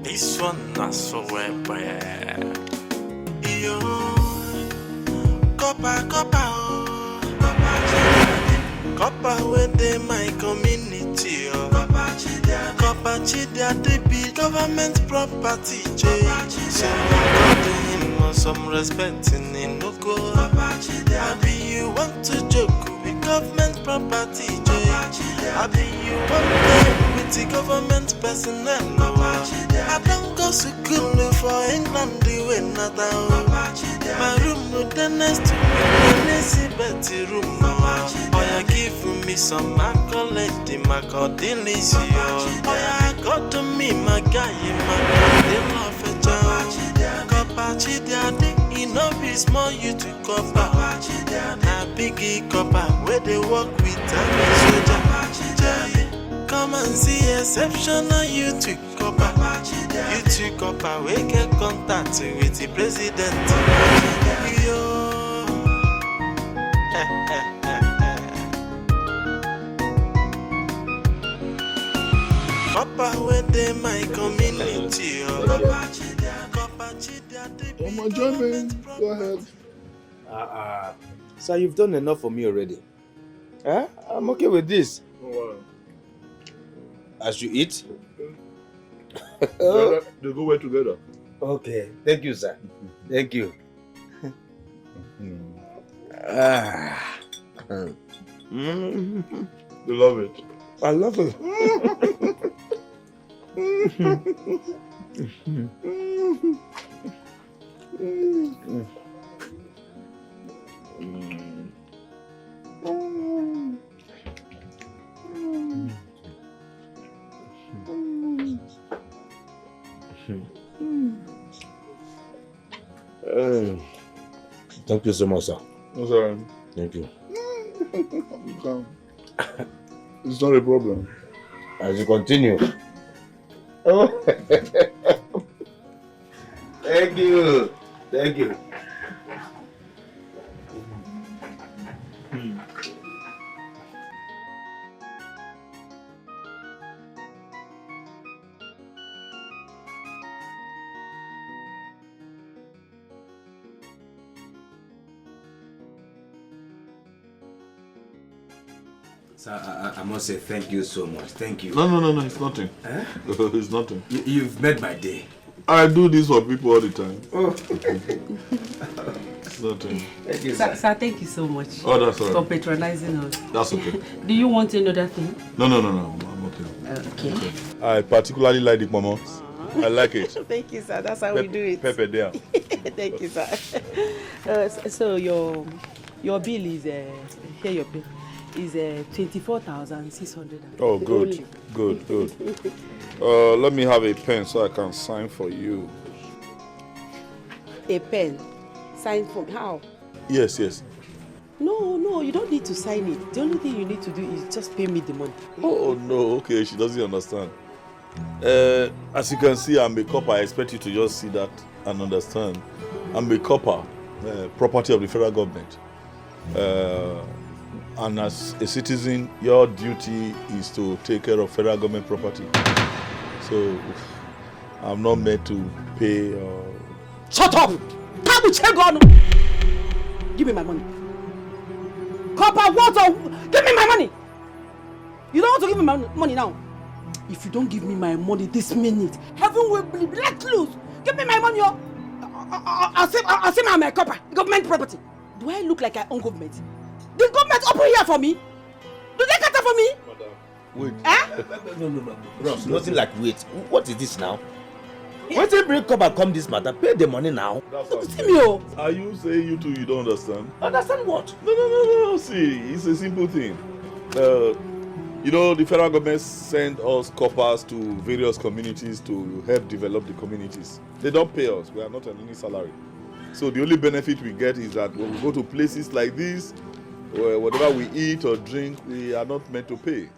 This one not so well. Yo, Corper, Corper within my community. Corper Chidia, they be government property. So some respect in no go. Maybe you want to joke with government property. Maybe you want to with the government personnel. I don't go to school for England, the way not down. My room with the next to me, Betty room. Oh, you give me some accolade, the Macadillis. Oh, yeah, got to me, my guy, my God, love a job. Corper Chidia, enough is more you to Corper. Na biggie Corper, where they work with soldier. Come and see exceptional you to Corper. You to Corper, we get contact with the president. Yo. Corper, where they my community. Come on, join me. Go ahead. Sir, you've done enough for me already. Huh? I'm okay with this. Oh, wow. As you eat? They go well together. Okay. Thank you, sir. Thank you. You love it. I love it. Thank you so much, sir. I'm sorry. Thank you. You can. It's not a problem. As you continue. Oh. Thank you. Thank you. Sir, I must say thank you so much. Thank you. No, it's nothing. Eh? It's nothing. You've made my day. I do this for people all the time. Oh. It's nothing. Thank you, sir, thank you so much for patronizing us. That's okay. Do you want another thing? No. I'm okay. Okay. I particularly like the momos. I like it. Thank you, sir. That's how we do it. Pepper there. Thank you, sir. So your bill is here. Your bill is 24,600. Oh, good. Let me have a pen so I can sign for you. A pen? Sign for how? Yes. No, you don't need to sign it. The only thing you need to do is just pay me the money. Oh, no, okay, she doesn't understand. As you can see, I'm a Corper. I expect you to just see that and understand. I'm a Corper, property of the federal government. And as a citizen, your duty is to take care of federal government property. So, I'm not meant to pay. Shut up! Give me my money. Corper, give me my money! You don't want to give me my money now? If you don't give me my money this minute, heaven will be let loose. Give me my money, yo. I'll say I'm a Corper, government property. Do I look like I own government? The government open here for me? Do they cater for me? Wait. No. Bros, nothing like wait. What is this now? Once you bring Corper come this matter, pay the money now. See me, oh. Are you saying you two you don't understand? Understand what? No. See, it's a simple thing. The federal government send us Corpers to various communities to help develop the communities. They don't pay us. We are not on any salary. So the only benefit we get is that when we go to places like this, where whatever we eat or drink, we are not meant to pay.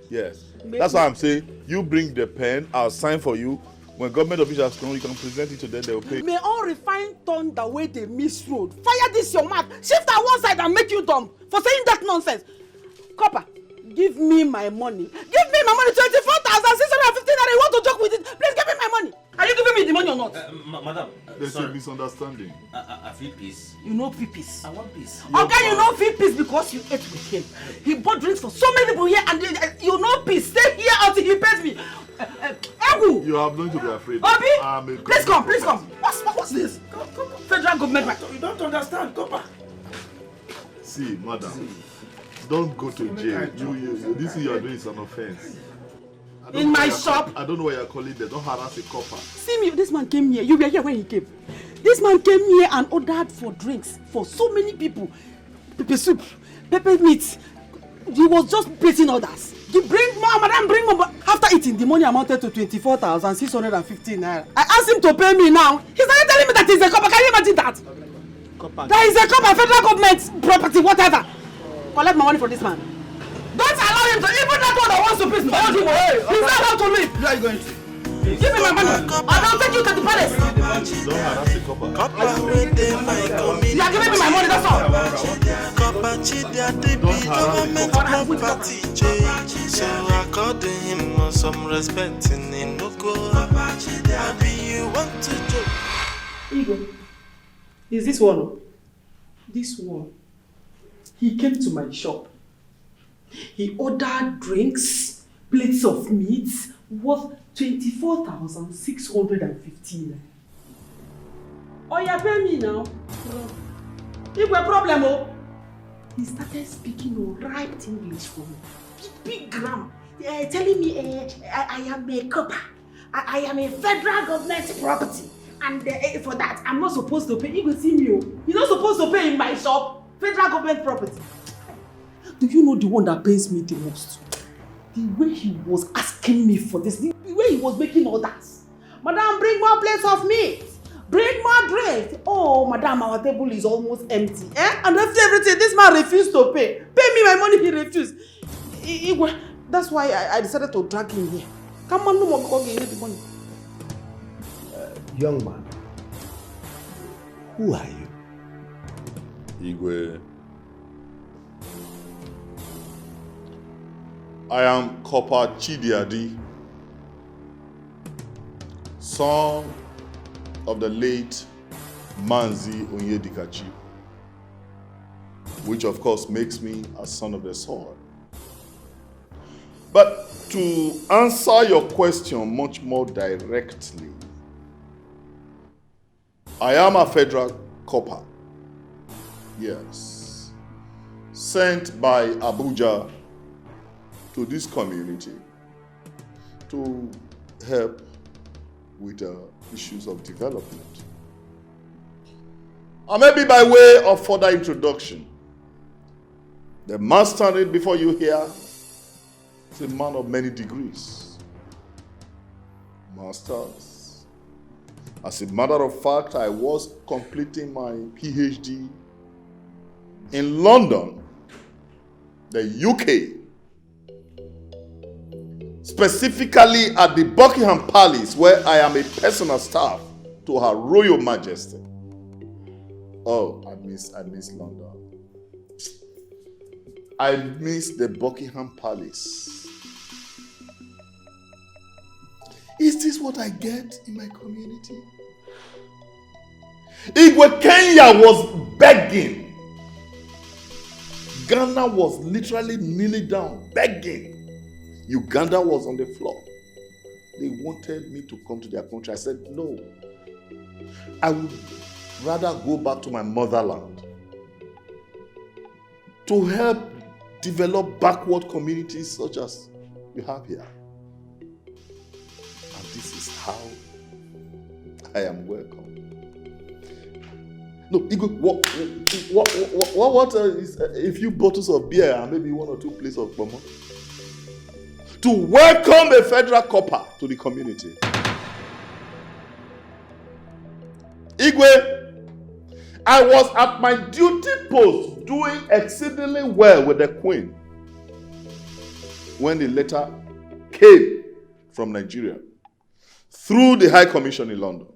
Yes. That's why I'm saying, you bring the pen, I'll sign for you. When government officials come, you can present it to them, they will pay. May all refined turn the way they miss road. Fire this your mouth. Shift at one side and make you dumb for saying that nonsense. Corper, give me my money. Give me my money, 24,600 You want to joke with it? Please give me my money. Are you giving me the money or not? Madam, There's a misunderstanding. I feel peace. You know feel peace. I want peace. Okay, you know feel peace because you ate with him. He bought drinks for so many people here and you know peace. Stay here until he pays me. Ewu! You have nothing to be afraid of. Obi, please come, please come. What's this? Come. Federal government. You don't understand, Corper. See, madam, don't go to jail. This thing you are doing is an offense. In my shop? I don't know why you're calling them. Don't harass a copper. See me, this man came here. You were here when he came. This man came here and ordered for drinks for so many people. Pepper soup, pepper meat. He was just placing orders. You bring more, madam, bring more. After eating, the money amounted to 24,615 naira. I asked him to pay me now. He started telling me that he's a copper. Can you imagine that? Copper. That is a copper, federal government property, whatever. Collect my money for this man. Don't allow him to, even that one that wants to please hold him away. He's not allowed to leave. Where are you going to? Give me my money. I'll take you to the palace. Don't harass a copper. You are giving me my money, that's all. Government property, so according some respect in Noko. Maybe you want to do. Igor, is this one? This one. He came to my shop. He ordered drinks, plates of meat worth 24,615. Oh, you pay me now. If a problem, oh. He started speaking right English for me. Big grammar. Telling me I am a copper. I am a federal government property. And for that, I'm not supposed to pay. You will see me. You're not supposed to pay in my shop. Federal government property. Do you know the one that pains me the most? The way he was asking me for this, the way he was making orders. Madam, bring more plates of meat. Bring more drinks. Oh, madam, our table is almost empty. And after everything, this man refused to pay. Pay me my money, he refused. That's why I decided to drag him here. Come on, no more because you need the money. Young man, who are you? Igwe. I am Corper Chidiadi, son of the late Manzi Onyedikachi, which of course makes me a son of the soil. But to answer your question much more directly, I am a federal copper, yes, sent by Abuja to this community to help with issues of development. And maybe by way of further introduction, the man standing before you here is a man of many degrees, masters. As a matter of fact, I was completing my PhD in London, the UK, specifically at the Buckingham Palace, where I am a personal staff to Her Royal Majesty. Oh, I miss London. I miss the Buckingham Palace. Is this what I get in my community? Igwe Kenya was begging. Ghana was literally kneeling down, begging. Uganda was on the floor. They wanted me to come to their country. I said, no. I would rather go back to my motherland to help develop backward communities such as we have here. And this is how I am welcome. No, Igwe, what is a few bottles of beer and maybe one or two plates of pomo to welcome a federal copper to the community? Igwe, I was at my duty post doing exceedingly well with the Queen when the letter came from Nigeria through the High Commission in London,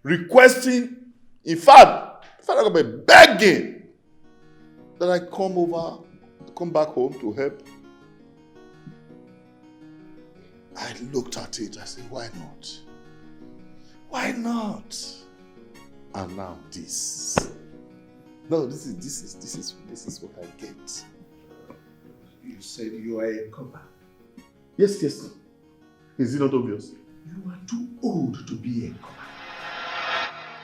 requesting, in fact, federal government begging that I come back home to help. I looked at it, I said, why not? Why not? And now this. No, this is what I get. You said you are a copper. Yes. Is it not obvious? You are too old to be a copper.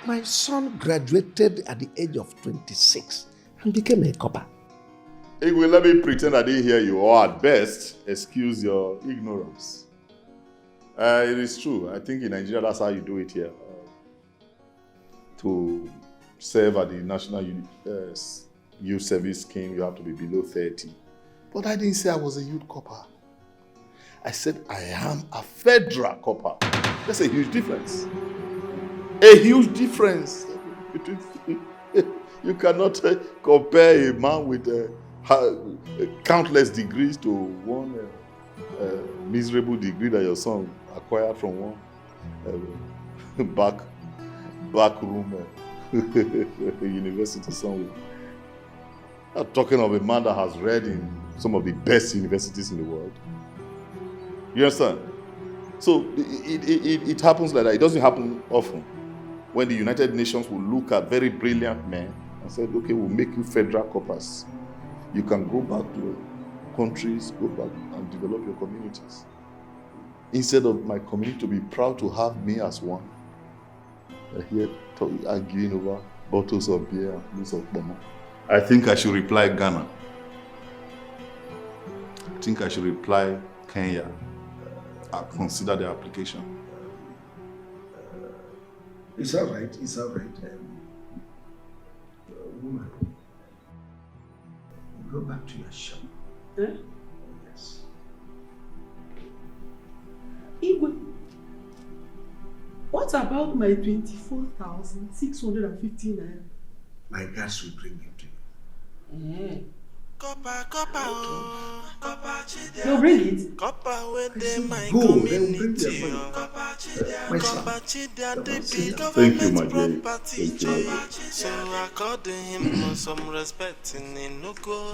My son graduated at the age of 26 and became a copper. Igwe, let me pretend I didn't hear you, or at best, excuse your ignorance. It is true. I think in Nigeria, that's how you do it here. To serve at the National Youth Service Scheme, you have to be below 30. But I didn't say I was a youth copper. I said I am a federal copper. That's a huge difference. A huge difference. You cannot compare a man with countless degrees to one miserable degree that your son acquired from one back room university somewhere. I'm talking of a man that has read in some of the best universities in the world. You understand? So it happens like that. It doesn't happen often. When the United Nations will look at very brilliant men and say, okay, we'll make you federal coppers. You can go back to your countries, go back and develop your communities. Instead of my community to be proud to have me as one, they're here arguing over bottles of beer and loads of bomb. I think I should reply Ghana. I think I should reply Kenya. I'll consider the application. It's all right. Woman, go back to your shop. Eh? Yes. Igwe, what about my 24,650 naira? My guards will bring it to you. Eh. Copper, They'll bring it. Copper with them, my Go, they will bring community. their money. My son. Thank you, my dear. Thank you. So according him some respect in Inuko.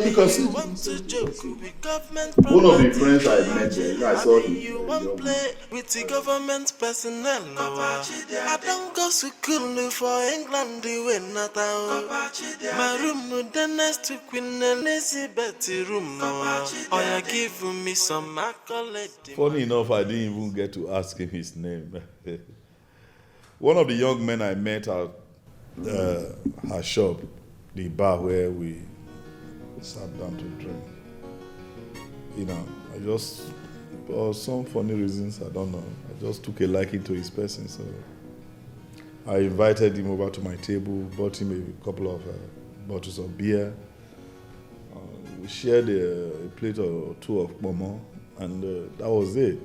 You can see Want to joke with government one of the property. friends I met there, I saw him. You won't play with the government personnel. I don't go to school for England, the way not out. My room, the next to Queen Elizabeth room. Oh, you give me some accolade. Funny enough, I didn't even get to ask him his name. One of the young men I met at her shop, the bar where we sat down to drink. You know, I just, for some funny reasons, I don't know, I just took a liking to his person. So I invited him over to my table, bought him a couple of bottles of beer. We shared a plate or two of momo, and that was it.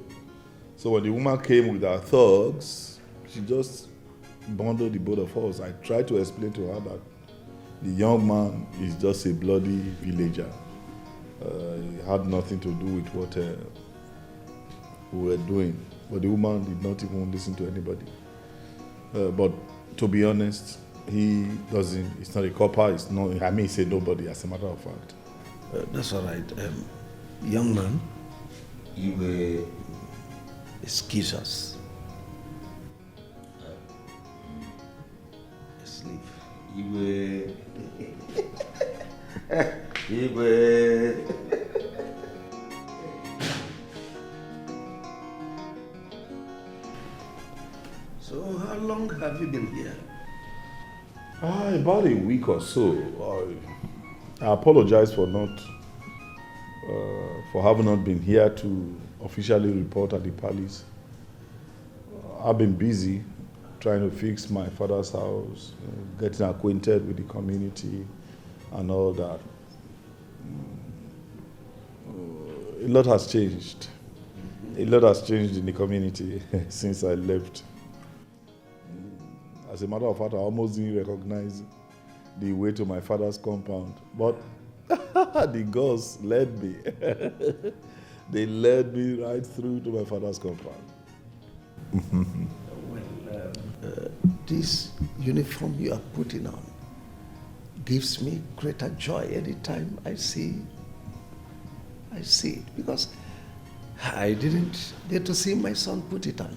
So when the woman came with her thugs, she just bundled the both of us. I tried to explain to her that the young man is just a bloody villager. He had nothing to do with what we were doing. But the woman did not even listen to anybody. But to be honest, he doesn't, it's not a copper, it's not, I may say nobody, as a matter of fact. That's all right. Young man, You were excuse us. Sleep. You were So how long have you been here? About a week or so. I apologize for having not been here to officially report at the palace. I've been busy trying to fix my father's house, getting acquainted with the community and all that. A lot has changed. A lot has changed in the community since I left. As a matter of fact, I almost didn't recognize the way to my father's compound. But the girls led me. They led me right through to my father's compound. This uniform you are putting on gives me greater joy anytime I see it, because I didn't get to see my son put it on.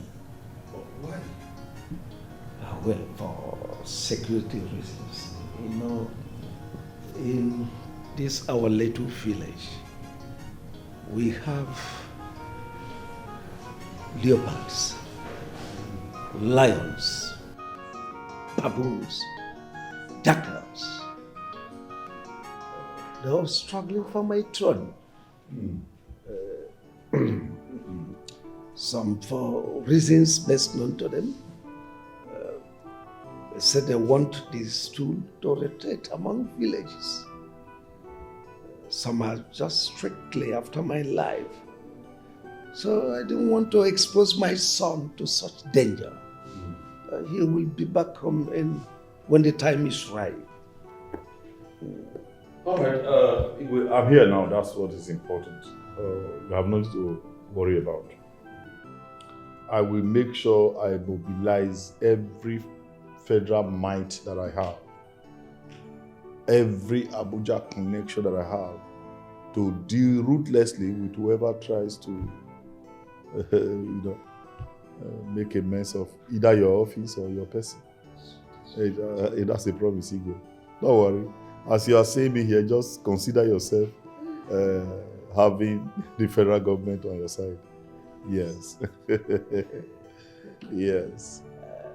Why? Well, for security reasons. You know, in this our little village, we have leopards, lions, baboons, jackals. They're all struggling for my throne. Some for reasons best known to them. They said they want this stool to rotate among villages. Some are just strictly after my life. So I didn't want to expose my son to such danger. He will be back home when the time is right. All right, I'm here now. That's what is important. You have nothing to worry about. I will make sure I mobilize every federal might that I have, every Abuja connection that I have, to deal ruthlessly with whoever tries to, make a mess of either your office or your person. That's a promise, Igwe. Don't worry. As you are saying me here, just consider yourself having the federal government on your side. Yes. Yes.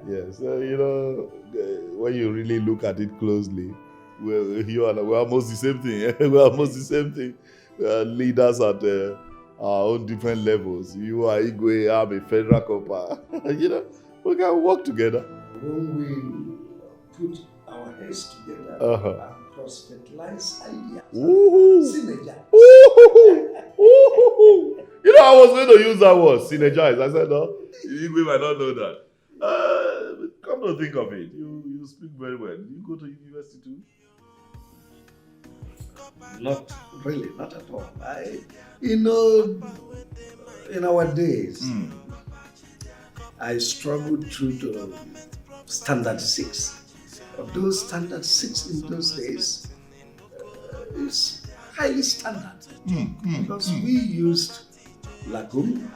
Yes. When you really look at it closely, we're almost the same thing. We're almost the same thing. We are leaders at our own different levels. You are Igwe, I'm a federal corper. We can work together. When we put our heads together and cross-fertilize ideas, synergize. I was going to use that word, synergize. I said, no, Igwe might not know that. Come to think of it, you speak very well. You go to university too? Not really, not at all. In our days, I struggled through to standard 6. Of those standard 6 in those days is highly standard because we used Lagoon.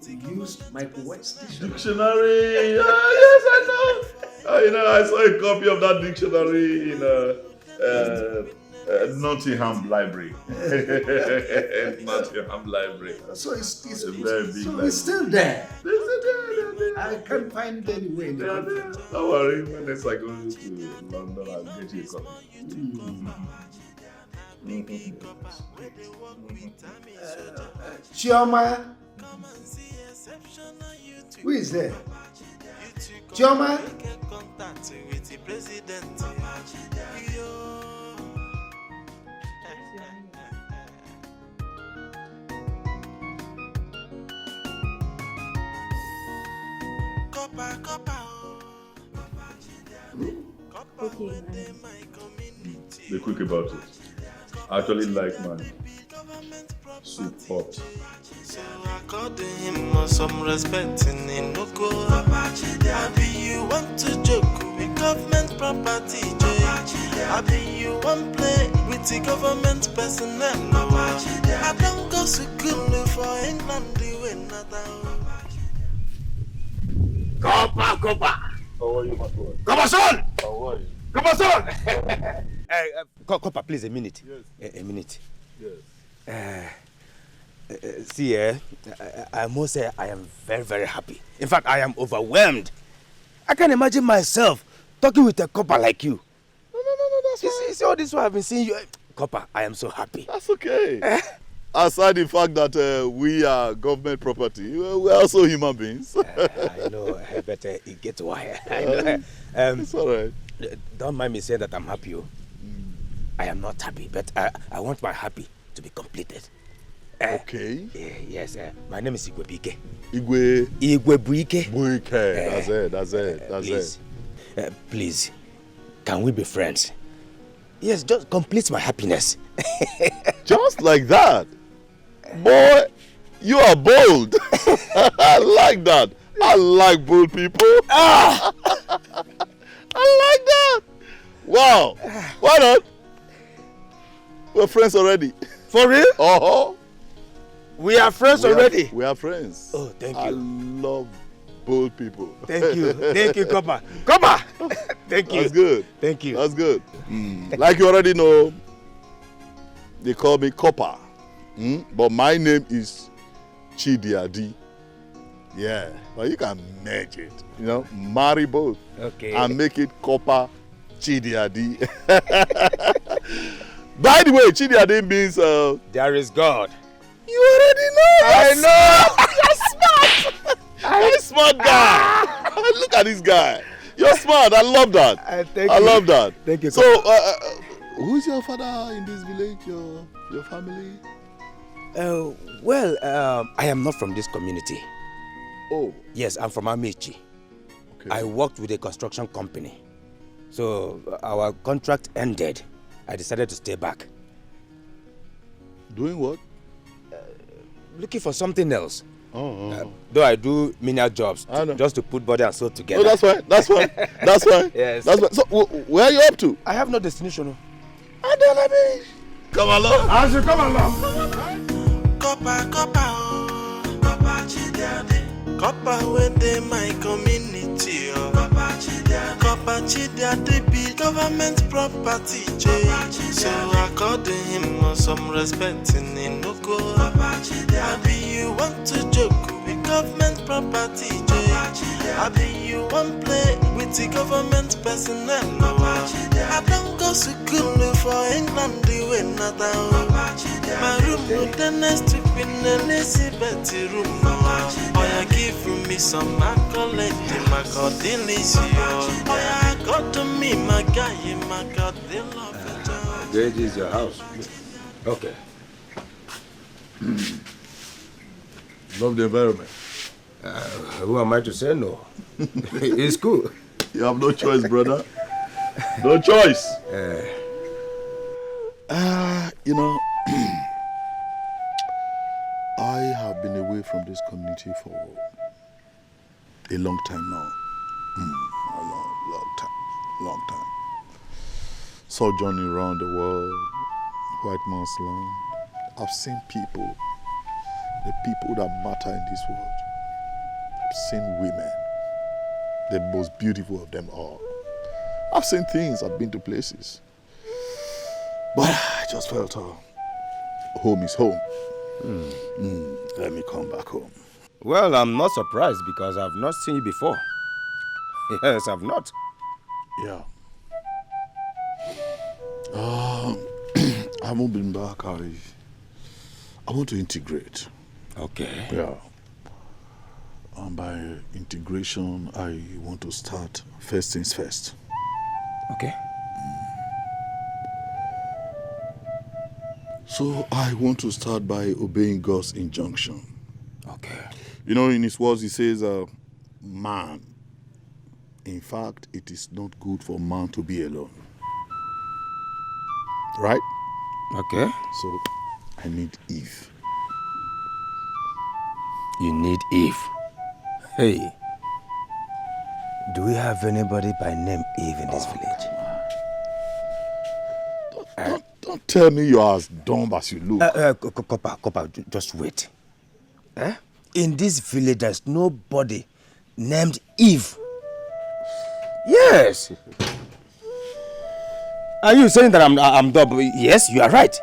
We used Michael White's dictionary. Yes, I know. I saw a copy of that dictionary in Nottingham Library. Nottingham Library. So it's a very big library. It's still there. I can't find it anywhere in the country. Don't worry, when next I go to London, I'll get you a copy. Chioma? Who is there? Chioma? Okay, be quick about it. I actually like my soup pot. So I called him some respect in Inoko. Happy you want to joke with government property, Happy you want play with the government personnel. I don't go to school for England, the way not Corper! How are you, my boy? Come son! How are you? Come son! Corper, please, a minute. Yes. A minute. Yes. See, I must say I am very, very happy. In fact, I am overwhelmed. I can't imagine myself talking with a copper like you. No, that's fine. See all this while I've been seeing you. Copper, I am so happy. That's okay. Aside the fact that we are government property, we're also human beings. I know, but it gets wire. I know. It's all right. Don't mind me saying that I'm happy. I am not happy, but I want my happy to be completed. Okay. Yes, my name is Igwe Buike. Igwe Buike. Buike. That's it. Please, can we be friends? Yes, just complete my happiness. Just like that? Boy, you are bold. I like that. I like bold people. I like that. Wow. Why not? We're friends already. For real? Uh-huh. We are friends already. We are friends. Oh, thank you. I love bold people. Thank you. Thank you, Corper. Corper! Thank you. That's good. Thank you. That's good. Like you already know, they call me Corper. But my name is Chidiadi. Yeah. But you can merge it. Marry both. Okay. And make it Corper Chidiadi. By the way, Chidiadi means there is God. You already know. I know. You're smart. You're a smart guy. Look at this guy. You're smart. I love that. I love that. Thank you. So, who's your father in this village? Your family? I am not from this community. Oh. Yes, I'm from Amici. Okay. I worked with a construction company. So our contract ended. I decided to stay back. Doing what? Looking for something else. Oh. Though I do menial jobs just to put body and soul together. Oh, that's fine. That's fine. That's fine. Yes. That's fine. So, where are you up to? I have no destination. Come along. As you come along. Corper, Corper within my community. Corper Chidiade be government property. So I called him some respect in Inuko. I be you want to joke with government property. I be you want play with the government personnel. I don't go to school for England the way not down. My room with the next to Queen Elizabeth room. Oh, you give me some accolade, my God, oh, yeah, got to me, my guy, my God, they love it. This is your house. Okay. Love the environment. Who am I to say no? It's cool. You have no choice, brother. No choice. I have been away from this community for a long time now. A long time. Sojourning around the world, white man's land. I've seen people, the people that matter in this world. I've seen women, the most beautiful of them all. I've seen things, I've been to places. But I just felt home is home. Let me come back home. Well, I'm not surprised because I've not seen you before. Yes, I've not. Yeah. I haven't been back. I want to integrate. Okay. Yeah. And by integration, I want to start first things first. Okay. So I want to start by obeying God's injunction. Okay. In his words, he says, man. In fact, it is not good for man to be alone. Right? Okay. So I need Eve. You need Eve. Hey. Do we have anybody by name Eve in this village? Don't tell me you're as dumb as you look. Corper, just wait. In this village, there's nobody named Eve. Yes. Are you saying that I'm dumb? Yes, you are right.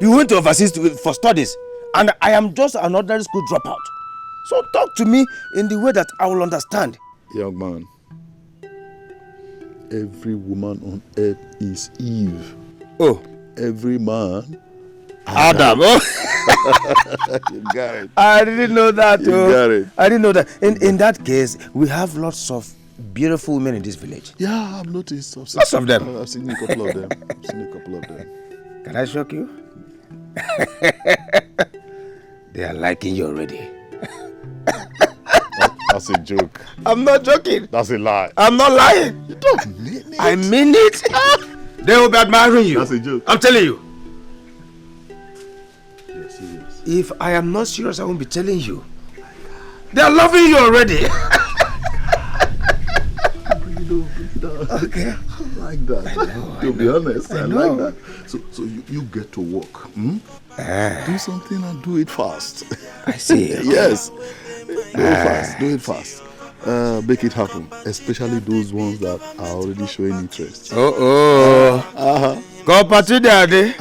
You went overseas for studies, and I am just an ordinary school dropout. So talk to me in the way that I will understand. Young man, every woman on earth is Eve. Oh. Every man, Adam. Oh. You got it. I didn't know that. You got it. I didn't know that. In that case, we have lots of beautiful women in this village. Yeah, I've noticed. Lots of them. I've seen a couple of them. Can I shock you? They are liking you already. That's a joke. I'm not joking. That's a lie. I'm not lying. You don't mean it. I mean it. They will be admiring you. That's a joke. I'm telling you. Yes, yes. If I am not serious, I won't be telling you. They are loving you already. Okay. I like that. To be honest, I like that. So you get to work. Do something and do it fast. I see. Yes. Do it fast. Make it happen. Especially those ones that are already showing interest. Corper Daddy.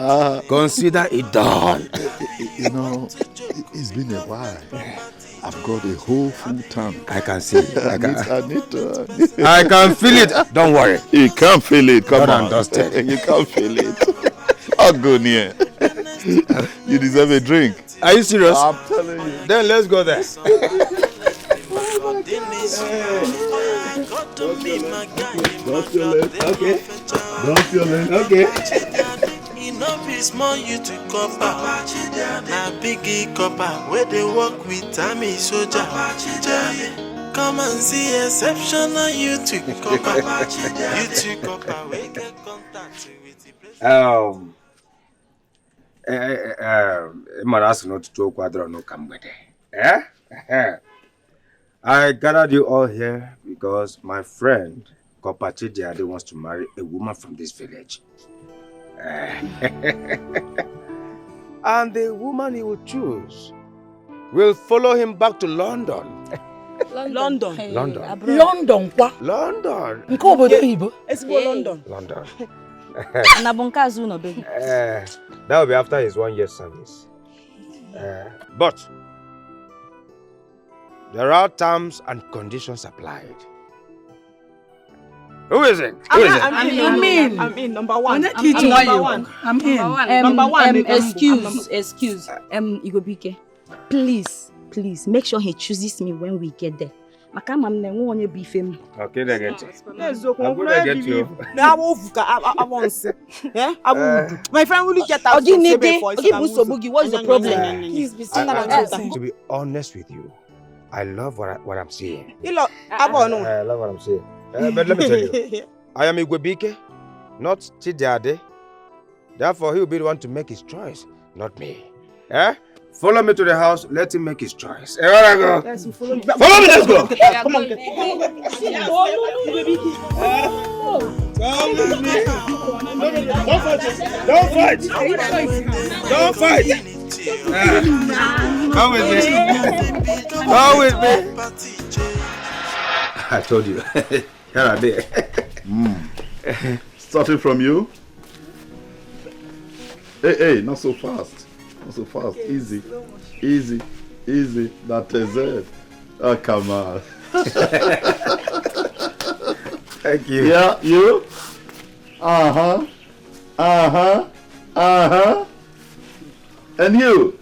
Consider it done. You know, it's been a while. I've got a whole full tank. I can see it. I need to. I can feel it. Don't worry. You can't feel it. Come on. Dusted. You can't feel it. I'll go near. You deserve a drink. Are you serious? I'm telling you. Then let's go there. Drop your leg. Okay. Drop your leg. Okay. Enough is more you to Corper. Na biggie Corper where they work with Army soldier. Come and see exceptional you to Corper. You to Corper we get contact with the place. I gathered you all here because my friend Corper Chidiade wants to marry a woman from this village. And the woman he will choose will follow him back to London. London. London. London. What? London. It's London. London. That will be after his 1 year service. But there are terms and conditions applied. Who is it? I'm in. Number one. I'm in. Number one. Excuse. Igobike. Please, make sure he chooses me when we get there. Okay, they get you. My friend will get out. What is the problem? To be honest with you, I love what I'm seeing. I love what I'm seeing. But let me tell you, I am Igwebike, not Chidiade. Therefore, he will be the one to make his choice, not me. Follow me to the house, let him make his choice. Where I go? Yes, Follow me, let's go. Come on. Come with me. Don't fight. Come with me. I told you. Here are they. Starting from you. Hey, not so fast. Easy. That is it. Oh, come on. Thank you. Yeah, you. And you.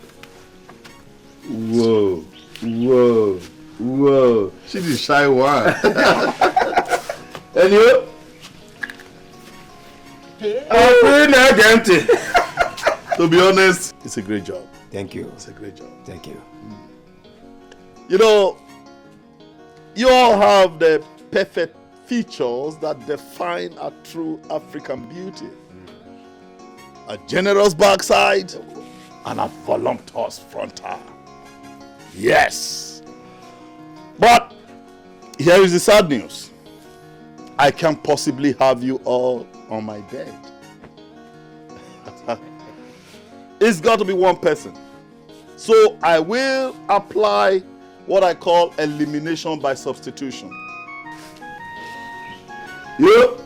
Whoa. She's the shy one. And you. To be honest, it's a great job. Thank you. It's a great job. Thank you. You know, you all have the perfect features that define a true African beauty. A generous backside and a voluptuous frontal. Yes. But here is the sad news. I can't possibly have you all on my bed. It's got to be one person. So I will apply what I call elimination by substitution. You,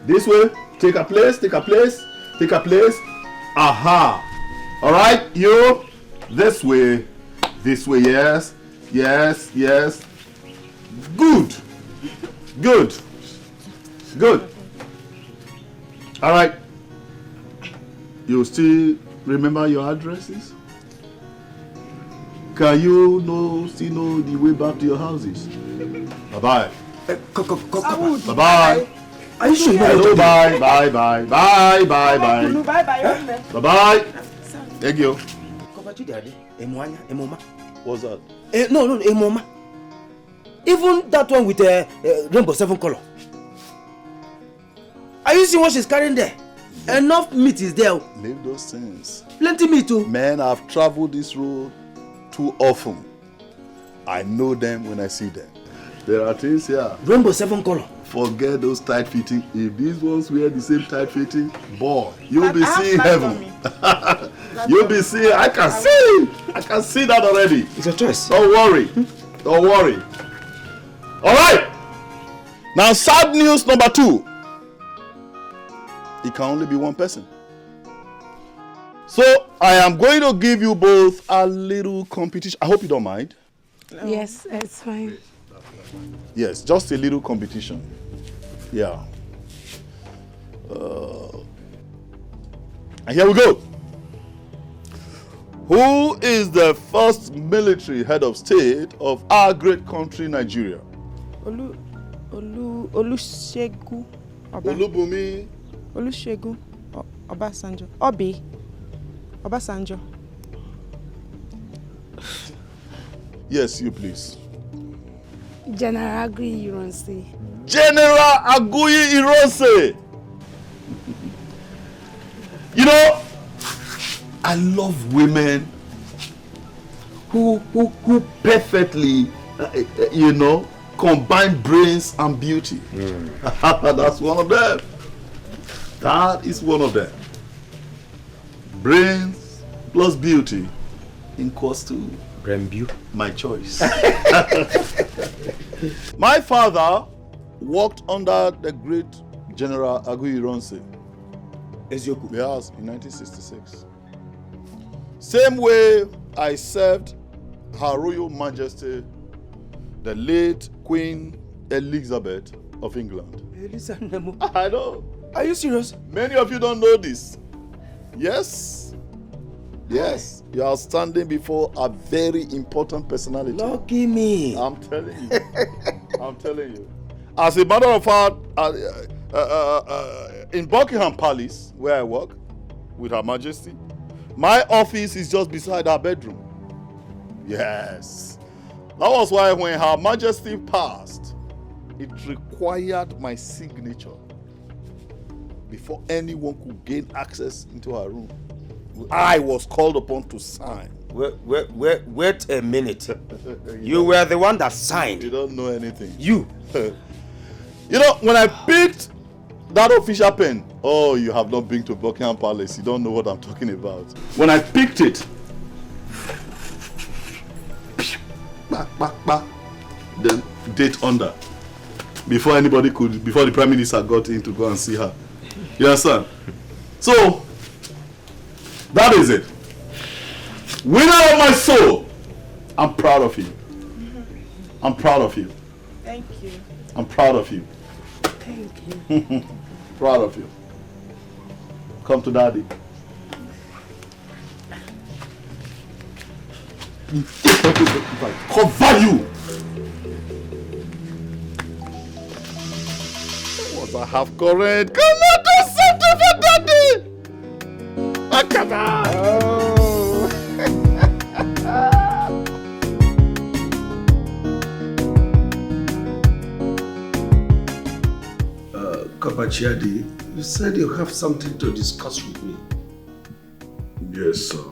this way, take a place. Aha. All right, you, this way, yes. Good. All right. You still remember your addresses? Can you still know the way back to your houses? Bye-bye. Bye-bye. Are you sure? Hello, bye. Bye-bye. Thank you. What's that? No, Emoma. Even that one with the rainbow 7 color. Are you seeing what she's carrying there? Enough meat is there. Leave those things. Plenty meat too. Man, I've traveled this road too often. I know them when I see them. There are things here. Rainbow 7 color. Forget those tight fitting. If these ones wear the same tight fitting, boy, you'll be seeing heaven. You'll be seeing. I can see. I can see that already. It's your choice. Don't worry. Don't worry. All right. Now, sad news number 2. It can only be one person. So, I am going to give you both a little competition. I hope you don't mind. No. Yes, it's fine. Yes, just a little competition. Yeah. And here we go. Who is the first military head of state of our great country, Nigeria? Olusegun. Olubumi. Olusegun. Obasanjo. Obasanjo. Yes, you please. General Aguiyi Ironsi. General Aguiyi Ironsi. You know, I love women who perfectly, combine brains and beauty. That's one of them. That is one of them. Brains plus beauty equals to my choice. My father worked under the great General Aguiyi Ironsi. Yes, in 1966. Same way I served Her Royal Majesty, the late Queen Elizabeth of England. I know. Are you serious? Many of you don't know this. Yes. Yes. You are standing before a very important personality. Lucky me. I'm telling you. I'm telling you. As a matter of fact, in Buckingham Palace, where I work with Her Majesty, my office is just beside her bedroom. Yes. That was why when Her Majesty passed, it required my signature before anyone could gain access into her room. I was called upon to sign. Wait a minute. You were the one that signed. You don't know anything. You. You know, when I picked that official pen, oh, you have not been to Buckingham Palace. You don't know what I'm talking about. When I picked it, then date under. Before the Prime Minister got in to go and see her. You understand? So, that is it. Winner of my soul, I'm proud of you. I'm proud of you. Thank you. I'm proud of you. Thank you. Proud of you. Come to daddy. Cover you. What I have correct. Come on, do something for daddy. Kabachiadi, you said you have something to discuss with me. Yes, sir.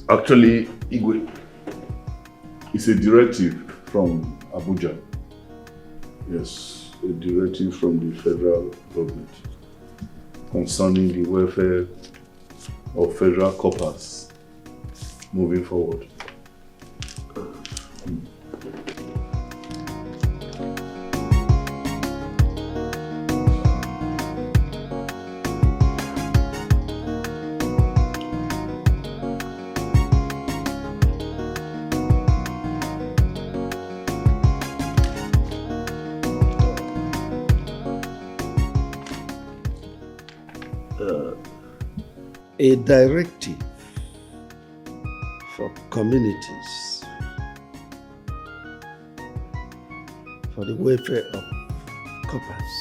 Actually, Igwe, it's a directive from Abuja. Yes, a directive from the federal government concerning the welfare of federal corpers moving forward. A directive for communities for the welfare of corpers.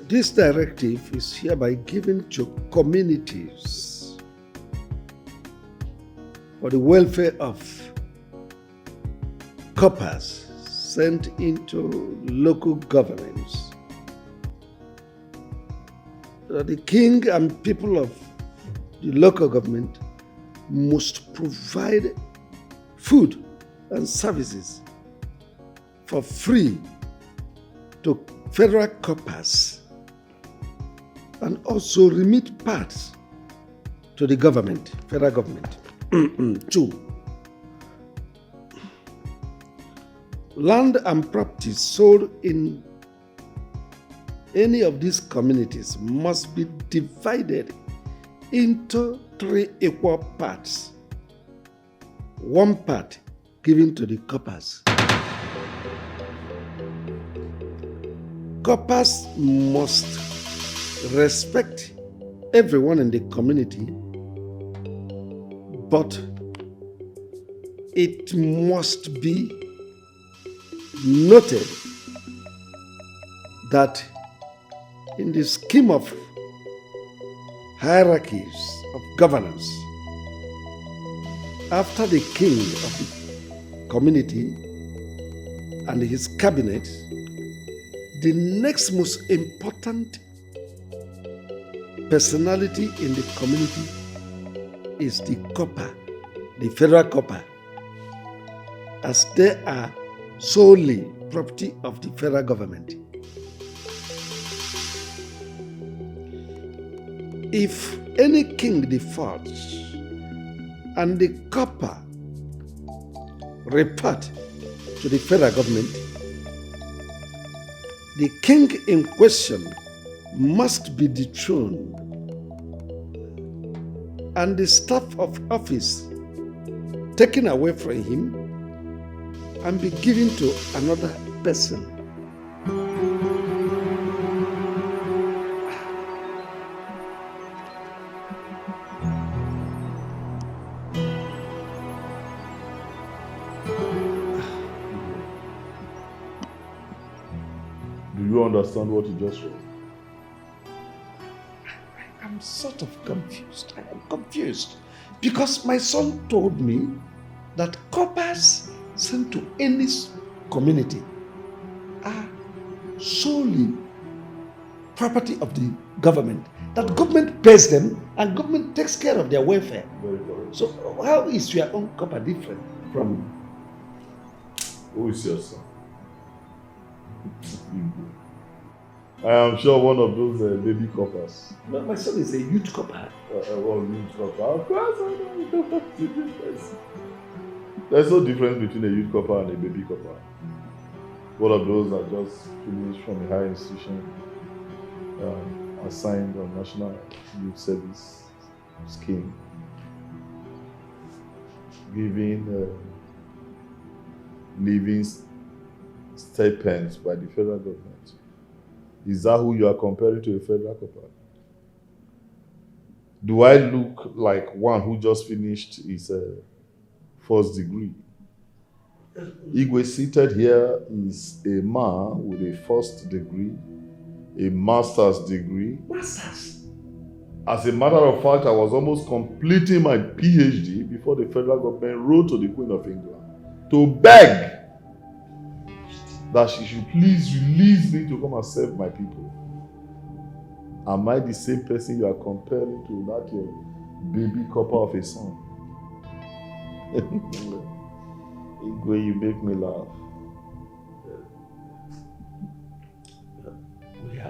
This directive is hereby given to communities for the welfare of corpers sent into local governments. The king and people of the local government must provide food and services for free to federal corpers and also remit parts to the government, federal government. 2. Land and properties sold in any of these communities must be divided into 3 equal parts. 1 part given to the corpers. Corpers must respect everyone in the community, but it must be noted that in the scheme of hierarchies of governance, after the king of the community and his cabinet, the next most important personality in the community is the corper, the federal corper, as they are solely property of the federal government. If any king defaults and the corper report to the federal government, the king in question must be dethroned and the staff of office taken away from him and be given to another person. Do you understand what you just read? I'm sort of confused. I am confused because my son told me that corpers sent to any community are solely property of the government. That government pays them and government takes care of their welfare. Very correct. So how is your own corper different from? Who is your son? I am sure one of those baby coppers. No, my son is a youth corper. Youth copper. Of course, I know. There's no difference between a youth copper and a baby copper. One of those that just finished from a higher institution, assigned on National Youth Service Scheme, giving living stipends by the federal government. Is that who you are comparing to a federal copper? Do I look like one who just finished his first degree? Igwe seated here is a man with a first degree, a master's degree. Masters? As a matter of fact, I was almost completing my PhD before the federal government wrote to the Queen of England to beg that she should please release me to come and serve my people. Am I the same person you are comparing to that your baby copper of a son? Igwe, you make me laugh.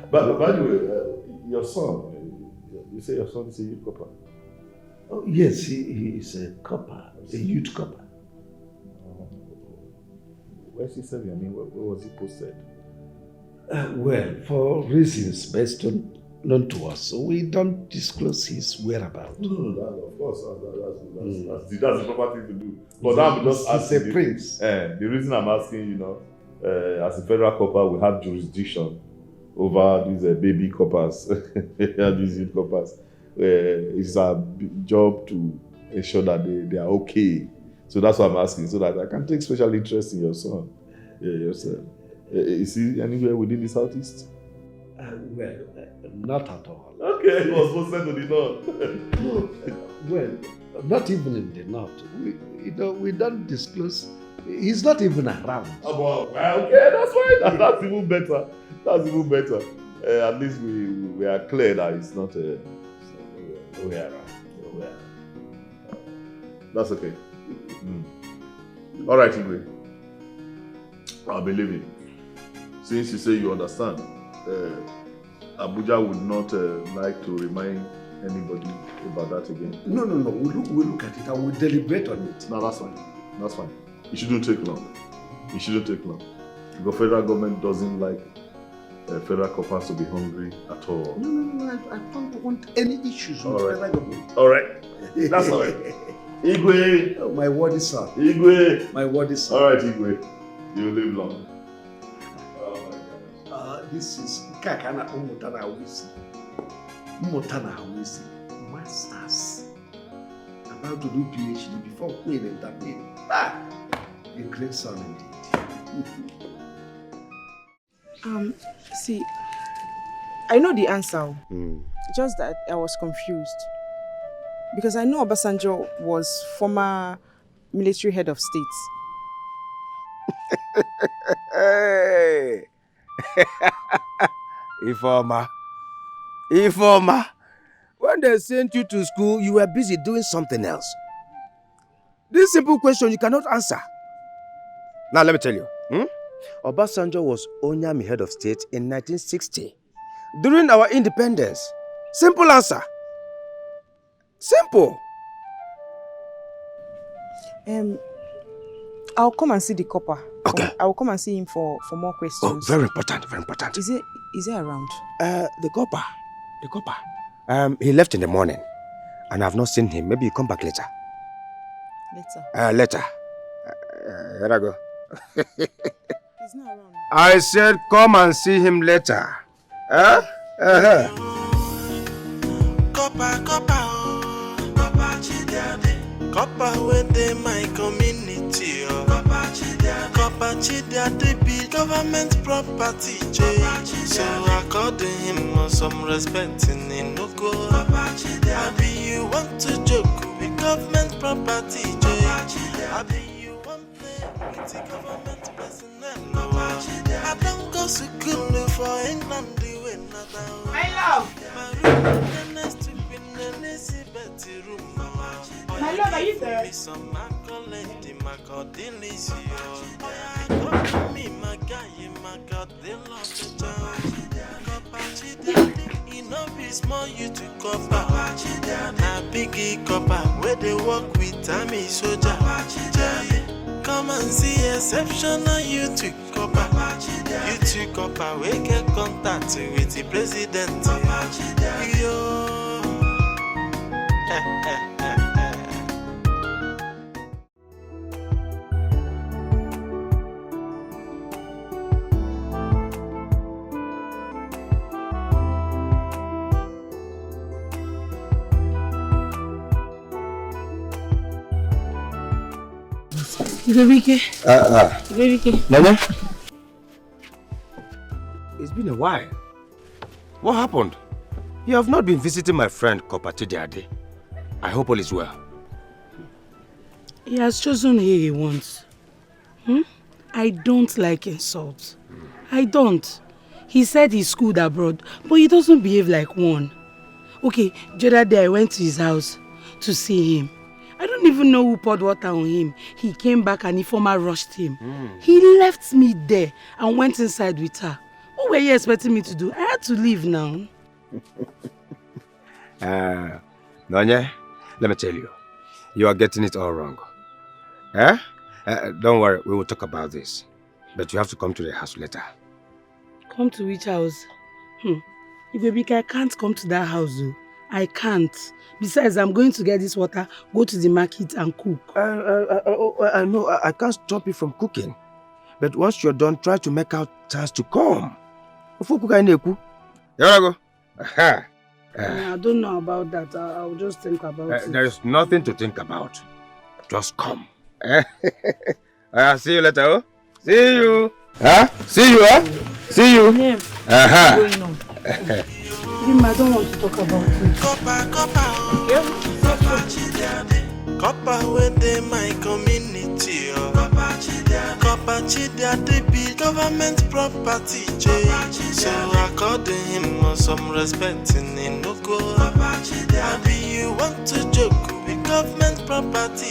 But by the way, your son, you say your son is a youth copper? Oh, yes, he is a copper, a youth copper. Where's he serving? I mean, where was he posted? Well, for reasons best known to us, so we don't disclose his whereabouts. No, of course, that's the proper thing to do. But I'm just asking. He's a prince. The reason I'm asking, as a federal copper, we have jurisdiction over these baby coppers, these youth coppers. It's our job to ensure that they are okay. So that's why I'm asking, so that I can take special interest in your son. Your son. Is he anywhere within the southeast? Well, not at all. Okay, he was posted to the north. No, well, not even in the north. We don't disclose. He's not even around. Okay, that's fine. That's even better. That's even better. At least we are clear that it's not nowhere around. That's okay. All right, Igwe. I'll be leaving. since you say you understand, Abuja would not like to remind anybody about that again. No. We'll look at it and we'll deliberate on it. No, that's fine. That's fine. It shouldn't take long. It shouldn't take long. Because federal government doesn't like federal coppers to be hungry at all. No. I don't want any issues with federal government. All right. That's all right. Igwe. Oh, my word is son. Igwe. My word is son. All right, Igwe. You live long. This is Kakana Umutana Wisi. Umutana Wisi. Masters. About to do PhD before Queen and Tabin. A great son indeed. See, I know the answer. Just that I was confused. Because I know Obasanjo was former military head of state. Hey! Informa. When they sent you to school, you were busy doing something else. This simple question you cannot answer. Now let me tell you. Obasanjo was Onyami head of state in 1960. During our independence. Simple answer. Simple. I'll come and see the copper. Okay. I will come and see him for more questions. Oh, very important, very important. Is he around? The copper. He left in the morning, and I've not seen him. Maybe he'll come back later. Later. Here I go. He's not around. I said come and see him later. Copper within my community. Copper Chidiade be government property. So according him some respect in Inuko. Maybe you want to joke with government property. Maybe you want to play with the government personnel. I don't go to school for England. My love. My love, are you there? Small you to copper, na biggie copper where they work with army soldier. Come and see exceptional you to copper. You to copper we get contact with the president. Yo. Baby, Nana? It's been a while. What happened? You have not been visiting my friend Corper Chidiade. I hope all is well. He has chosen who he wants. I don't like insults. I don't. He said he's schooled abroad, but he doesn't behave like one. Okay, the other day I went to his house to see him. I don't even know who poured water on him. He came back and Informa rushed him. He left me there and went inside with her. What were you expecting me to do? I had to leave now. Nanya, let me tell you. You are getting it all wrong. Don't worry, we will talk about this. But you have to come to the house later. Come to which house? If I can't come to that house though. I can't. Besides, I'm going to get this water, go to the market and cook. I know, I can't stop you from cooking. But once you're done, try to make out chance to come. Here I go. I don't know about that. I'll just think about it. There is nothing to think about. Just come. See you later. Oh? See you. See you. See you. Yeah. Going on. I don't want to talk about it. Copper within my community. Copper Chidiade be government property. So according him some respect in Inuko. Maybe you want to joke with government property,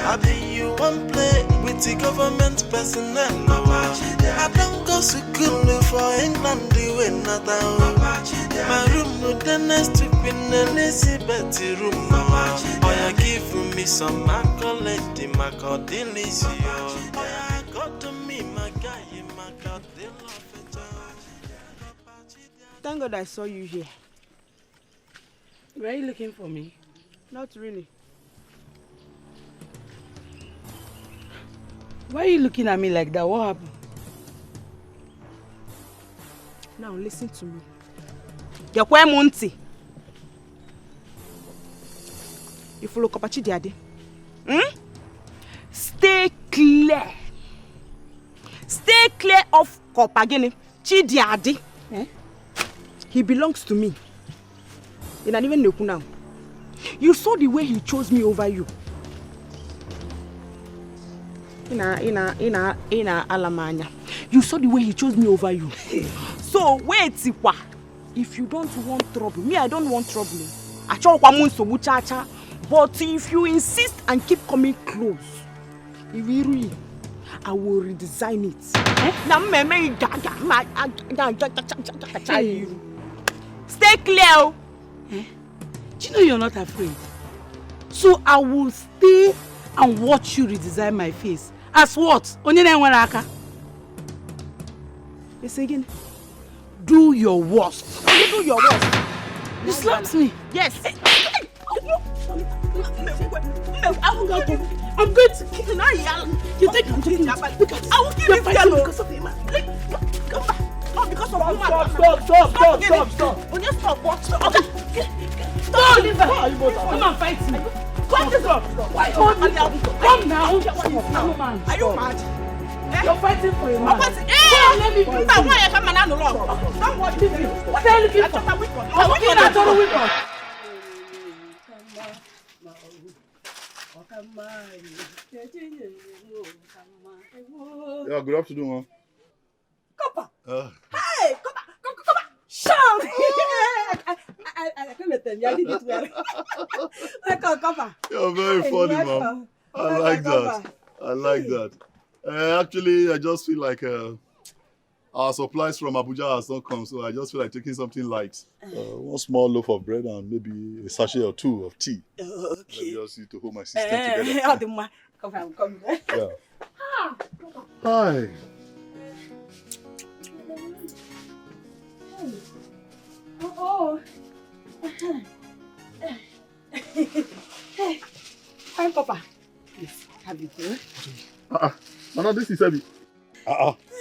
I be you one play with the government personnel. I don't go to school for England, the way not my room with the next to Queen Elizabeth room. Oh, you give me some accolade, the Macadillis. I got to me, my guy, my God, they love it. Thank God I saw you here. Were you looking for me? Not really. Why are you looking at me like that? What happened? Now listen to me. You follow Corper Chidiade? Stay clear. Stay clear of Corper Chidiade. He belongs to me. You don't even know now. You saw the way he chose me over you. Ina alamanya. You saw the way he chose me over you. So wait, if you don't want trouble, me I don't want trouble. But if you insist and keep coming close, I will redesign it. Stay clear. Do you know you're not afraid? So I will stay and watch you redesign my face. As what? Yes, again. Do your worst. You do your worst. You slapped me. Yes. I'm going to kill you. You think I'm taking this? I will kill this girl because of him. Come back. Not because of woman. Stop. When you stop, what? Stop. Come and fight me. Come this up. Why come now? Are you mad? You're fighting for a man. Let me be. Why you come and don't watch me. What are you looking for? I'm looking at all weapons. Yeah, good afternoon, man. Corper. Hey, Corper. Shout. I can't tell you. I did it well. Welcome, Corper. You're very funny, man. I like that. Actually, I just feel like our supplies from Abuja has not come, so I just feel like taking something light. One small loaf of bread and maybe a sachet or two of tea. Okay. I just need to hold my system together. Come. Yeah. Hi. Oh. Hi, Corper. Please, have it. Madam, this is heavy.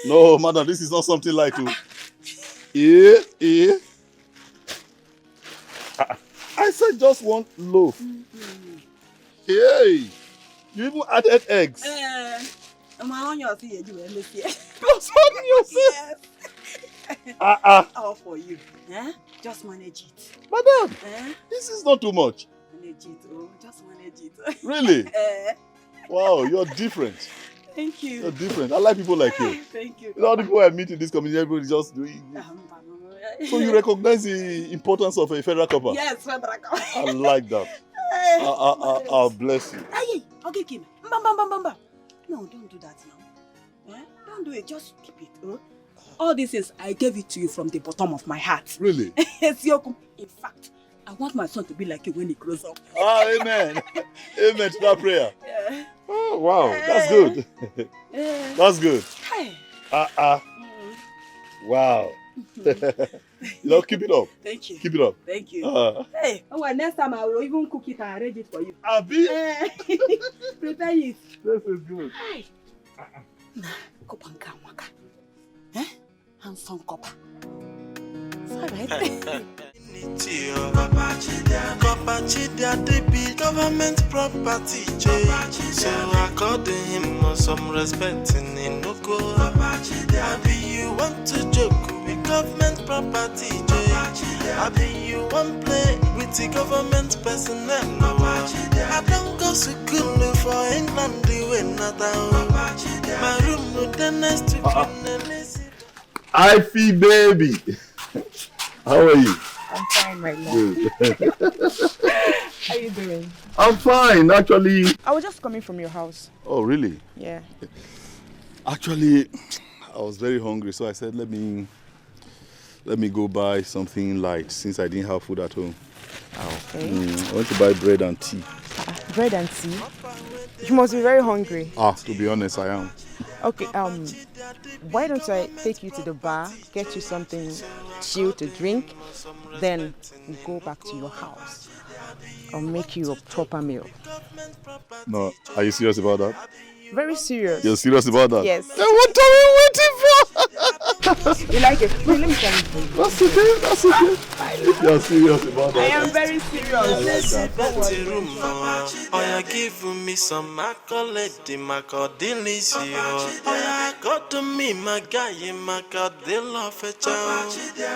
No, madam, this is not something like to. I said just one loaf. Hey, you even added eggs. I'm on your feet. Just on yourself. All for you. Just manage it. Madam, this is not too much. Manage it. Oh, just manage it. Really? Wow, you're different. Thank you. You're different. I like people like you. Thank you. You know, all the people I meet in this community, everybody's just doing it. So you recognize the importance of a federal copper? Yes, federal copper. I like that. I'll bless you. Hey, okay, Kim. Bamba. No, don't do that now. Don't do it. Just keep it. All this is, I gave it to you from the bottom of my heart. Really? In fact, I want my son to be like you when he grows up. Amen. Amen to that prayer. Yeah. Oh, wow. That's good. That's good. Hey. Wow. Keep it up. Thank you. Keep it up. Thank you. Hey. Next time I will even cook it and arrange it for you. Abi? Prepare it. This is good. Hey. Kopanka waka. Handsome Corper. It's alright. Corper Chidiade be government property, so according him some respect in Inoko. I be you want to joke with government property, I be you want play with the government personnel. I don't go to school for England, the way not my room with the next to Ify baby. How are you? I'm fine right now. Good. are you doing? I'm fine, actually. I was just coming from your house. Oh, really? Yeah. Actually, I was very hungry, so I said, let me go buy something light since I didn't have food at home. Okay. I want to buy bread and tea. Bread and tea? You must be very hungry. To be honest, I am. Okay, why don't I take you to the bar, get you something chill to drink, then we go back to your house. I'll make you a proper meal. No, are you serious about that? Very serious. You're serious about that? Yes. Then what are we waiting for? You like it? Wait, let me tell you. That's okay, that's okay. If you're serious about that. I am very serious. Oya give me some accolade, macadillis, Oya got to me, my guy, macadilla fetcha.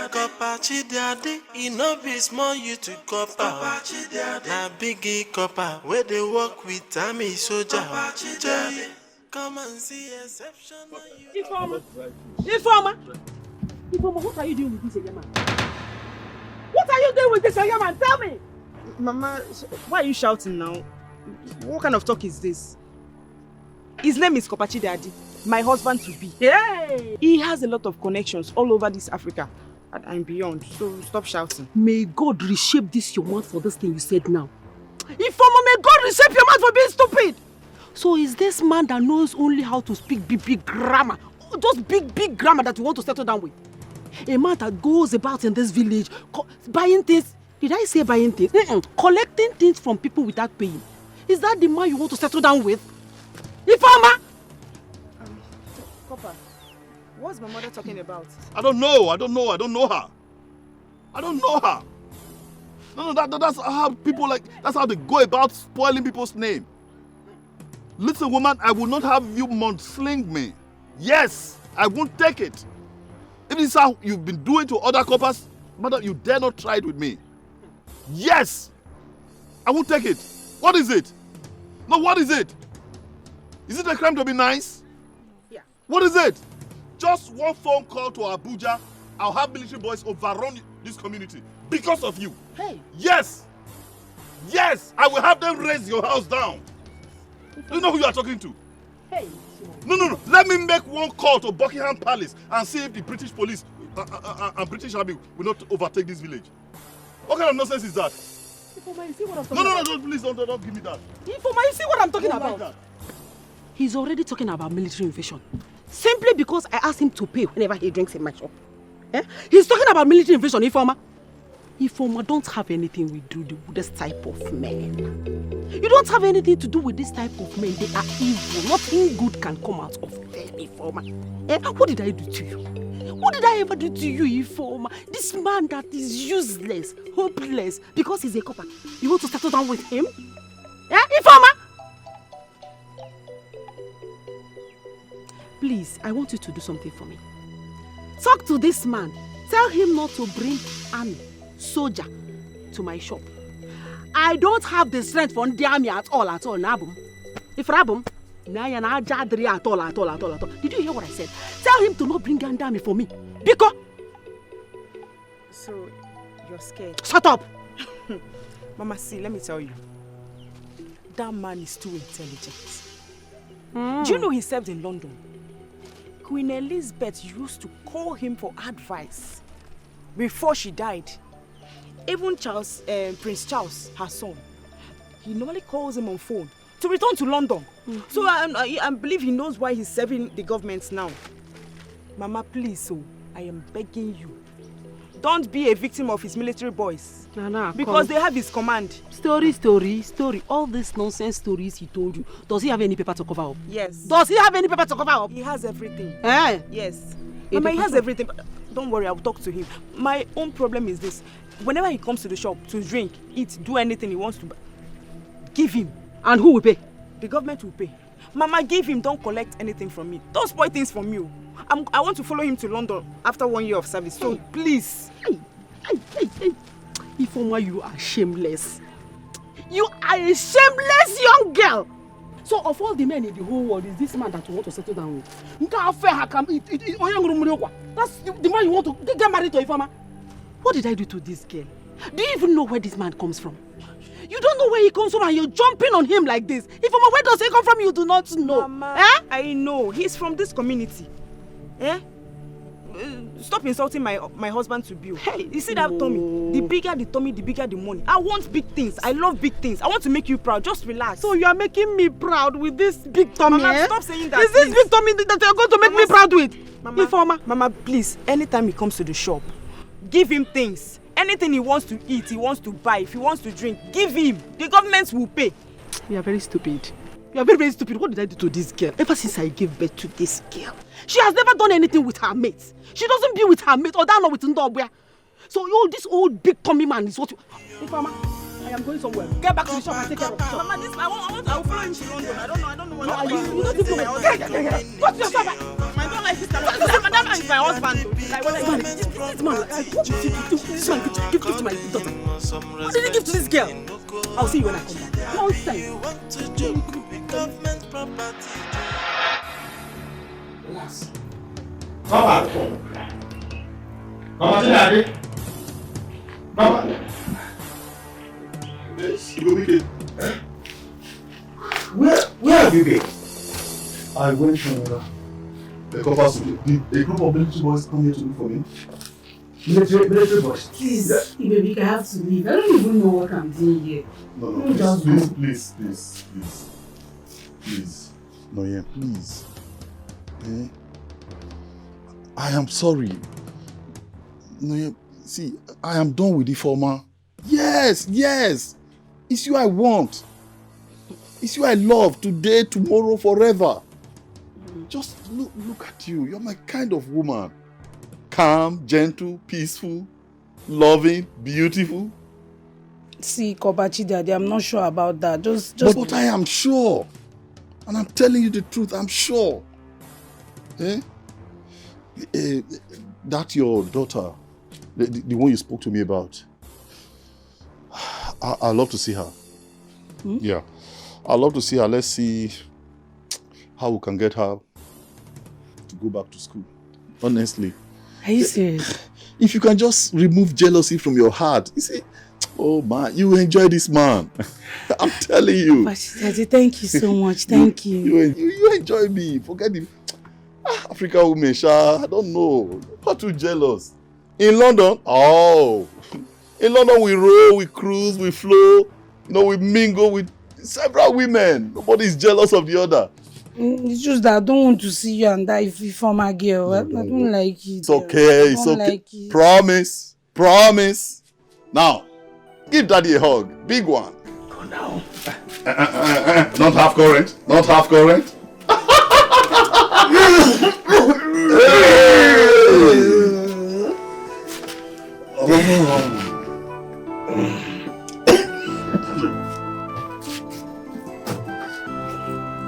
Copachi daddy, no be small you to copper. Na biggie copper, where they work with Tammy soldier. Come and see exception. Informer, what are you doing with this young man? What are you doing with this young man? Tell me! Mama, why are you shouting now? What kind of talk is this? His name is Kopachi Daddy, my husband to be. Hey! He has a lot of connections all over this Africa and beyond, so stop shouting. May God reshape this your mouth for this thing you said now. Informer, may God reshape your mouth for being stupid! So is this man that knows only how to speak big grammar, just big grammar that you want to settle down with? A man that goes about in this village buying things, did I say buying things? Collecting things from people without paying. Is that the man you want to settle down with? Informer! Corper, what's my mother talking about? I don't know her. No, that's how people that's how they go about spoiling people's name. Listen, woman, I will not have you mudsling me. Yes, I won't take it. If this is how you've been doing to other coppers, madam, you dare not try it with me. Yes, I won't take it. What is it? No, what is it? Is it a crime to be nice? Yeah. What is it? Just one phone call to Abuja, I'll have military boys overrun this community because of you. Hey. Yes, I will have them raise your house down. Do you know who you are talking to? Hey. No. Let me make one call to Buckingham Palace and see if the British police and British army will not overtake this village. What kind of nonsense is that? Informer, you see what I'm talking about? No, please don't give me that. Informer, you see what I'm talking about? Like He's already talking about military invasion. Simply because I asked him to pay whenever he drinks in my shop. He's talking about military invasion, Informer. Informer, don't have anything we do with this type of men. You don't have anything to do with this type of men. They are evil. Nothing good can come out of them, Informer. What did I do to you? What did I ever do to you, Informer? This man that is useless, hopeless, because he's a copper. You want to settle down with him? Informer? Please, I want you to do something for me. Talk to this man. Tell him not to bring army, soldier to my shop. I don't have the strength for the army at all, Nabum. If Rabum, at all. Did you hear what I said? Tell him to not bring an army for me. Because. So, you're scared? Shut up! Mama, see, let me tell you. That man is too intelligent. Do you know he served in London? Queen Elizabeth used to call him for advice before she died. Even Prince Charles, her son, he normally calls him on phone to return to London. So I believe he knows why he's serving the government now. Mama, please, I am begging you. Don't be a victim of his military boys. Because they have his command. Story. All these nonsense stories he told you. Does he have any paper to cover up? Yes. Does he have any paper to cover up? He has everything. Yes. Mama, he has everything. Don't worry, I'll talk to him. My own problem is this. Whenever he comes to the shop to drink, eat, do anything he wants to, give him. And who will pay? The government will pay. Mama, give him. Don't collect anything from me. Don't spoil things from you. I want to follow him to London after 1 year of service. So please. Hey. Informer, you are shameless. You are a shameless young girl. So of all the men in the whole world, is this man that you want to settle down with? That's the man you want to get married to, Informer. What did I do to this girl? Do you even know where this man comes from? You don't know where he comes from and you're jumping on him like this. If where does he come from, you do not know. Mama, eh? I know. He's from this community. Eh? Stop insulting my husband to Bill. Hey, you see that tummy? The bigger the tummy, the bigger the money. I want big things. I love big things. I want to make you proud. Just relax. So you are making me proud with this big tummy, Mama, eh? stop saying that. Is this big tummy that you're going to make me proud with? Mama, please, anytime he comes to the shop, give him things. Anything he wants to eat, he wants to buy, if he wants to drink, give him. The government will pay. You are very stupid. You are very, very stupid. What did I do to this girl? Ever since I gave birth to this girl, she has never done anything with her mates. She doesn't be with her mate or down with Ndobwe. So this old big tummy man is what you... Hey, Mama, I am going somewhere. Get back to the shop and take care of the shop. Mama, I will follow him to London. I don't know what you don't think Go to your shop. I don't like this. That man is my husband. Like, this man give to my daughter. What did he give to this girl? I'll see you when I come back. One time. Government property. Yes. Papa. Papa, Daddy. Papa. Yes, you go wicked. Where have you been? I went to the Corper school. Did a group of military boys come here to look for me? Military boys. Please, baby, I have to leave. I don't even know what I'm doing here. No, please. No, yeah, please. Eh? I am sorry. No, yeah, see, I am done with the former. Yes. It's you I want. It's you I love today, tomorrow, forever. Just look at you. You're my kind of woman. Calm, gentle, peaceful, loving, beautiful. See, Kobachi Daddy, I'm not sure about that. Just. But I am sure. And I'm telling you the truth, I'm sure. Eh? That your daughter, the one you spoke to me about. I'd love to see her. Yeah. I'd love to see her. Let's see how we can get her to go back to school. Honestly. Are you serious? If you can just remove jealousy from your heart. You see, oh man, you enjoy this man. I'm telling you. Daddy, thank you so much. Thank you. You enjoy me. Forget the African women, Sha. I don't know. Not too jealous. In London, in London we roll, we cruise, we flow. We mingle with several women. Nobody's jealous of the other. It's just that I don't want to see you and that former girl. I don't like it. It's okay. It's okay. Like it. Promise. Now, give Daddy a hug. Big one. Go now. Not half current.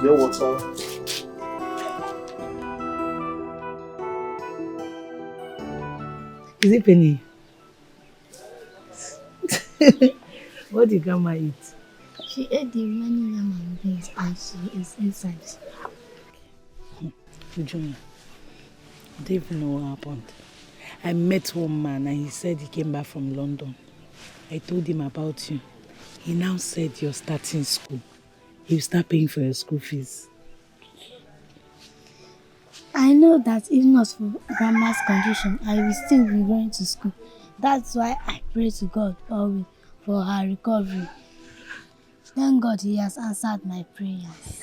Your water. Is it Penny? What did Grandma eat? She ate the remaining yam and beans and she is inside. Junior, I don't even know what happened. I met one man and he said he came back from London. I told him about you. He now said you're starting school. He'll start paying for your school fees. I know that if not for Grandma's condition, I will still be going to school. That's why I pray to God always for her recovery. Thank God he has answered my prayers.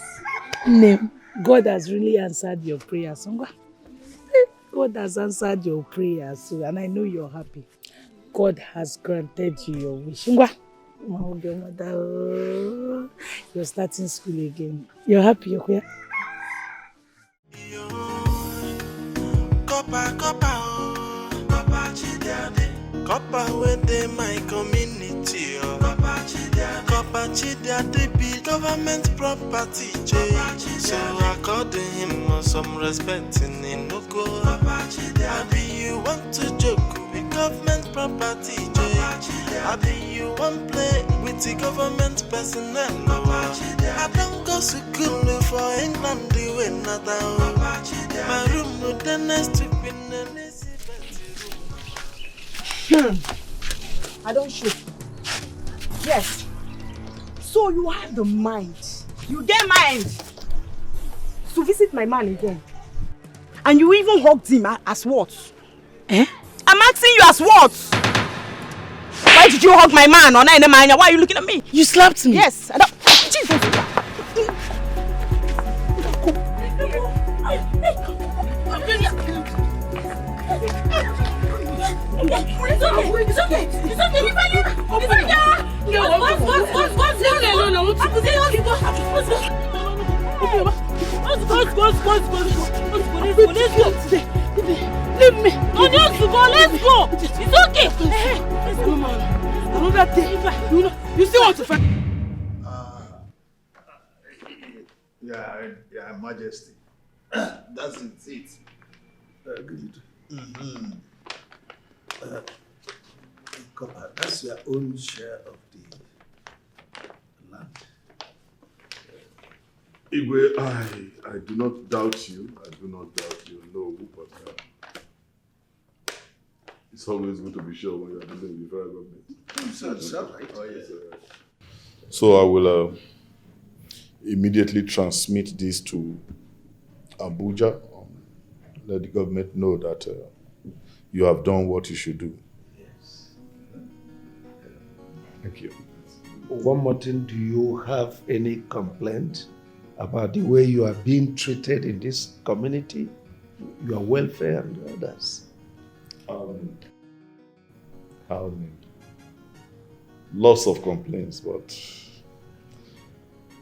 No, God has really answered your prayers. God has answered your prayers, and I know you're happy. God has granted you your wish. You're starting school again. You're happy, okay? Corper within my community. Corper Chidiade be government property. So according him some respect in Inoko. Maybe you want to joke with government property. Maybe you want play with the government personnel. I don't go to school for England doing nothing. My room with the next to be I don't shoot. Yes, So you have the mind. You get mind to visit my man again. And you even hugged him as what? Eh? I'm asking you as what? Why did you hug my man? Why are you looking at me? You slapped me? Yes. I don't... Jesus. It's okay. Leave me. No, just go. Let's go. It's okay. Another day. You still want to fight? Yeah, Majesty. That's it. Good. Corper, that's your own share of the land. Igwe, I do not doubt you. No, but it's always good to be sure when you are dealing with the federal government. It's all right. Oh, yeah. So I will immediately transmit this to Abuja. Let the government know that you have done what you should do. Yes. Thank you. One more thing, do you have any complaint about the way you are being treated in this community, your welfare and others? Lots of complaints, but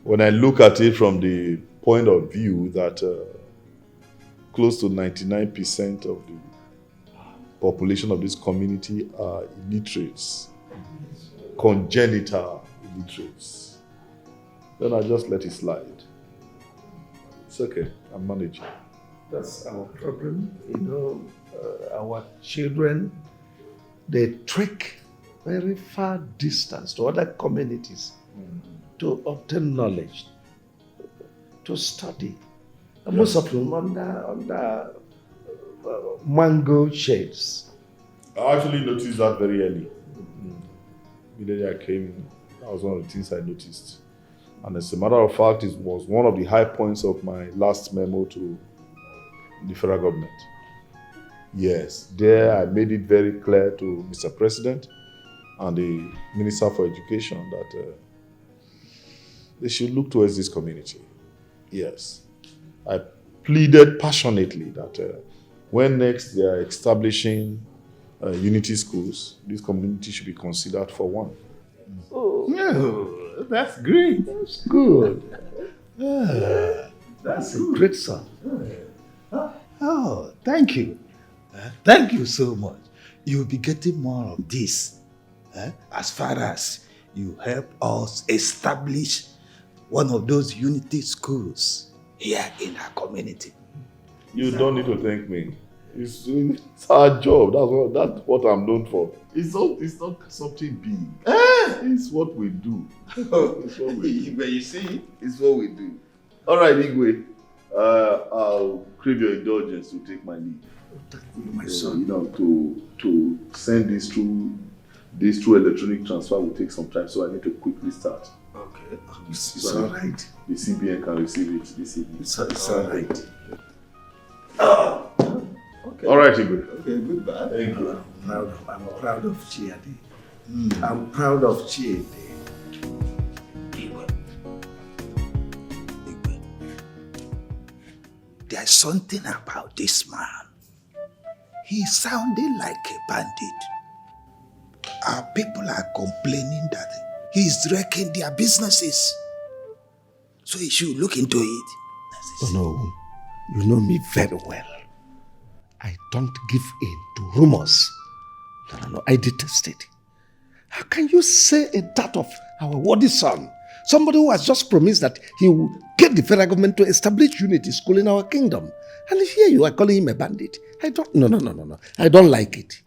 when I look at it from the point of view that close to 99% of the population of this community are illiterates, congenital illiterates, then I just let it slide. It's okay, I'm managing. That's our problem. Our children, they trek very far distance to other communities to obtain knowledge, to study. And most of them under mango shades. I actually noticed that very early. Immediately I came in, that was one of the things I noticed. And as a matter of fact, it was one of the high points of my last memo to the federal government. Yes, there I made it very clear to Mr. President and the Minister for Education that they should look towards this community. Yes. I pleaded passionately that when next they are establishing unity schools, this community should be considered for one. Oh, that's great. That's good. That's a great son. Oh, thank you. Thank you so much. You'll be getting more of this as far as you help us establish one of those unity schools here in our community. You don't need to thank me. It's our job. That's what I'm known for. It's not something big. It's what we do. It's what we do. But you see, it's what we do. All right, Igwe. I'll crave your indulgence to take my leave. My son. To send this through electronic transfer will take some time, so I need to quickly start. Okay. It's all right. The CBN can receive it this evening. It's all right. Okay. All right, Igwe. Okay, goodbye. Thank you. I'm proud of Chiadi. I'm proud of Chiadi. There's something about this man. He's sounding like a bandit. Our people are complaining that he's wrecking their businesses. So you should look into it. Oh no, you know me very well. I don't give in to rumors. No, I detest it. How can you say that of our worthy son? Somebody who has just promised that he will get the federal government to establish unity school in our kingdom. And here you are calling him a bandit. No. I don't like it.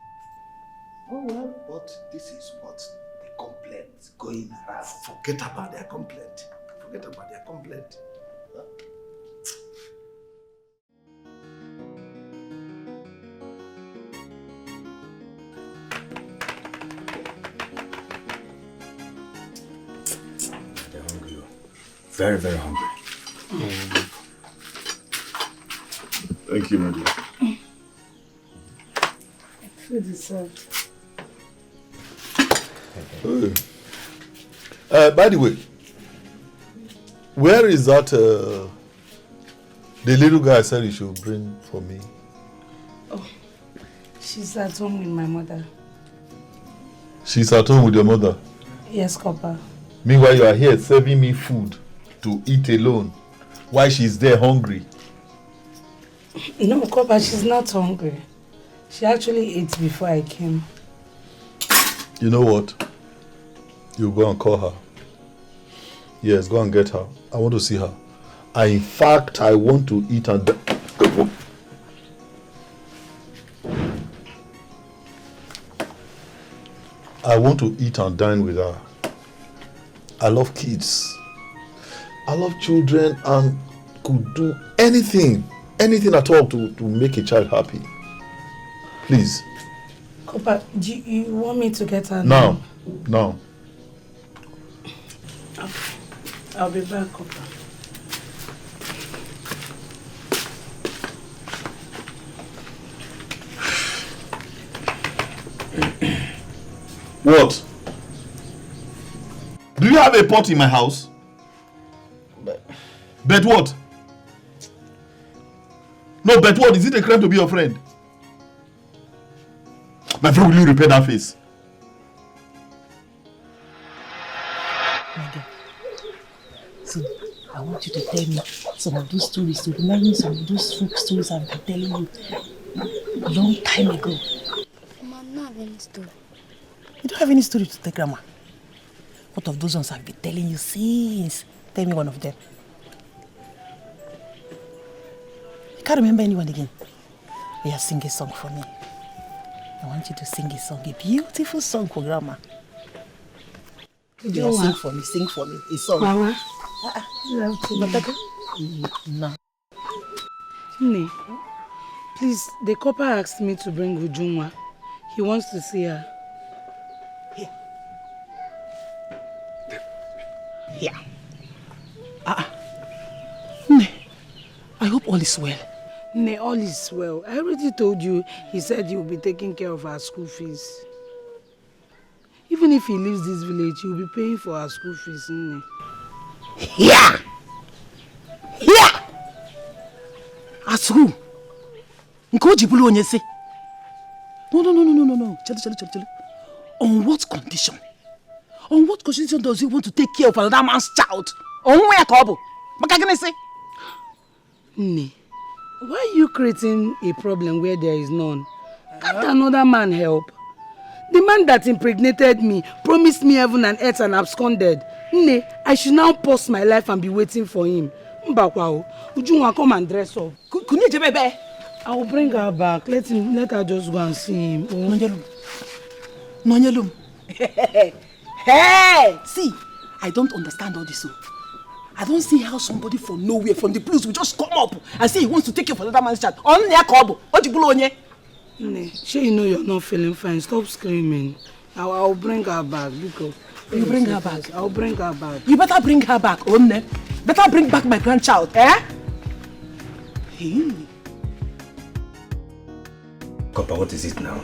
Oh well, but this is what the complaint going around. Forget about their complaint. very, very hungry. Thank you, my dear. Food is served. By the way, where is that the little guy said you should bring for me? Oh, she's at home with my mother. She's at home with your mother? Yes, Corper. Meanwhile, you are here serving me food to eat alone while she's there hungry. No, Corper, she's not hungry. She actually ate before I came. You know what? You go and call her. Yes, go and get her. I want to see her. In fact, I want to eat and... I want to eat and dine with her. I love kids. I love children and could do anything at all to make a child happy. Please. Corper, do you want me to get her now? Now. I'll be back, Corper. What? Do you have a pot in my house? Bet what? No, bet what? Is it a crime to be your friend? My friend, will you repair that face? So, I want you to tell me some of those stories, to remind me some of those folk stories I've been telling you a long time ago. Mama, I don't have any story. You don't have any story to tell Grandma? What of those ones I've been telling you since? Tell me one of them. You can't remember anyone again. Yeah, sing a song for me. I want you to sing a song, a beautiful song for Grandma. Yeah, sing for me, a song. Mama. No. Nne, please, the Corper asked me to bring Ujunwa. He wants to see her. Here. Nne, I hope all is well. Nne, all is well. I already told you, he said he will be taking care of our school fees. Even if he leaves this village, he will be paying for our school fees, Nne. Here! Here! As who? Nkoji bulu onyese. No. Chale. On what condition? On what condition does he want to take care of another man's child? On where kobo? Makaganese? Nne, why are you creating a problem where there is none? Can't another man help? The man that impregnated me promised me heaven and earth and absconded. Nne, I should now pause my life and be waiting for him. Mbakwao, Ujunwa, come and dress up. Kunye bebe. I will bring her back. Let her just go and see him. Nonyelum. Hey! See, I don't understand all this. I don't see how somebody from nowhere, from the blues, will just come up and say he wants to take you for another man's child. On their kobo. What you onye? Nne, sure you know you're not feeling fine. Stop screaming. I'll bring her back. Because you bring her back? I'll bring her back. You better bring her back, Onne. Better bring back my grandchild, eh? Hey. Corper, what is it now?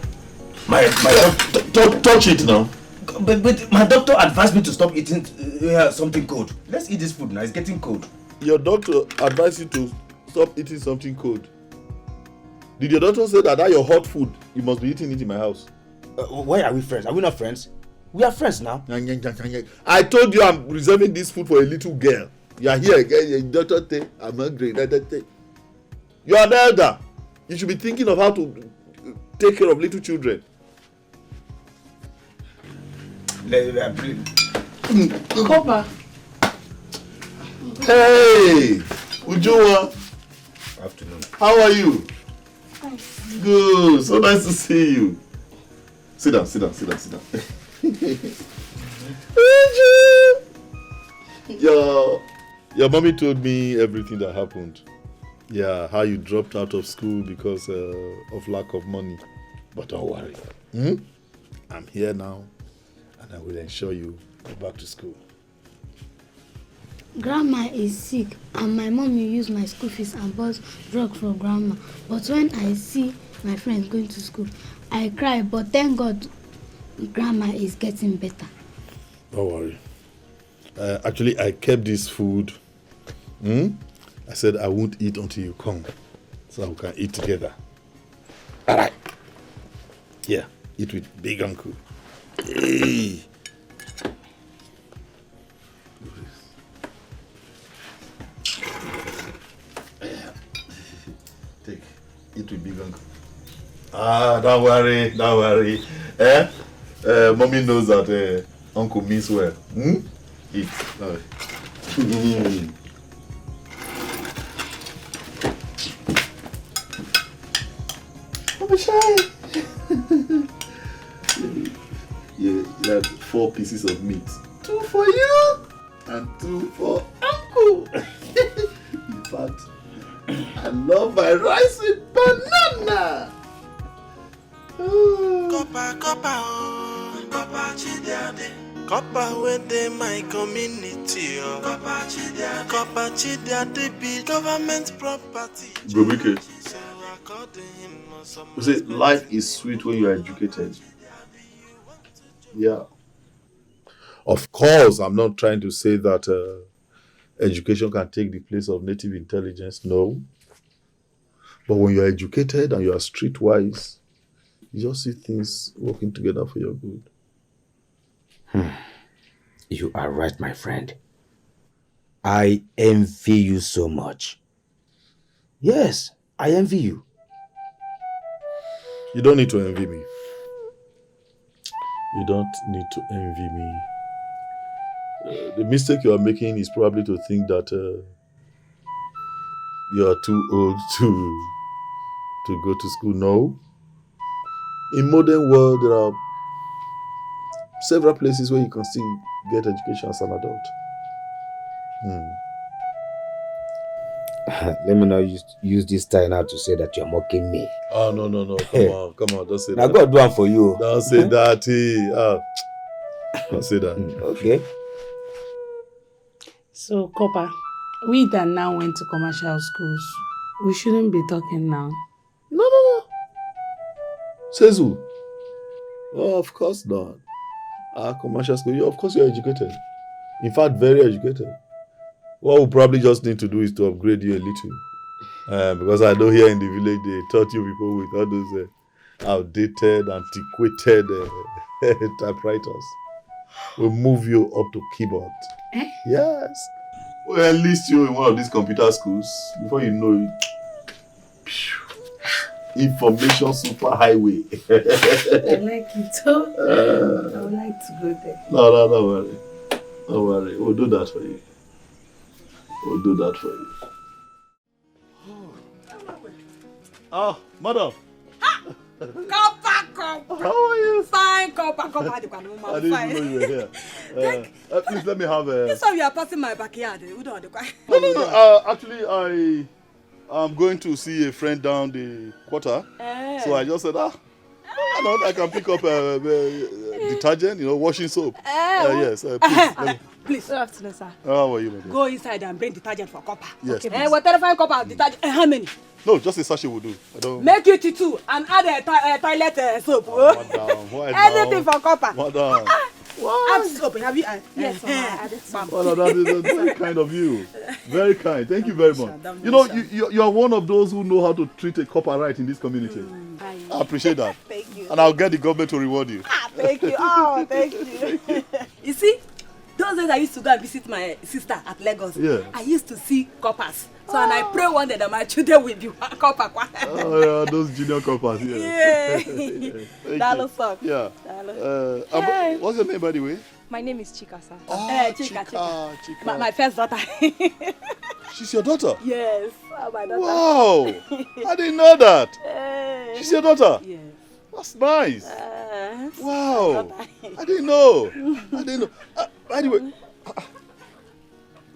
Touch it now. But my doctor advised me to stop eating something cold. Let's eat this food now. It's getting cold. Your doctor advised you to stop eating something cold. Did your doctor say that your hot food, you must be eating it in my house? Why are we friends? Are we not friends? We are friends now. I told you I'm reserving this food for a little girl. You are here again, doctor. I'm hungry. You are the elder. You should be thinking of how to take care of little children. Corper. Hey, Ujunwa. Afternoon. How are you? Good. So nice to see you. Sit down. Your mommy told me everything that happened. Yeah, how you dropped out of school because of lack of money. But don't worry. I'm here now, and I will ensure you go back to school. Grandma is sick and my mom will use my school fees and bought drug for grandma. But when I see my friends going to school, I cry. But thank God, grandma is getting better. Don't worry. Actually, I kept this food. I said I won't eat until you come, so we can eat together. All right. Yeah, eat with big uncle. Hey. Take, eat with big uncle. Don't worry. Mommy knows that uncle means well. Eat. All right. Don't be shy. You had 4 pieces of meat. 2 for you and 2 for uncle. In fact, I love my rice with banana. Corper chidiade. Corper within my community. Corper chidiade be government property. Wazico. You see, life is sweet when you are educated. Yeah. Of course, I'm not trying to say that education can take the place of native intelligence. No. But when you're educated and you are streetwise, you just see things working together for your good. You are right, my friend. I envy you so much. Yes, I envy you. You don't need to envy me. You don't need to envy me. The mistake you are making is probably to think that you are too old to go to school. No. In modern world, there are several places where you can still get education as an adult. Let me not use this time now to say that you're mocking me. Oh, no. Come on, don't say Now that. God do one for you. Don't say that. Don't say that. Okay. So, Corper, we that now went to commercial schools, we shouldn't be talking now. No. Says who? Oh, of course not. Commercial school, of course you're educated. In fact, very educated. What we probably just need to do is to upgrade you a little. Because I know here in the village, they taught you people with all those outdated, antiquated typewriters. We'll move you up to keyboard. Yes. We'll enlist you in one of these computer schools. Before you know it, information superhighway. I like it. I would like to go there. No, don't worry. Don't worry. We'll do that for you. Oh, madam. Corper. How are you? Fine, Corper. I didn't even know you were here. Please let me have a... This time you are passing my backyard. We don't want to No. Actually, I'm going to see a friend down the quarter. So I just said, I can pick up detergent, washing soap. Yes, please. Good afternoon, sir. How are you, my dear? Go inside and bring detergent for Corper. Yes. Okay, whatever find Corper detergent. How many? No, just a sachet will do. I don't... Make it 2 and add a toilet soap. Madam, Anything for Corper. Madam. Add soap. Have you? Yes, sir. I added some. That is very kind of you. Very kind. Thank you very much. You are one of those who know how to treat a copper right in this community. I appreciate that. Thank you. And I'll get the government to reward you. Thank you. Oh, thank you. You see, those days I used to go and visit my sister at Lagos. Yeah. I used to see coppers. So and I pray one day that my children will be copper. Oh, yeah, those junior coppers. Yeah. Dalo suck. Yeah. What's your name, by the way? My name is Chika, sir. Oh, Chika. My first daughter. She's your daughter? Yes. Oh, my daughter. Wow. I didn't know that. She's your daughter? Yes. That's nice. Wow. I didn't know. Anyway.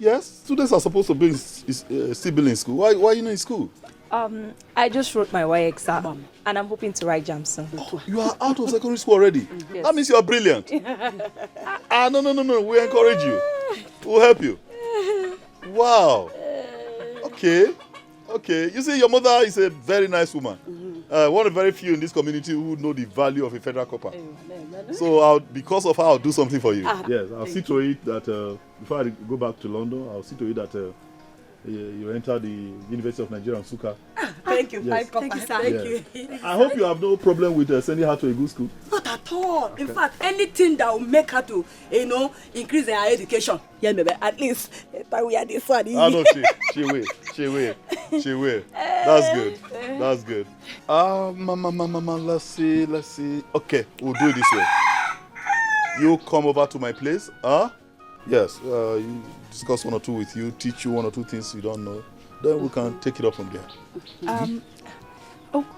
Yes, students are supposed to be still in school. Why are you not in school? I just wrote my YX exam and I'm hoping to write jam soon. Oh, you are out of secondary school already? Yes. That means you are brilliant. No. We encourage you. We'll help you. Wow. Okay. Okay. You see, your mother is a very nice woman. One of the very few in this community who know the value of a federal copper. So, because of her, I'll do something for you. Yes, I'll see to it that before I go back to London, I'll see to it that you enter the University of Nigeria, Nsukka. Thank you. Yes. Thank you, sir. Thank you. I hope you have no problem with sending her to a good school. Not at all. Okay. In fact, anything that will make her to, increase her education. Yeah, maybe at least we are this one. Ah, no, she will. That's good. That's good. Mama, let's see. Okay, we'll do it this way. You come over to my place, Yes, you discuss one or two with you, teach you one or two things you don't know. Then we can take it up from there.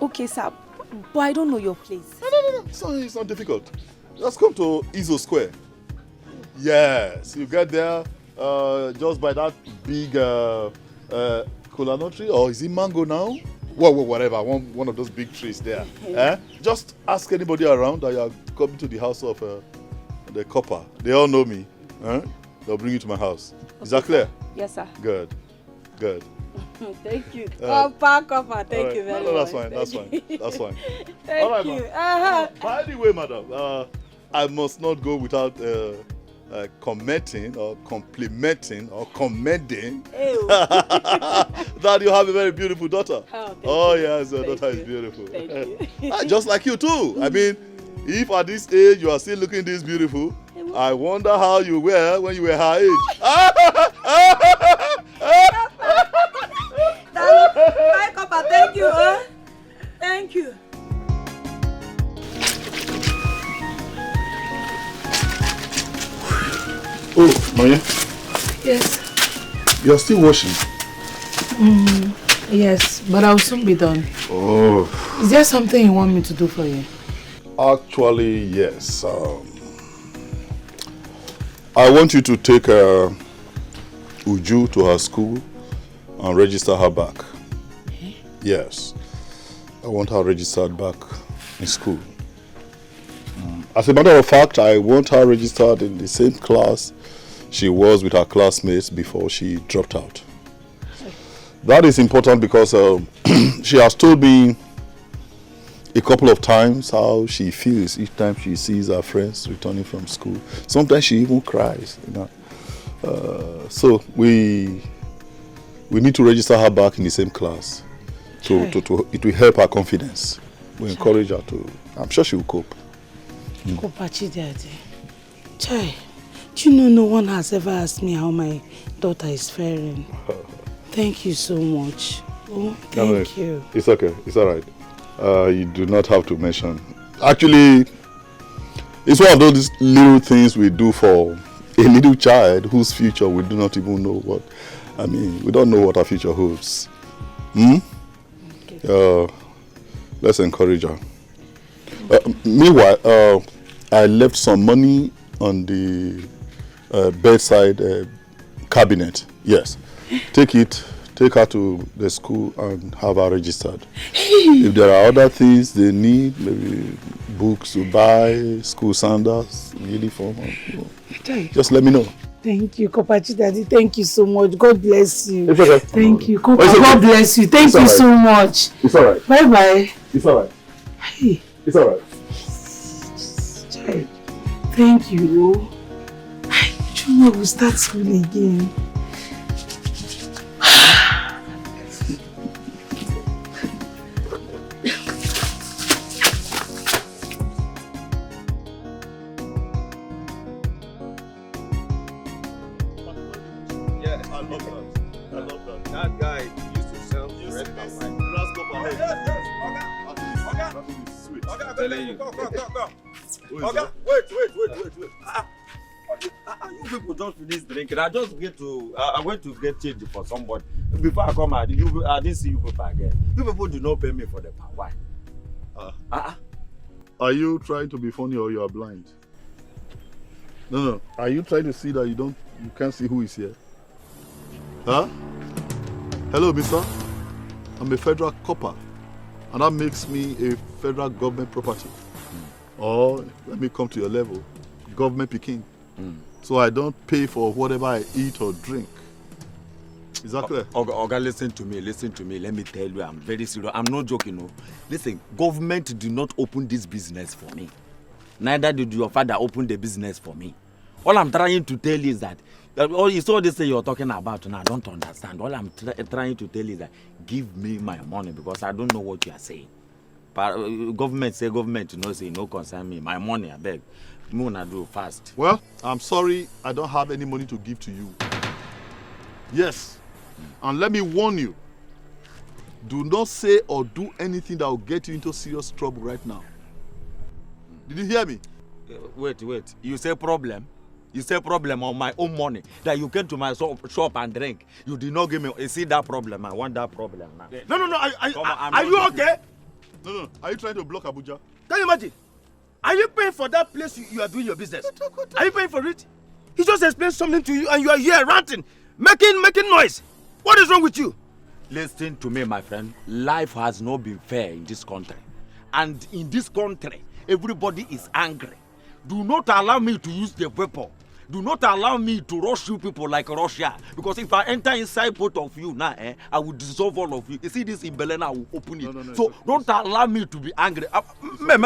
Okay, sir. But I don't know your place. No. It's not difficult. Just come to Izo Square. Yes, you get there just by that big kola nut tree, or is it mango now? Whatever, one of those big trees there. Just ask anybody around that you are coming to the house of the Corper. They all know me. They'll bring you to my house. Is that clear? Yes, sir. Good. Thank you. Corper. Thank you very much. That's fine. Thank all right, you. By the way, madam, I must not go without commenting or complimenting or commending that you have a very beautiful daughter. Oh yes, your daughter is beautiful. Thank you. Just like you too. I mean, if at this age you are still looking this beautiful, I wonder how you were when you were her age. Bye, Corper. Thank you. Thank you. Oh, Maya. Yes. You're still washing? Yes, but I'll soon be done. Oh. Is there something you want me to do for you? Actually, yes. I want you to take Uju to her school and register her back. Yes. I want her registered back in school. As a matter of fact, I want her registered in the same class she was with her classmates before she dropped out. That is important because she has told me a couple of times how she feels each time she sees her friends returning from school. Sometimes she even cries, so we need to register her back in the same class. It will help her confidence. We encourage her to. I'm sure she will cope. Chai, do you know no one has ever asked me how my daughter is faring? Thank you so much. Oh, thank you. It's okay. It's all right. You do not have to mention. Actually, it's one of those little things we do for a little child whose future we do not even know what. I mean, we don't know what our future holds. Okay. Let's encourage her. Meanwhile, I left some money on the bedside cabinet. Yes. Take her to the school and have her registered. If there are other things they need, maybe books to buy, school sandals, uniform, just let me know. Thank you, Kopachi Daddy. Thank you so much. God bless you. It's okay. Thank you, Kopa. God bless you. Thank you so much. It's all right. Bye-bye. It's all right. Hey. It's all right. Thank you. You know we'll start school again. Okay, wait. You people don't finish drinking. I went to get change for somebody. Before I come out, I didn't see you people again. You people do not pay me for the power. Why? Are you trying to be funny or you are blind? No. Are you trying to see that you can't see who is here? Huh? Hello, mister. I'm a federal Corper, and that makes me a federal government property. Or let me come to your level, government picking. So I don't pay for whatever I eat or drink. Is that clear? Oga, listen to me. Let me tell you, I'm very serious. I'm not joking, no. Listen, government did not open this business for me. Neither did your father open the business for me. All I'm trying to tell you is that, you saw this thing you're talking about now, I don't understand. All I'm trying to tell you is that, give me my money because I don't know what you are saying. Government say, no concern me. My money, I beg. Me wanna do fast. Well, I'm sorry, I don't have any money to give to you. Yes, and let me warn you, do not say or do anything that will get you into serious trouble right now. Did you hear me? Wait. You say problem? You say problem on my own money that you came to my shop and drink. You did not give me. You see that problem? I want that problem now. No. Are you okay? No. Are you trying to block Abuja? Can you imagine? Are you paying for that place you are doing your business? Are you paying for it? He just explained something to you and you are here ranting, making noise. What is wrong with you? Listen to me, my friend. Life has not been fair in this country. And in this country, everybody is angry. Do not allow me to use the weapon. Do not allow me to rush you people like Russia. Because if I enter inside both of you now, I will dissolve all of you. You see this in Belena, I will open it. No, so don't allow me to be angry. I'm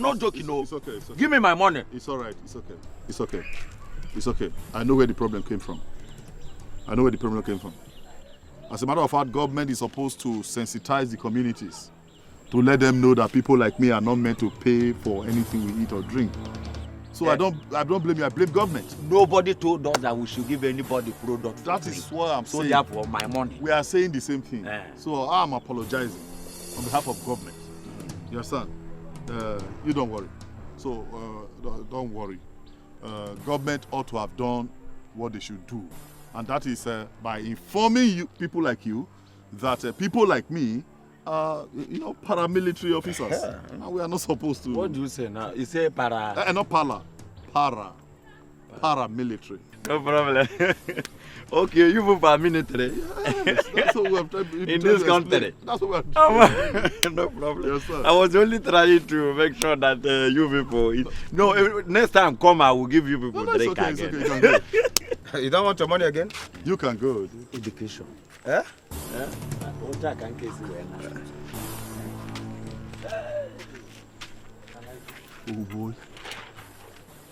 not joking. It's okay. Give me my money. It's all right. It's okay. I know where the problem came from. As a matter of fact, government is supposed to sensitize the communities to let them know that people like me are not meant to pay for anything we eat or drink. So I don't blame you, I blame government. Nobody told us that we should give anybody product. That is what I'm saying. So therefore, my money. We are saying the same thing. So I'm apologizing on behalf of government. You understand? You don't worry. So don't worry. Government ought to have done what they should do. And that is by informing you, people like you, that people like me are, paramilitary officers. And we are not supposed to. What do you say now? You say para? Not paramilitary. No problem. Okay, you move paramilitary. Yes, that's what we have tried in this country. That's what we have tried. No problem. Yes, sir. I was only trying to make sure that you people. Next time come, I will give you people drink again. It's okay. You can go. You don't want your money again? You can go. Education. Eh? Oh boy,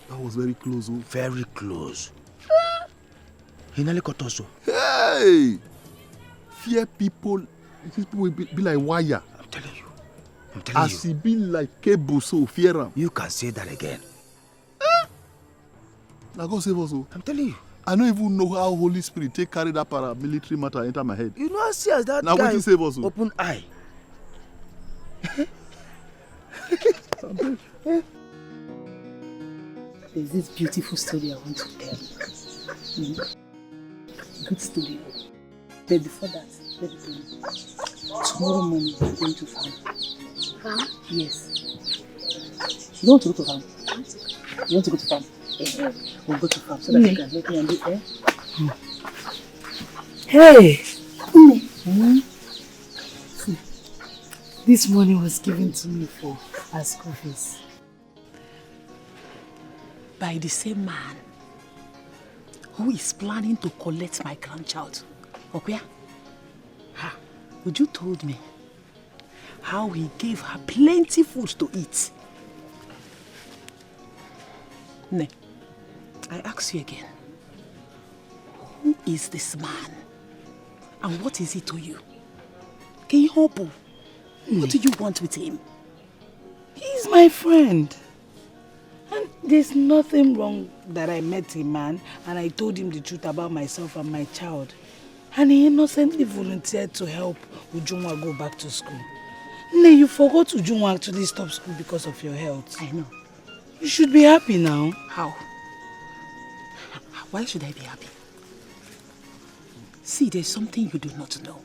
that was very close. Oh. Very close. He nearly got us. Hey! Fear people. These people will be like wire. I'm telling you. As he be like cable, so fear him. You can say that again. Now God save us. I'm telling you. I don't even know how Holy Spirit take carry that paramilitary matter enter my head. You know how serious that now guy what save us? Open eye. There's this beautiful story I want to tell you. Good story. But before that, let me tell you. Tomorrow morning we're going to farm. Farm? Yes. You want to go to farm? You want to go to farm? We'll go to farm so that you can help me and do air. Hey! This money was given to me for our school fees. By the same man who is planning to collect my grandchild. Okay? Would you told me how he gave her plenty food to eat? Ne, I ask you again. Who is this man? And what is he to you? Can you help him? What do you want with him? He's my friend. And there's nothing wrong that I met a man and I told him the truth about myself and my child. And he innocently volunteered to help Ujunwa go back to school. Ne, you forgot Ujunwa actually stopped school because of your health. I know. You should be happy now. How? Why should I be happy? See, there's something you do not know.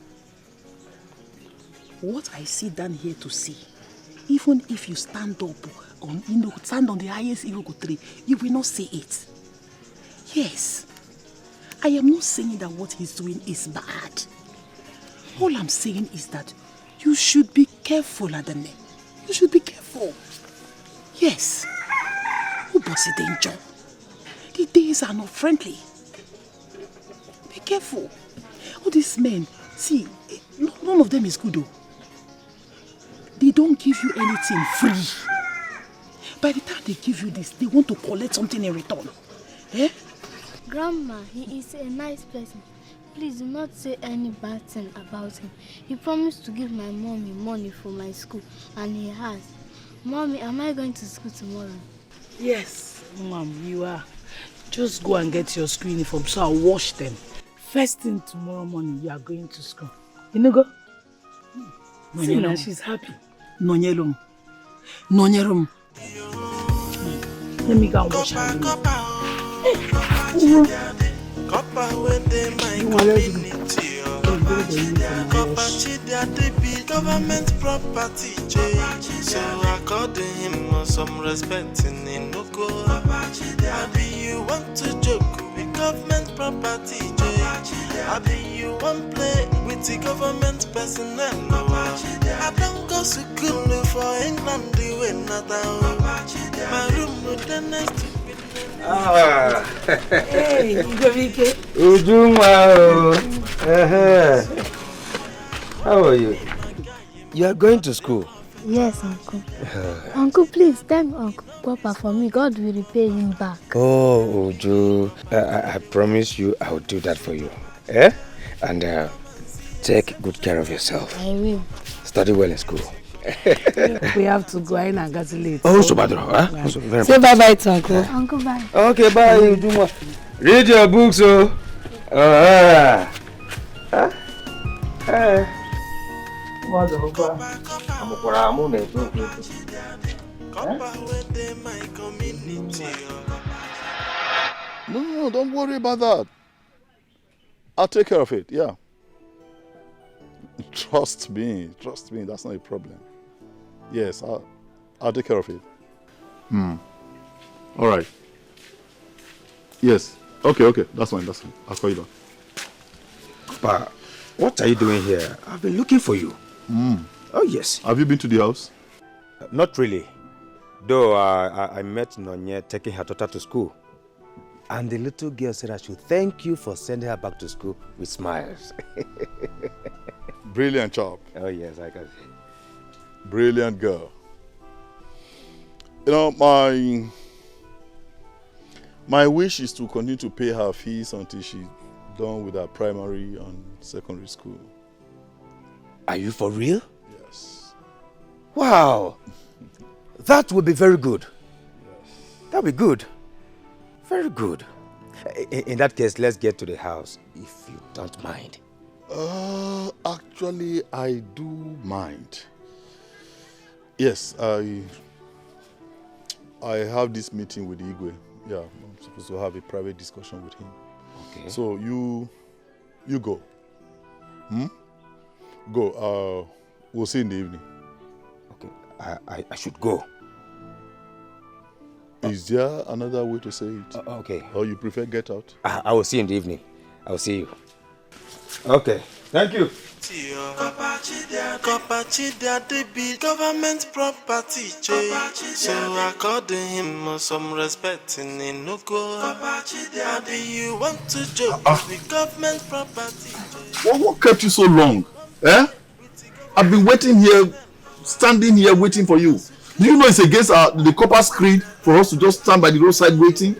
What I sit down here to see, even if you stand up on, stand on the highest Iroko tree, you will not see it. Yes, I am not saying that what he's doing is bad. All I'm saying is that you should be careful, Adane. You should be careful. Yes. Who was it danger? The days are not friendly. Be careful. All these men, see, none of them is good though. They don't give you anything free. By the time they give you this, they want to collect something in return. Eh? Grandma, he is a nice person. Please do not say any bad thing about him. He promised to give my mommy money for my school, and he has. Mommy, am I going to school tomorrow? Yes, Mom, you are. Just go and get your school uniform so I'll wash them. First thing tomorrow morning, you are going to school. You know, go? See now, she's happy. Nonyerum. Nonyerum. Let me go and wash her. Corper within my community. Corper cheated government property. So I called him some respect in no go. Abi you want to joke with government property. Abi you want play with the government personnel. I don't go to school for England doing nothing. My room with the next. Hey, Igobike. Ujuma. How are you? You are going to school? Yes, Uncle. Uncle, please thank Uncle Papa for me. God will repay him back. Oh, Uju. I promise you I will do that for you. Eh? And take good care of yourself. I will. Study well in school. We have to go in and get late. Oh, so bad, huh? Yeah. So very Say bye-bye to Uncle. Uncle, bye. Okay, bye, Ujuma. Read your books, oh. No, don't worry about that. I'll take care of it, yeah. Trust me, that's not a problem. Yes, I'll take care of it. All right. Yes, okay, that's fine. I'll call you back. Papa, what are you doing here? I've been looking for you. Oh, yes. Have you been to the house? Not really. Though I met Nonye taking her daughter to school. And the little girl said I should thank you for sending her back to school with smiles. Brilliant job. Oh, yes, I can see. Brilliant girl. You know, my wish is to continue to pay her fees until she's done with her primary and secondary school. Are you for real? Yes. Wow. That would be very good. Yes. That would be good. Very good. In that case, let's get to the house, if you don't mind. Actually, I do mind. Yes, I have this meeting with Igwe. Yeah, I'm supposed to have a private discussion with him. Okay. So you go. Go. We'll see in the evening. Okay. I should go. Is there another way to say it? Okay. Or you prefer get out? I will see you in the evening. I will see you. Okay. Thank you. Corper cheated government property. So I called him some respect in no go. Abi you want to joke with government property. What kept you so long? Eh? I've been waiting here, standing here waiting for you. Do you know it's against the Corper's creed for us to just stand by the roadside waiting?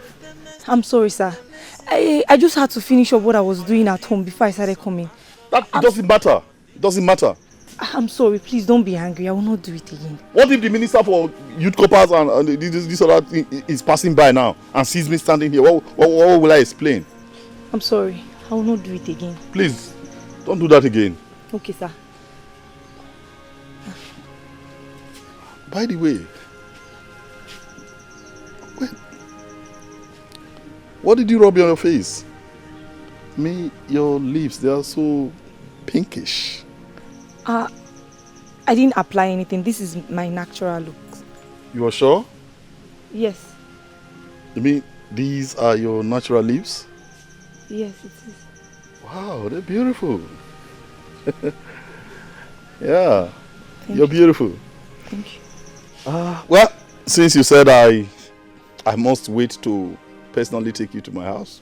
I'm sorry, sir. I just had to finish up what I was doing at home before I started coming. That doesn't matter. It doesn't matter. I'm sorry. Please don't be angry. I will not do it again. What if the minister for youth corpers and this other thing is passing by now and sees me standing here? What will I explain? I'm sorry. I will not do it again. Please, don't do that again. Okay, sir. By the way, what did you rub on your face? Your lips, they are so pinkish. I didn't apply anything. This is my natural look. You are sure? Yes. You mean these are your natural lips? Yes, it is. Wow, they're beautiful. Yeah, you're beautiful. Thank you. Well, since you said I must wait to personally take you to my house,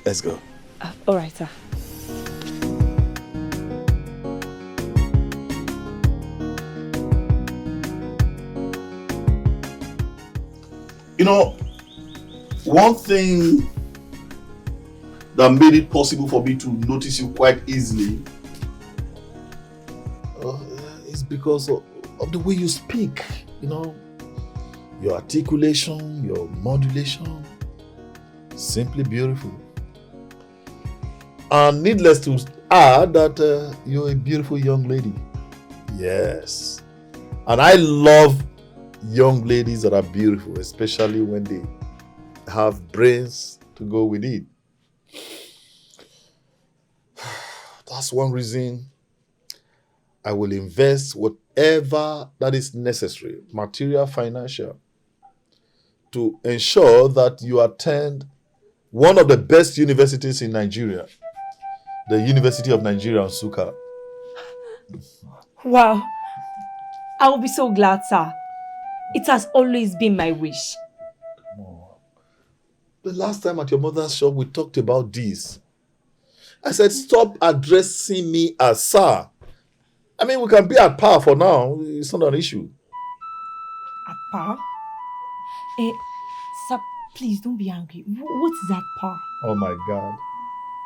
let's go. All right, sir. You know, one thing that made it possible for me to notice you quite easily is because of the way you speak. You know, your articulation, your modulation, simply beautiful. And needless to add that you're a beautiful young lady. Yes. And I love young ladies that are beautiful, especially when they have brains to go with it. That's one reason I will invest whatever that is necessary, material, financial, to ensure that you attend one of the best universities in Nigeria, the University of Nigeria, Nsukka. Wow. I will be so glad, sir. It has always been my wish. The last time at your mother's shop, we talked about this. I said, stop addressing me as sir. I mean, we can be at par for now. It's not an issue. At par? Sir, please don't be angry. What is at par? Oh my God.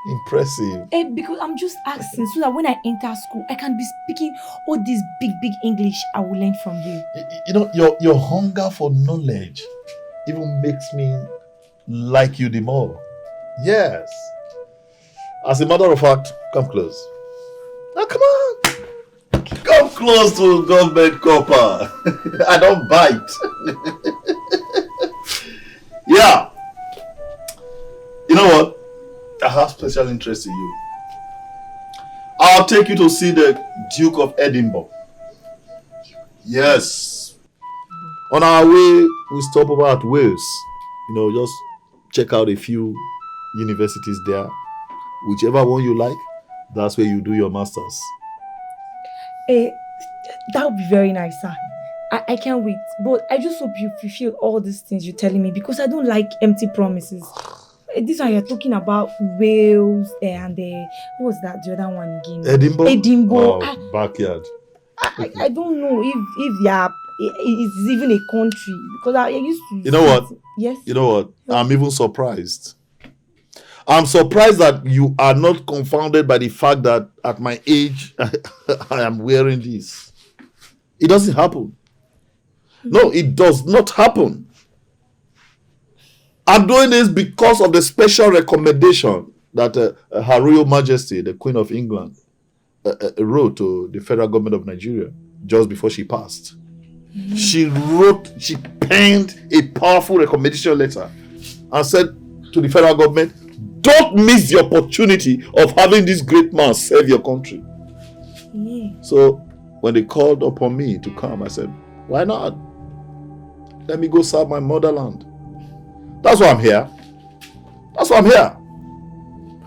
Impressive. Because I'm just asking so that when I enter school, I can be speaking all this big English I will learn from you. You know, your hunger for knowledge even makes me like you the more. Yes. As a matter of fact, come close. Now come on. Come close to government Corper. I don't bite. Yeah. You know what? I have special interest in you. I'll take you to see the Duke of Edinburgh. Yes. On our way, we stop over at Wales. You know, just check out a few universities there. Whichever one you like, that's where you do your masters. That would be very nice, sir. I can't wait. But I just hope you fulfill all these things you're telling me because I don't like empty promises. This one you're talking about Wales and what was that? The other one again? Edinburgh. Oh, backyard. I don't know if it's even a country because I used to. You know what? Yes. You know what? I'm even surprised. I'm surprised that you are not confounded by the fact that at my age I am wearing this. It doesn't happen. No, it does not happen. I'm doing this because of the special recommendation that Her Royal Majesty, the Queen of England, wrote to the federal government of Nigeria just before she passed. She penned a powerful recommendation letter and said to the federal government, don't miss the opportunity of having this great man serve your country. So when they called upon me to come, I said, why not? Let me go serve my motherland. That's why I'm here. That's why I'm here.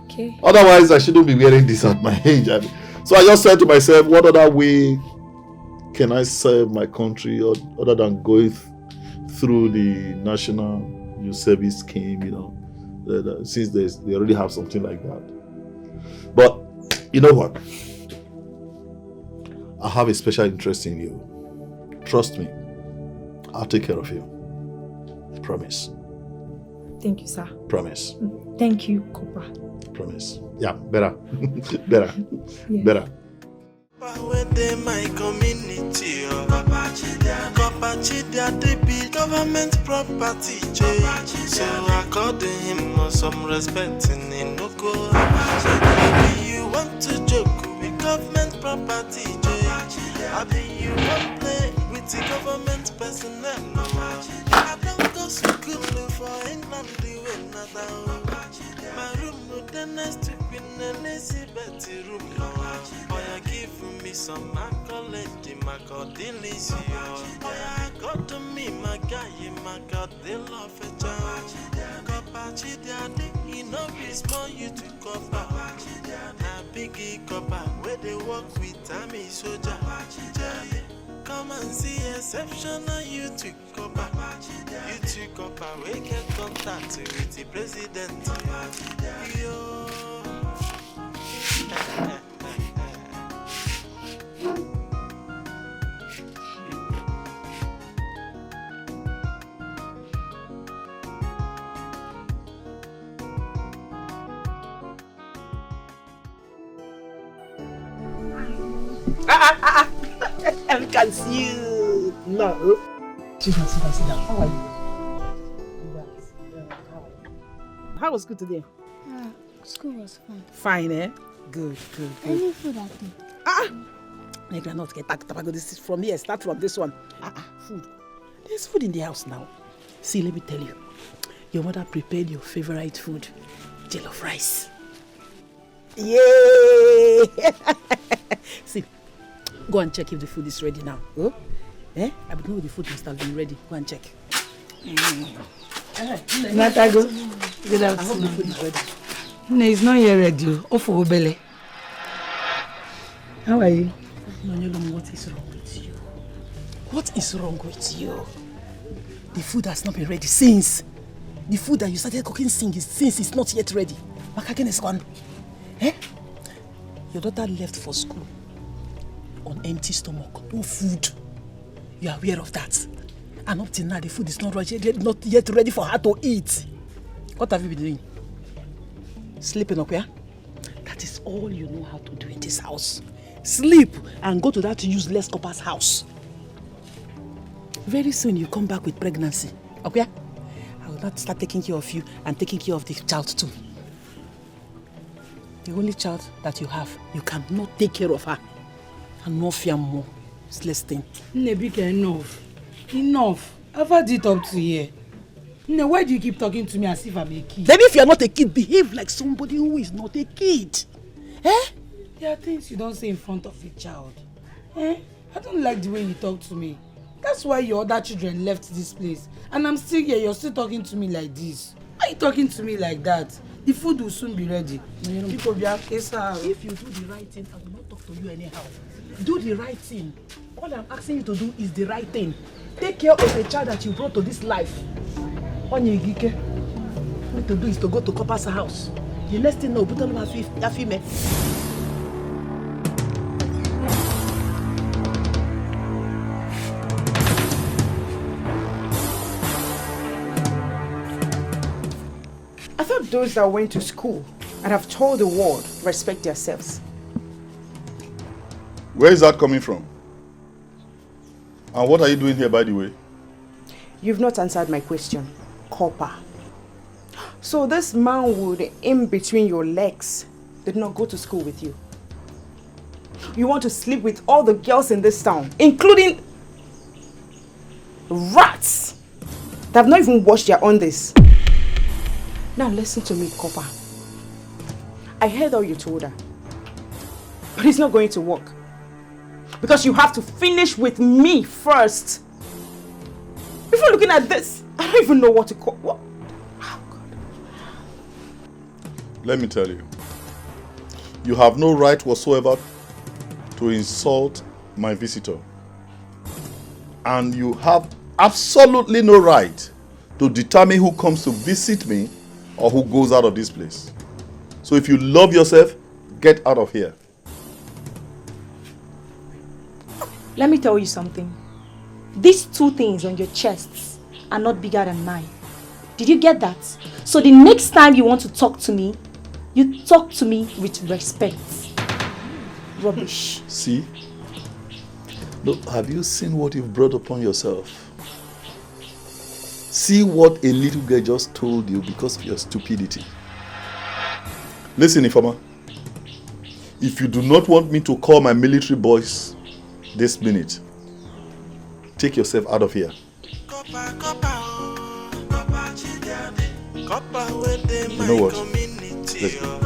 Okay. Otherwise, I shouldn't be wearing this at my age. So I just said to myself, what other way can I serve my country other than going through the National Youth Service Scheme, you know, since they already have something like that. But you know what? I have a special interest in you. Trust me. I'll take care of you. Promise. Thank you, sir. Promise. Thank you, Corper. Promise. Yeah, better. Better. Yeah. Better. Within my community, Corper Chidia, they be government property, so according him some respect in no go. You want to joke with government property, you want play with the government personnel. I don't go school for England, doing nothing. My room, the next Queen Elizabeth room. Oh, give me some accolade, my God, delicious. Oh, got to me, my guy, my God, they love a child. Corper Chidia, he know small you to Corper. Now biggie Corper, where they work with Tammy soldier. Come and see exceptional you to Corper. You to Corper, we get contact with the president. Yo. I can see you. No. Sit down. How are you? How was school today? School was fine. Fine, eh? Good. Any food at all? I cannot get tapago. This is from here. Start from this one. Food. There's food in the house now. See, let me tell you. Your mother prepared your favorite food, jollof rice. Yay! See, go and check if the food is ready now. Oh? Eh? I know the food must have been ready. Go and check. Natago. Good I hope the food is ready. No, it's not yet ready. Off for Obele. How are you? Nonyolum, what is wrong with you? What is wrong with you? The food has not been ready since. The food that you started cooking since it's not yet ready. Makaken is gone. Eh? Your daughter left for school on empty stomach. No food. You are aware of that. And up till now, the food is not yet ready for her to eat. What have you been doing? Sleeping up here? That is all you know how to do in this house. Sleep and go to that useless Corper's house. Very soon you come back with pregnancy. Okay? I will not start taking care of you and taking care of the child too. The only child that you have, you cannot take care of her. And no fear more. It's less thing. Nebika, enough. I've had it up to here. No, why do you keep talking to me as if I'm a kid? Then if you're not a kid, behave like somebody who is not a kid. Eh? There are things you don't say in front of a child. Eh? I don't like the way you talk to me. That's why your other children left this place. And I'm still here, you're still talking to me like this. Why are you talking to me like that? The food will soon be ready. If you do the right thing, I will not talk to you anyhow. Do the right thing. All I'm asking you to do is the right thing. Take care of a child that you brought to this life. All you need to do is to go to Corper's house. The next thing now, put on my female. I thought those that went to school and have told the world respect themselves. Where is that coming from? And what are you doing here, by the way? You've not answered my question, Corper. So this manwood in between your legs did not go to school with you. You want to sleep with all the girls in this town, including rats that have not even washed their undies. Now listen to me, Corper. I heard all you told her. But it's not going to work. Because you have to finish with me first. Before looking at this, I don't even know what to call. What? Oh, God. Let me tell you. You have no right whatsoever to insult my visitor. And you have absolutely no right to determine who comes to visit me or who goes out of this place. So if you love yourself, get out of here. Let me tell you something. These two things on your chests are not bigger than mine. Did you get that? So the next time you want to talk to me, you talk to me with respect. Rubbish. See? Look, have you seen what you've brought upon yourself? See what a little girl just told you because of your stupidity. Listen, Ifama. If you do not want me to call my military boys this minute, take yourself out of here. You know what? Let's go.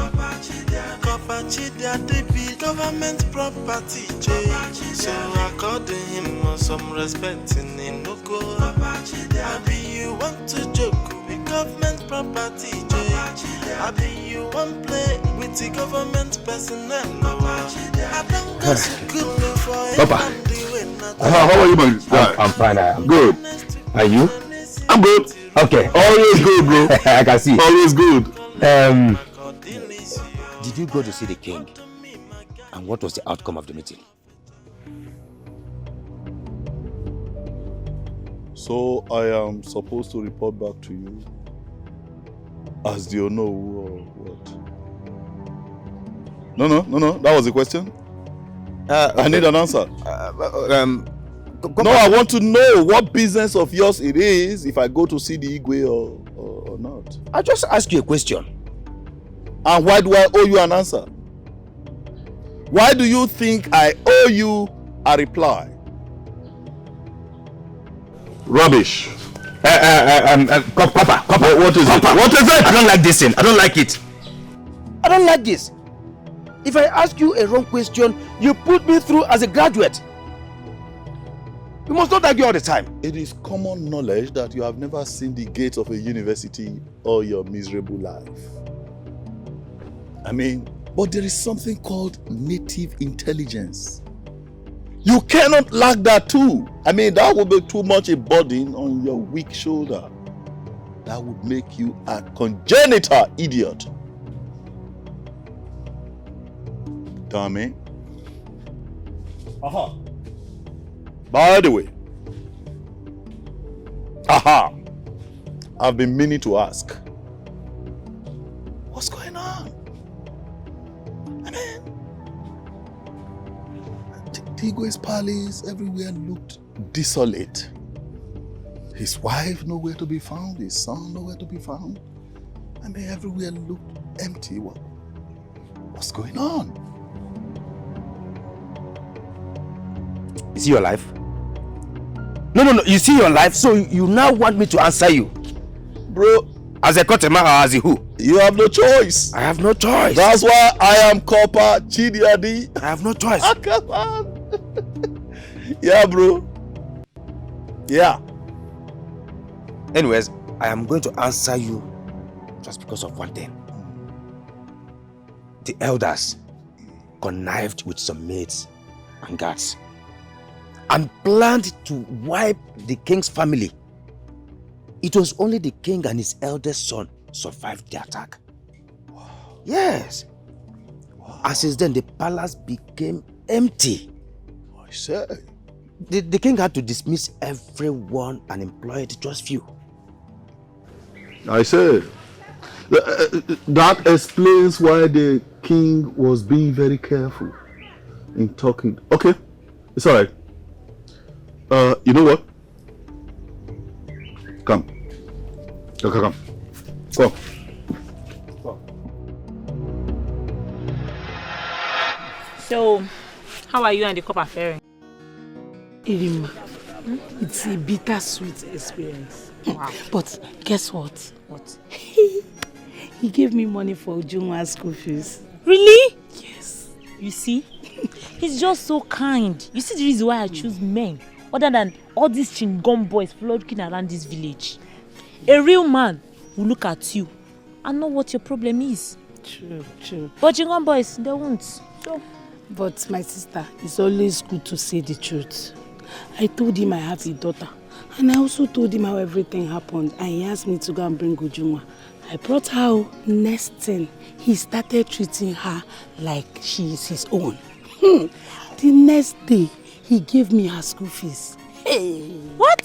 Government property, so according him some respect in Inoko. Abi you want to joke with government property, Abi you want play with the government personnel. I don't go school for Papa, how are you, man? I'm fine. I'm good. Are you? I'm good. Okay. Always good, bro. I can see. Always good. Did you go to see the king? And what was the outcome of the meeting? So I am supposed to report back to you as the Onowu or what? No. That was the question. I need an answer. No, I want to know what business of yours it is if I go to see the Igwe or not. I just ask you a question. And why do I owe you an answer? Why do you think I owe you a reply? Rubbish. Copper. What is it? What is it? I don't like this thing. I don't like it. I don't like this. If I ask you a wrong question, you put me through as a graduate. You must not argue all the time. It is common knowledge that you have never seen the gates of a university all your miserable life. I mean, but there is something called native intelligence. You cannot lack that too. I mean, that would be too much a burden on your weak shoulder. That would make you a congenital idiot. Dummy. Aha. By the way, I've been meaning to ask, what's going on? I mean, Tigwe's palace everywhere looked desolate. His wife nowhere to be found, his son nowhere to be found. I mean, everywhere looked empty. What's going on? Is he your life? No. You see your life, so you now want me to answer you. Bro. As a Kotema or as a who? You have no choice. I have no choice. That's why I am Corper Chidiadi. I have no choice. Oh, come on. Yeah, bro. Yeah. Anyways, I am going to answer you just because of one thing. The elders connived with some maids and guards and planned to wipe the king's family. It was only the king and his eldest son survived the attack. Wow. Yes. Wow. And since then, the palace became empty. I say. The king had to dismiss everyone and employed just few. I say. That explains why the king was being very careful in talking. Okay, it's all right. You know what? Come. Come. So, how are you and the Corper faring? Irima, it's a bittersweet experience. Wow. But guess what? What? He gave me money for Ujunwa's school fees. Really? Yes. You see? He's just so kind. You see the reason why I choose men other than all these chingom boys floating around this village. A real man will look at you and know what your problem is. True. But chingom boys, they won't. So. But my sister, it's always good to say the truth. I told him I have a daughter. And I also told him how everything happened. And he asked me to go and bring Ujunwa. I brought her. Next thing, he started treating her like she is his own. The next day, he gave me her school fees. Hey. What?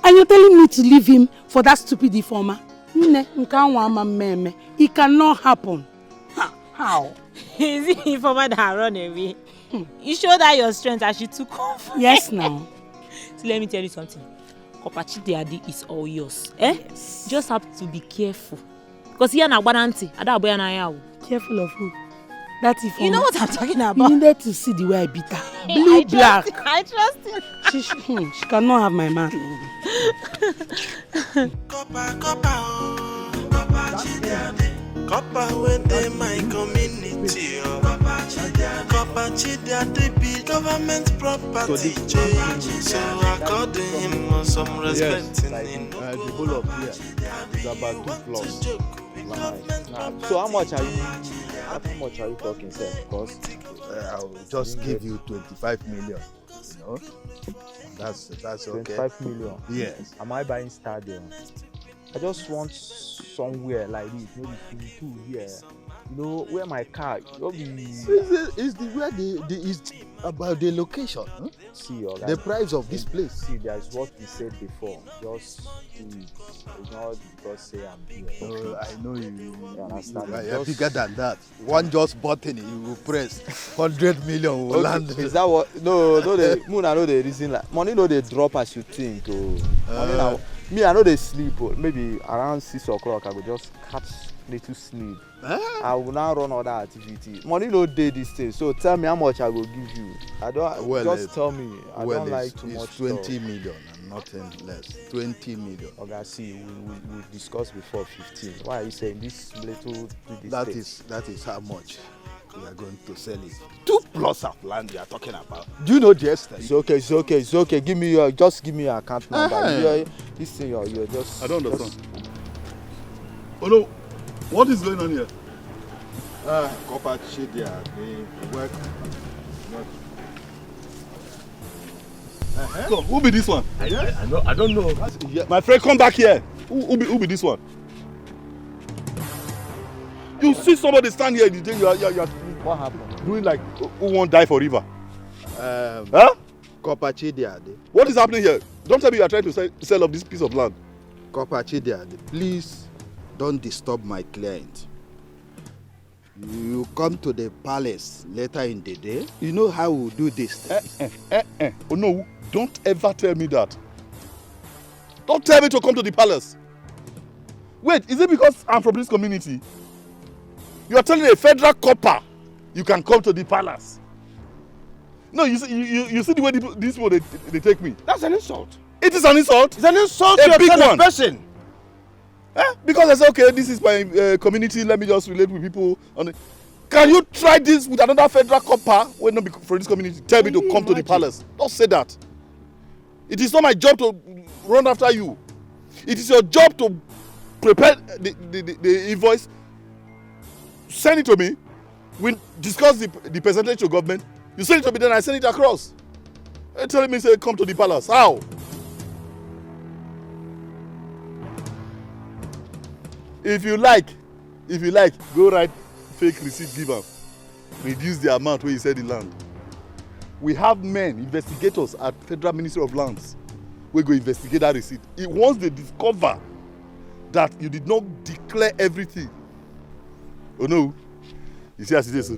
And you're telling me to leave him for that stupid informer? It cannot happen. How? Is it informer that run away? You showed her your strength and she took off. Yes, now. So let me tell you something. Corper Chidiadi is all yours. Yes. Just have to be careful. Because you're not warranty. Careful of who? That informer. You know what I'm talking about? You needed to see the way I beat her. Blue, black. I trust him. She cannot have my man. Corper within my community. Corper Chidiadi be government property. So according him some respect in the whole of here is about 2 plus. So how much are you talking, sir? Because I'll just give you 25 million. You know? That's okay. 25 million. Yes. Am I buying stadium? I just want somewhere like this, maybe two here. You know, where my car. Is the where About the location, huh? See, Oga. The price of this place. See, there's what we said before. Just do it. It's not because say I'm here. No, I know you. You understand? You are bigger than that. One just button, you will press 100 million will land. Is that what? No, the moon. I know the reason. Like money, no, they drop as you think. Money now. Me, I know they sleep. Maybe around 6 o'clock, I will just catch little sleep. I will now run other activity. Money no day this thing. So tell me how much I will give you. I don't. Well, just tell me. I don't like too much. It's 20 million and nothing less. 20 million. Okay, see, we discussed before 15. Why are you saying this little to this That is how much we are going to sell it. 2 plots of land you are talking about. Do you know the extent? It's okay. Give me your account number. This thing you're just. I don't understand. Oh no, what is going on here? Corper Chedia, they work. So, who be this one? I don't know. My friend, come back here. Who be this one? You see somebody stand here, you are what happened? doing like who won't die for river? Corper Chedia. What is happening here? Don't tell me you are trying to sell off this piece of land. Corper Chedia, please don't disturb my client. You come to the palace later in the day. You know how we do this. Oh no, don't ever tell me that. Don't tell me to come to the palace. Wait, is it because I'm from this community? You are telling a federal copper you can come to the palace. No, you see the way these people they take me. That's an insult. It is an insult. It's an insult a to a big kind one. of person. Because I say, okay, this is my community. Let me just relate with people. Can you try this with another federal copper when not for this community? Tell me to come to the palace. Don't say that. It is not my job to run after you. It is your job to prepare the invoice, send it to me. We discuss the percentage to government. You send it to me, then I send it across. You're telling me, say, come to the palace. How? If you like, go write fake receipt, give am. Reduce the amount where you sell the land. We have men, investigators at Federal Ministry of Lands. We go investigate that receipt. Once they discover that you did not declare everything. Oh no. You see as it is.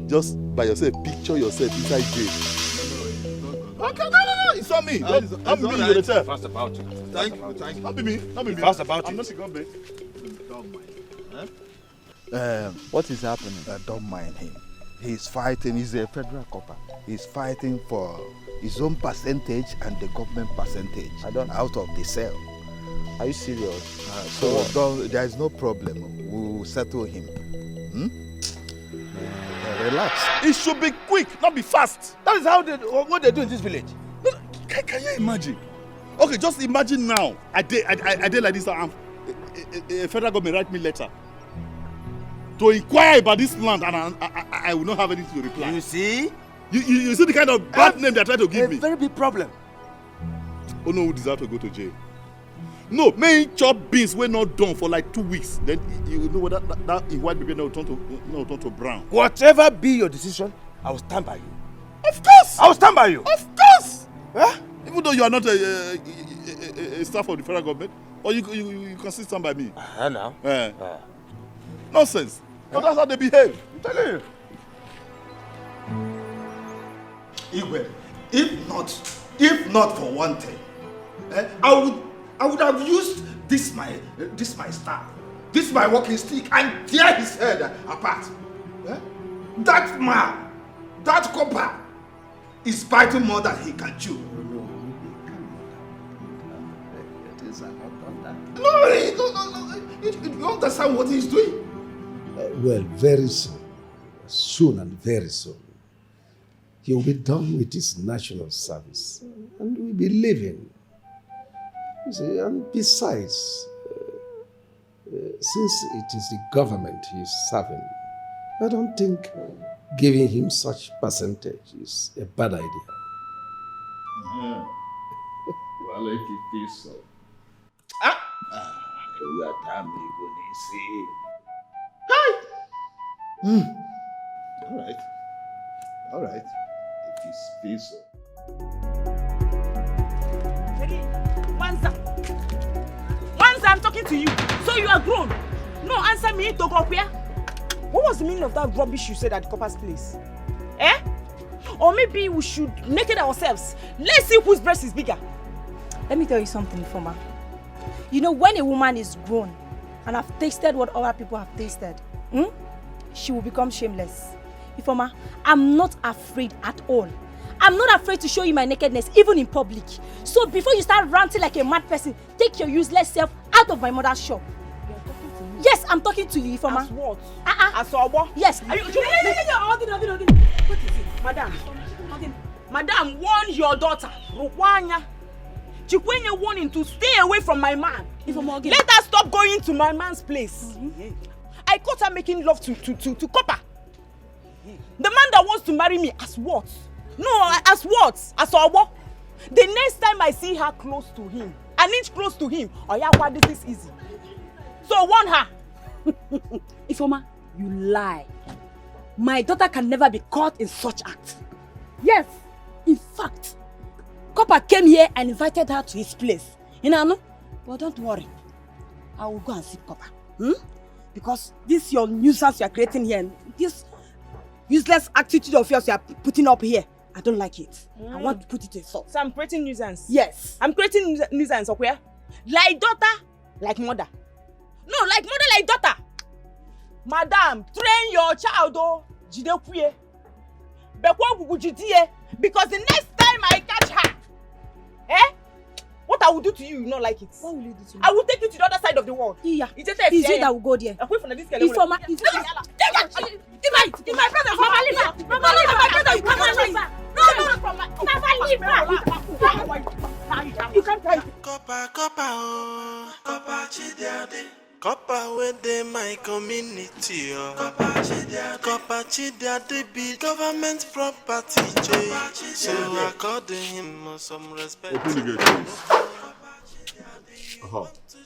Just by yourself, picture yourself inside jail. Okay, no. It's not me. I'm me, you're the chef. Fast about it. Thank you. Not be me. Fast about it. I'm not the government. Don't mind. What is happening? Don't mind him. He's fighting. He's a federal copper. He's fighting for his own percentage and the government percentage out of the sale. Are you serious? So there is no problem. We'll settle him. Relax. It should be quick, not be fast. That is what they do in this village. Can you imagine? Okay, just imagine now. I did like this. A federal government write me letter to inquire about this land, and I will not have anything to reply. You see? You see the kind of bad name they are trying to give me. A very big problem. Oh no, who deserve to go to jail? No, may chop beans wey not done for like 2 weeks. Then you know what that white people now turn to brown. Whatever be your decision, I will stand by you. Of course. I will stand by you. Of course. Even though you are not a staff of the federal government, or you can still stand by me. Now. Nonsense. But that's how they behave. I'm telling you. Igwe, if not for one thing, I would have used this my staff, this my walking stick, and tear his head apart. That man, that copper, is biting more than he can chew. No. You understand what he's doing? Well, very soon and very soon, he will be done with his national service and will be living. You see, and besides, since it is the government he is serving, I don't think giving him such percentage is a bad idea. Well, if it is so. We are damn All right. All right. If you feel so. Once I'm talking to you, so you are grown. No, answer me, Togopia. What was the meaning of that rubbish you said at the Copper's place? Eh? Or maybe we should naked ourselves. Let's see whose breast is bigger. Let me tell you something, Ifoma. You know, when a woman is grown and have tasted what other people have tasted, she will become shameless. Ifoma, I'm not afraid at all. I'm not afraid to show you my nakedness, even in public. So before you start ranting like a mad person, take your useless self out of my mother's shop. You're talking to me? Yes, I'm talking to you, Ifoma. As what? As Obo? Yes. Are you... What is it? Madam. Madam, warn your daughter. Rukwanya. Chikwenye warning to stay away from my man. Let her stop going to my man's place. I caught her making love to Corper. The man that wants to marry me, as what? No, as what? As Obo. The next time I see her close to him, an inch close to him, this is easy. So warn her. Ifoma, you lie. My daughter can never be caught in such act. Yes, in fact, Corper came here and invited her to his place. You know, but don't worry. I will go and see Corper. Because this your nuisance you are creating here, this useless attitude of yours you are putting up here, I don't like it. I want to put it to a stop. So I'm creating nuisance? Yes. I'm creating nuisance, okay? Like daughter, like mother. No, like mother, like daughter. Madam, train your child, oh. Because the next time I catch her, what I will do to you, you not like it. What will you do to me? I will take you to the other side of the world. Yeah. Is it that will go there? Ifoma, in my brother, Mama, leave her. Mama, leave her. My brother, you can't leave her. No, Mama, leave her. You can't try. Corper, oh. Corper, Chidiade. Corper, where they my community, oh. Corper, Chidiade be government property, so according him some respect. Open the gate, please.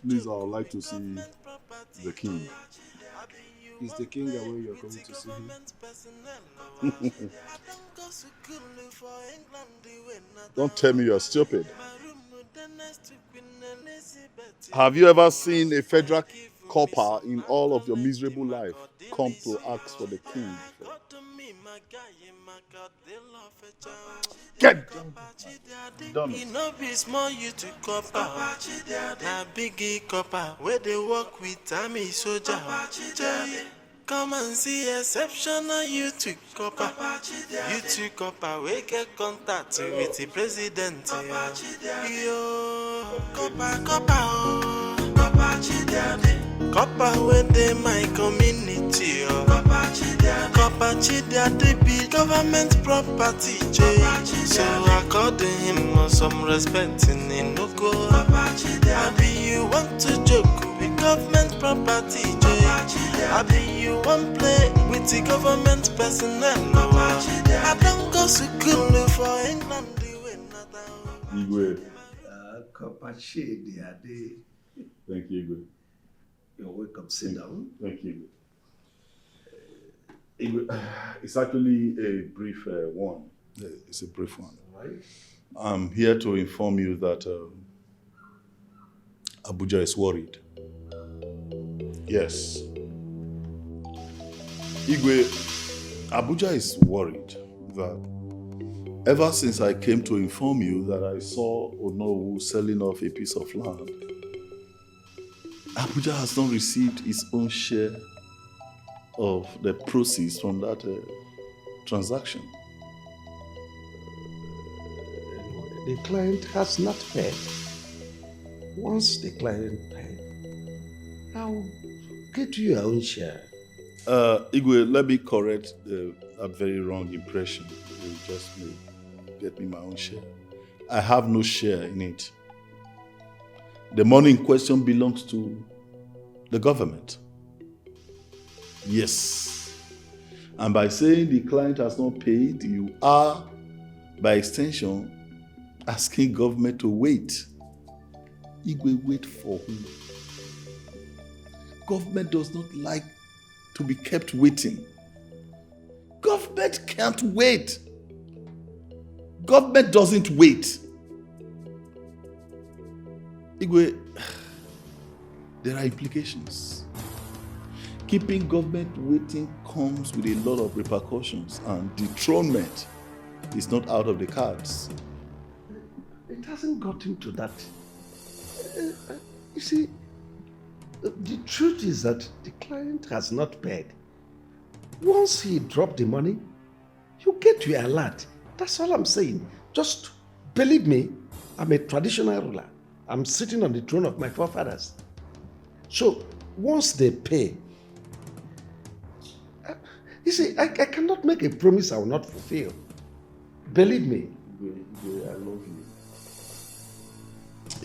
Please, I would like to see the king. Is the king away you're going to see him? Don't tell me you're stupid. Have you ever seen a federal corper in all of your miserable life come to ask for the king? Get done. He no be small you to Corper. Na biggie Corper where they work with army soldier. Come and see exceptional you to Corper. You to Corper we get contact with the president. Yo, Corper, oh. Corper where they my community. Corper Chidiade be government property. So according him some respect in no go. Abi you want to joke with government property. Abi you want play with the government personnel. I don't go to school for England. Igwe. Corper Chidiade. Thank you, Igwe. You're welcome. Sit down. Thank you. It's actually a brief one. It's a brief one. Right. I'm here to inform you that Abuja is worried. Yes. Igwe, Abuja is worried that ever since I came to inform you that I saw Onowu selling off a piece of land, Abuja has not received its own share of the proceeds from that transaction. The client has not paid. Once the client paid, I'll get you your own share. Igwe, let me correct that very wrong impression you just made. Get me my own share. I have no share in it. The money in question belongs to the government. Yes. And by saying the client has not paid, you are, by extension, asking government to wait. Igwe, wait for who? Government does not like to be kept waiting. Government can't wait. Government doesn't wait. Igwe, there are implications. Keeping government waiting comes with a lot of repercussions, and dethronement is not out of the cards. It hasn't gotten to that. You see, the truth is that the client has not paid. Once he dropped the money, you get your alert. That's all I'm saying. Just believe me, I'm a traditional ruler. I'm sitting on the throne of my forefathers. So once they pay, you see, I cannot make a promise I will not fulfill. Believe me. Igwe, I love you.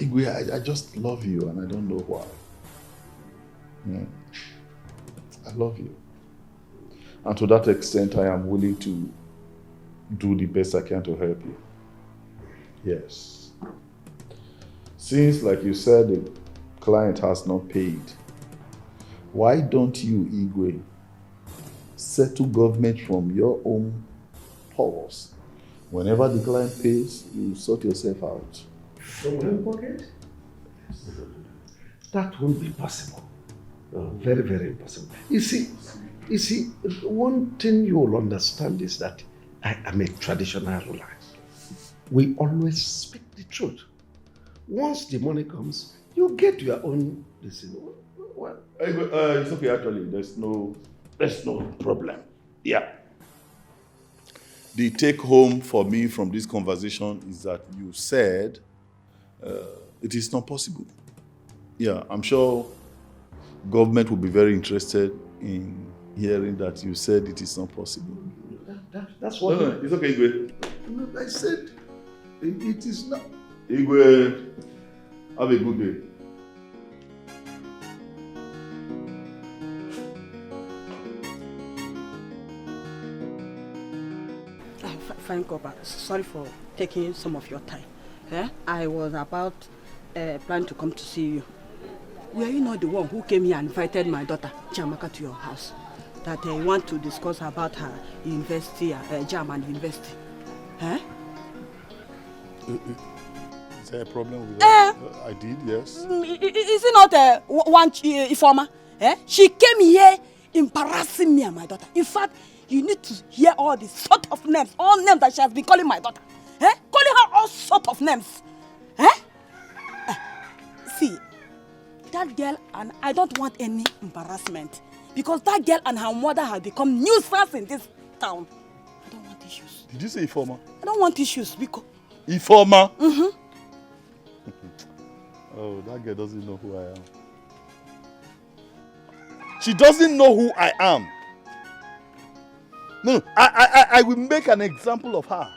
Igwe, I just love you, and I don't know why. I love you. And to that extent, I am willing to do the best I can to help you. Yes. Since, like you said, the client has not paid, why don't you, Igwe, settle government from your own purse? Whenever the client pays, you sort yourself out. From my pocket? That won't be possible. Very, very impossible. You see, one thing you will understand is that I am a traditional ruler. We always speak the truth. Once the money comes, you get your own decision. Well, it's okay, actually. There's no problem. Yeah. The take home for me from this conversation is that you said it is not possible. Yeah, I'm sure government will be very interested in hearing that you said it is not possible. That's what... No, it's okay, Igwe. No, I said it is not... Igwe, have a good day. Fine, Corper. Sorry for taking some of your time. I was about planning to come to see you. Were you not the one who came here and invited my daughter, Jamaka, to your house? That I want to discuss about her university, German university. Is there a problem with that? I did, yes. Is it not one informer? She came here embarrassing me and my daughter. In fact, you need to hear all the sort of names, all names that she has been calling my daughter. Calling her all sort of names. See, that girl, and I don't want any embarrassment, because that girl and her mother have become nuisance in this town. I don't want issues. Did you say informer? I don't want issues because... Informer? Oh, that girl doesn't know who I am. She doesn't know who I am. No, I will make an example of her.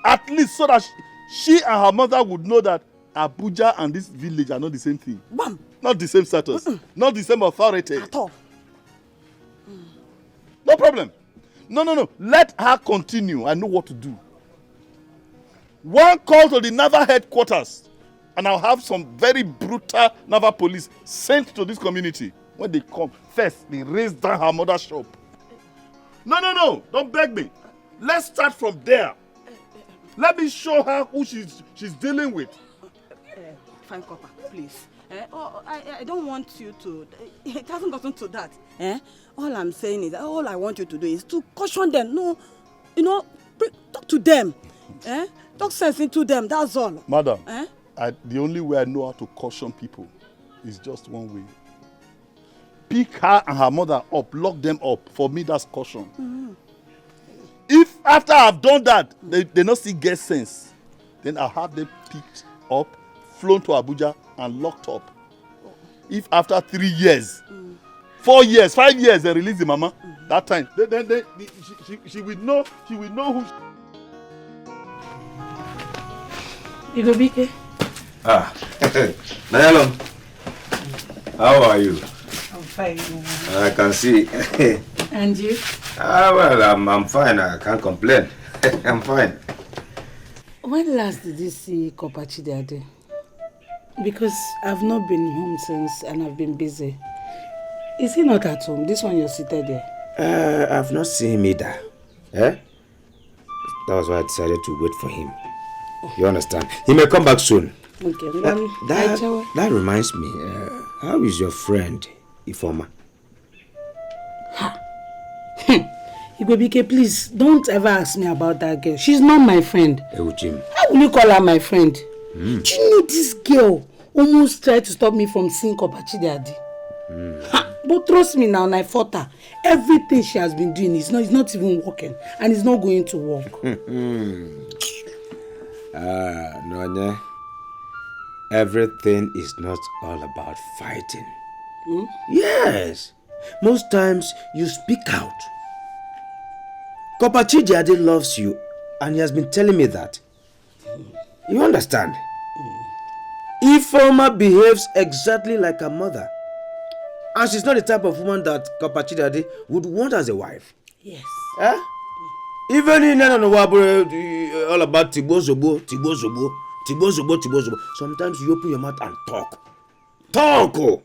At least so that she and her mother would know that Abuja and this village are not the same thing. Bam. Not the same status. Not the same authority. At all. No problem. No. Let her continue. I know what to do. One call to the naval headquarters, and I'll have some very brutal naval police sent to this community. When they come, first, they raise down her mother's shop. No. Don't beg me. Let's start from there. Let me show her who she's dealing with. Fine, Corper, please. I don't want you to... It hasn't gotten to that. All I'm saying is, all I want you to do is to caution them. No, talk to them. Talk sense into them, that's all. Madam, the only way I know how to caution people is just one way. Pick her and her mother up, lock them up. For me, that's caution. If after I've done that, they not see get sense, then I'll have them picked up, flown to Abuja, and locked up. If after 3 years, 4 years, 5 years, they release the mama, that time, then she will know who. Igobike. Nayalom. How are you? I'm fine. I can see. And you? Well, I'm fine. I can't complain. I'm fine. When last did you see Corper Chidiade? Because I've not been home since and I've been busy. Is he not at home? This one you're seated there. I've not seen him either. Eh? That was why I decided to wait for him. You understand? He may come back soon. Okay, that reminds me. How is your friend, Ifoma? Igwebike, please, don't ever ask me about that girl. She's not my friend. Jim. How will you call her my friend? Do you know this girl almost tried to stop me from seeing Corper Chidiade? But trust me now, I fought her. Everything she has been doing is not even working, and it's not going to work. No, everything is not all about fighting. Yes. Most times you speak out. Corper Chidiade loves you, and he has been telling me that. You understand? Ifoma behaves exactly like her mother. And she's not the type of woman that Corper Chidiade would want as a wife. Yes. Eh? Even in all about Tibo Zobo. Sometimes you open your mouth and talk. Talk! Oh.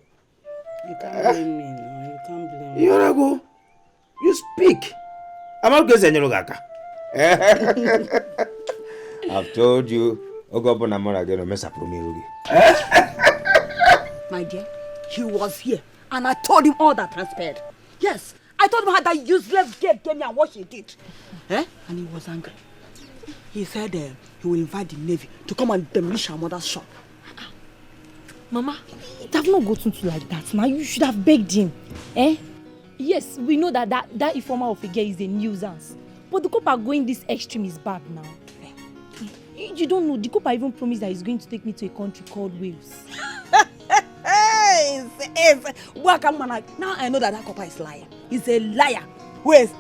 You can't blame me. No. You can't blame me. You wanna go? You speak. I'm not going to I've told you. My dear, he was here and I told him all that transpired. Yes, I told him how that useless girl came here and what she did. And he was angry. He said he will invite the Navy to come and demolish our mother's shop. Mama, it have not gotten to like that. Now you should have begged him. Yes, we know that informer of a girl is a nuisance. But the Corper going this extreme is bad now. You don't know, the Corper even promised that he's going to take me to a country called Wales. Now I know that Corper is lying. He's a liar. Wales,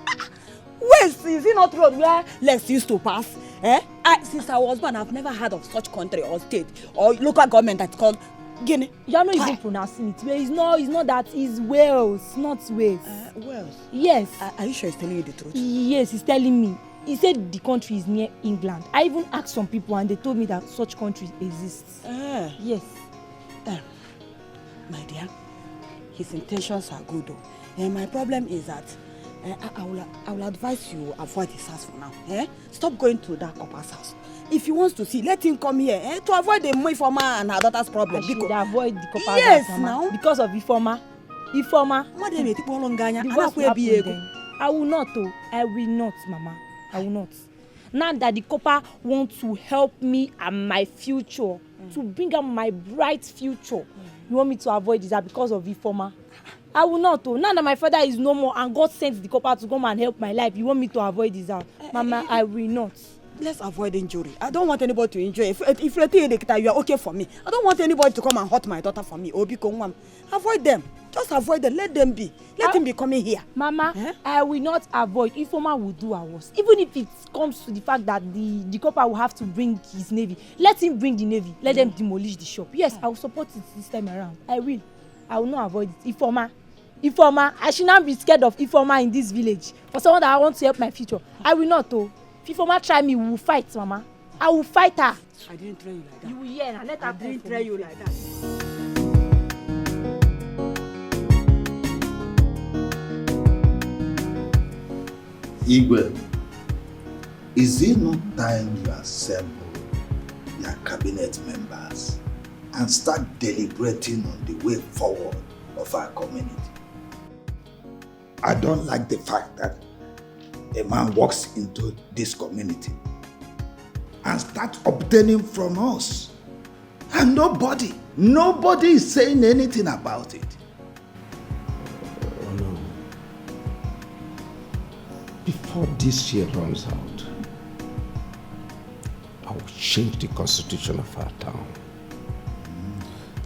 is it not road where Lex used to pass? Since I was born, I've never heard of such country or state or local government that's called Guinea. You're not even pronouncing it. It's not that. It's Wales, not Wales. Wales? Yes. Are you sure he's telling you the truth? Yes, he's telling me. He said the country is near England. I even asked some people and they told me that such country exists. Yes. My dear, his intentions are good though. My problem is that I will advise you avoid his house for now. Stop going to that Corper's house. If he wants to see, let him come here to avoid the Ifoma and her daughter's problem. I should avoid the Corper's yes, house, now. Because of Ifoma. Ifoma. I will not, oh. I will not, Mama. I will not. Now that the Corper wants to help me and my future, to bring up my bright future, you want me to avoid this because of Ifoma? I will not, oh. Now that my father is no more and God sent the Corper to come and help my life, you want me to avoid this out? Mama, I will not. Let's avoid injury. I don't want anybody to injure. If you think you are okay for me, I don't want anybody to come and hurt my daughter for me. Avoid them. Just avoid them. Let them be. Let him be coming here. Mama, I will not avoid. Ifoma will do our worst. Even if it comes to the fact that the Corper will have to bring his navy, let him bring the navy. Let them demolish the shop. Yes, I will support it this time around. I will not avoid it. Ifoma, I should not be scared of Ifoma in this village. For someone that I want to help my future, I will not. Oh. If Ifoma try me, we will fight, Mama. I will fight her. I didn't train you like that. You will hear and let her. I didn't train you like that. Igwe, is it not time you assemble your cabinet members and start deliberating on the way forward of our community? I don't like the fact that a man walks into this community and starts obtaining from us, and nobody is saying anything about it. Oh no. Before this year runs out, I will change the constitution of our town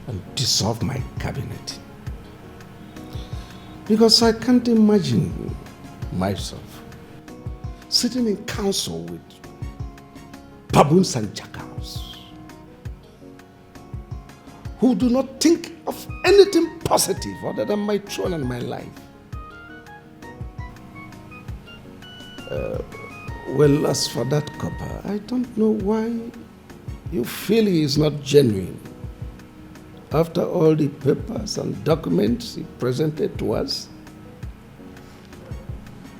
and dissolve my cabinet. Because I can't imagine myself sitting in council with baboons and jackals who do not think of anything positive other than my throne and my life. Well, as for that Corper, I don't know why you feel he is not genuine. After all the papers and documents he presented to us,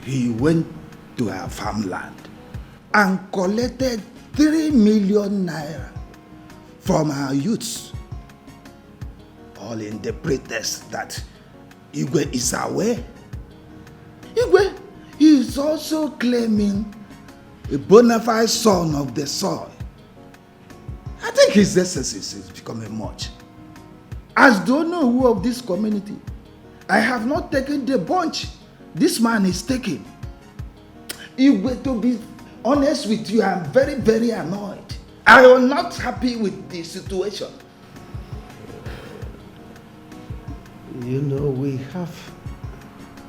he went to her farmland and collected 3 million naira from her youths, all in the pretext that Igwe is aware. Igwe is also claiming a bona fide son of the soil. I think his excesses is becoming much. As the owner who of this community, I have not taken the bunch this man is taking. Igwe, to be honest with you, I'm very, very annoyed. I am not happy with the situation. You know, we have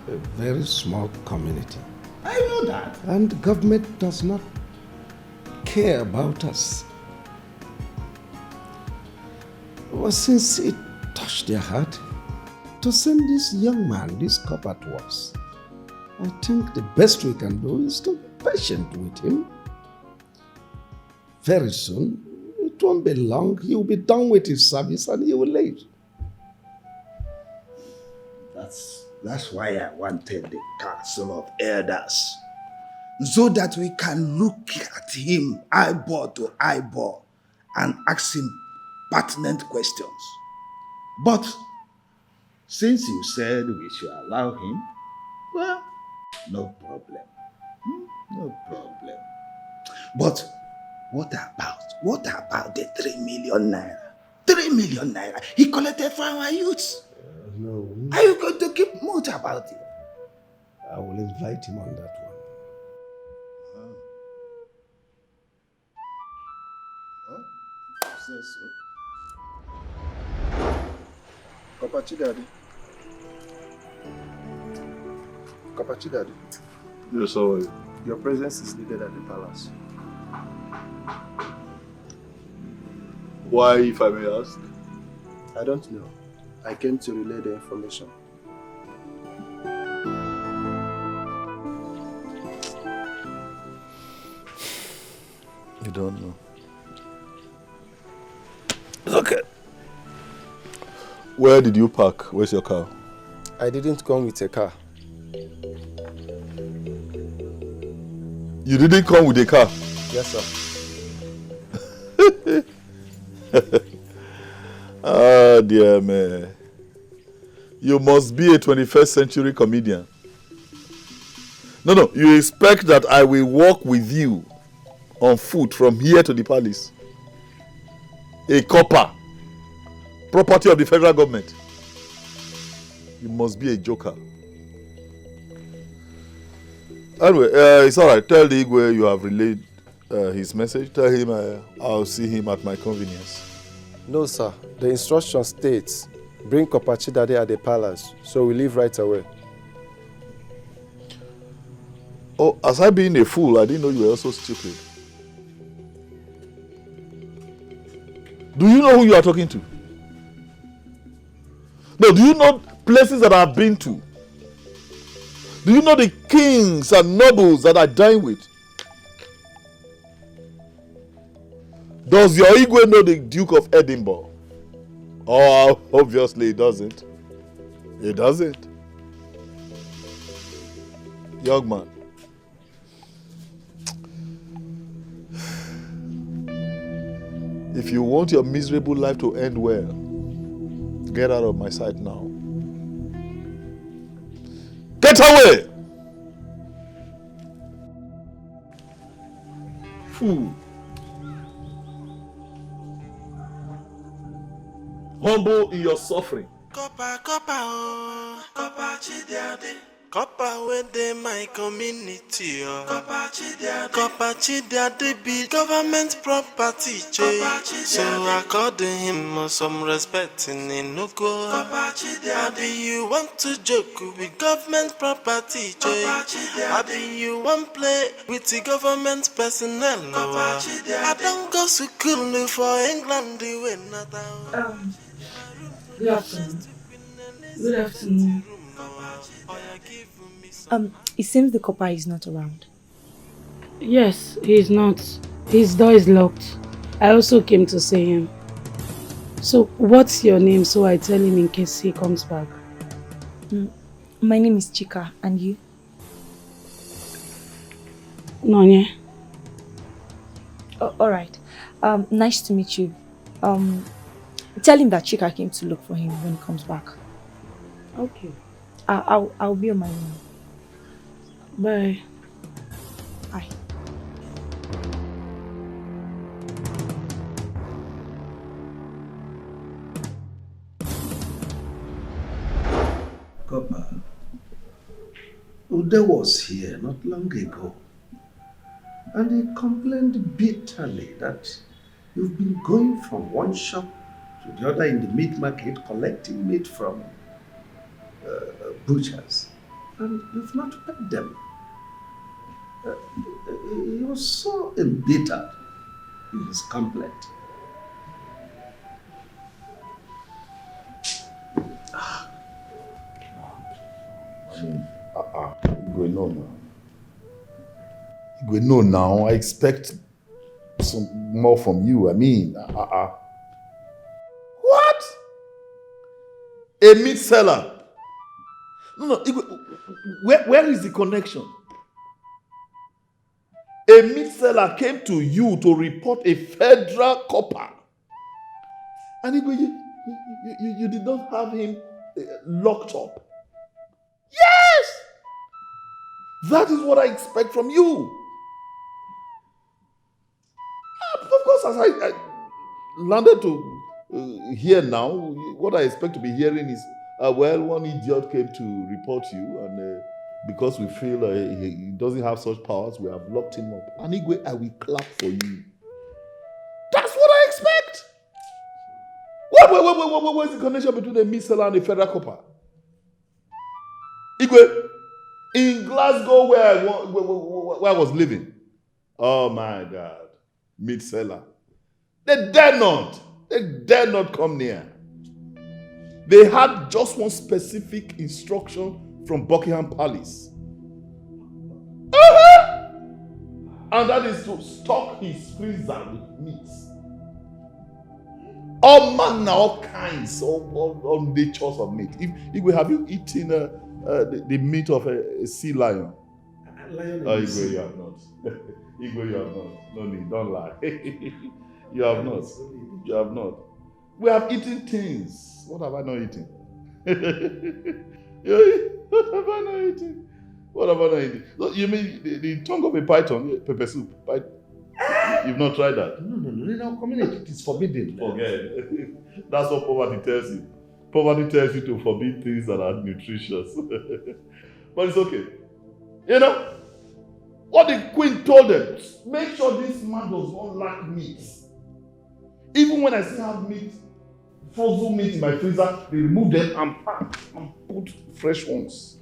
a very small community. I know that. And the government does not care about us. Well, since it touched their heart to send this young man, this Corper, to us, I think the best we can do is to be patient with him. Very soon, it won't be long, he will be done with his service and he will leave. That's why I wanted the council of elders, so that we can look at him eyeball to eyeball and ask him pertinent questions. But since you said we should allow him, well, no problem. No problem. But what about the 3 million naira? 3 million naira he collected from our youths. No. Are you going to keep mute about it? I will invite him on that one. Says so. Kapachidadi. Yes, how are you? Your presence is needed at the palace. Why, if I may ask? I don't know. I came to relay the information. You don't know. It's okay. Where did you park? Where's your car? I didn't come with a car. You didn't come with a car? Yes, sir. Ah, dear man. You must be a 21st century comedian. No, you expect that I will walk with you on foot from here to the palace? A Corper, property of the federal government. You must be a joker. Anyway, it's alright. Tell the Igwe you have relayed his message. Tell him I'll see him at my convenience. No, sir. The instruction states, bring Kapachidadi at the palace, so we leave right away. Oh, as I being a fool, I didn't know you were also stupid. Do you know who you are talking to? No, do you know places that I've been to? Do you know the kings and nobles that I dine with? Does your Igwe know the Duke of Edinburgh? Oh, obviously it doesn't. It doesn't. Young man. If you want your miserable life to end well, get out of my sight now. Get away! Fool. Humble in your suffering. Corper, oh, Corper Chidiade. Corper within my community, oh. Corper Chidiade be government property, so according him some respect in Inuko. Corper Chidiade, you want to joke with government property, I be you want play with the government personnel, I don't go to school for England, the way not. Good afternoon. Good afternoon. It seems the Corper is not around. Yes, he's not. His door is locked. I also came to see him. So, what's your name so I tell him in case he comes back? My name is Chika, and you? No, yeah. Oh, all right. Nice to meet you. Tell him that Chika came to look for him when he comes back. Okay. I'll be on my own. Bye. Bye. Corper, Ude was here not long ago, and he complained bitterly that you've been going from one shop to the other in the meat market collecting meat from butchers, and you've not paid them. He was so embittered in his complaint. Igwe, no now. Igwe, no now. I expect some more from you. I mean, What? A meat seller? No, Igwe, where is the connection? A meat seller came to you to report a federal copper. And Igwe, you did not have him locked up. Yes! That is what I expect from you. Of course, as I landed to hear now, what I expect to be hearing is, well, one idiot came to report you, and because we feel he doesn't have such powers, we have locked him up. And Igwe, I will clap for you. That's what I expect. What's the connection between the meat seller and the federal copper? Igwe, in Glasgow where I was living, oh my God, meat seller. They dare not come near. They had just one specific instruction from Buckingham Palace. And that is to stock his freezer with meats. All manner, all kinds, all natures of meat. Igwe, have you eaten the meat of a sea lion? Igwe, you have not. Igwe, you have not. No need, don't lie. You have not. You have not. We have eaten things. What have I not eaten? What have I not eaten? What have I not eaten? So you mean the tongue of a python, pepper soup? You've not tried that? No. In our community, it is forbidden. Forget. That's what poverty tells you. Poverty tells you to forbid things that are nutritious. But it's okay. You know, what the queen told them, make sure this man does not lack meat. Even when I still have meat, frozen meat in my freezer, they remove them and pack and put fresh ones.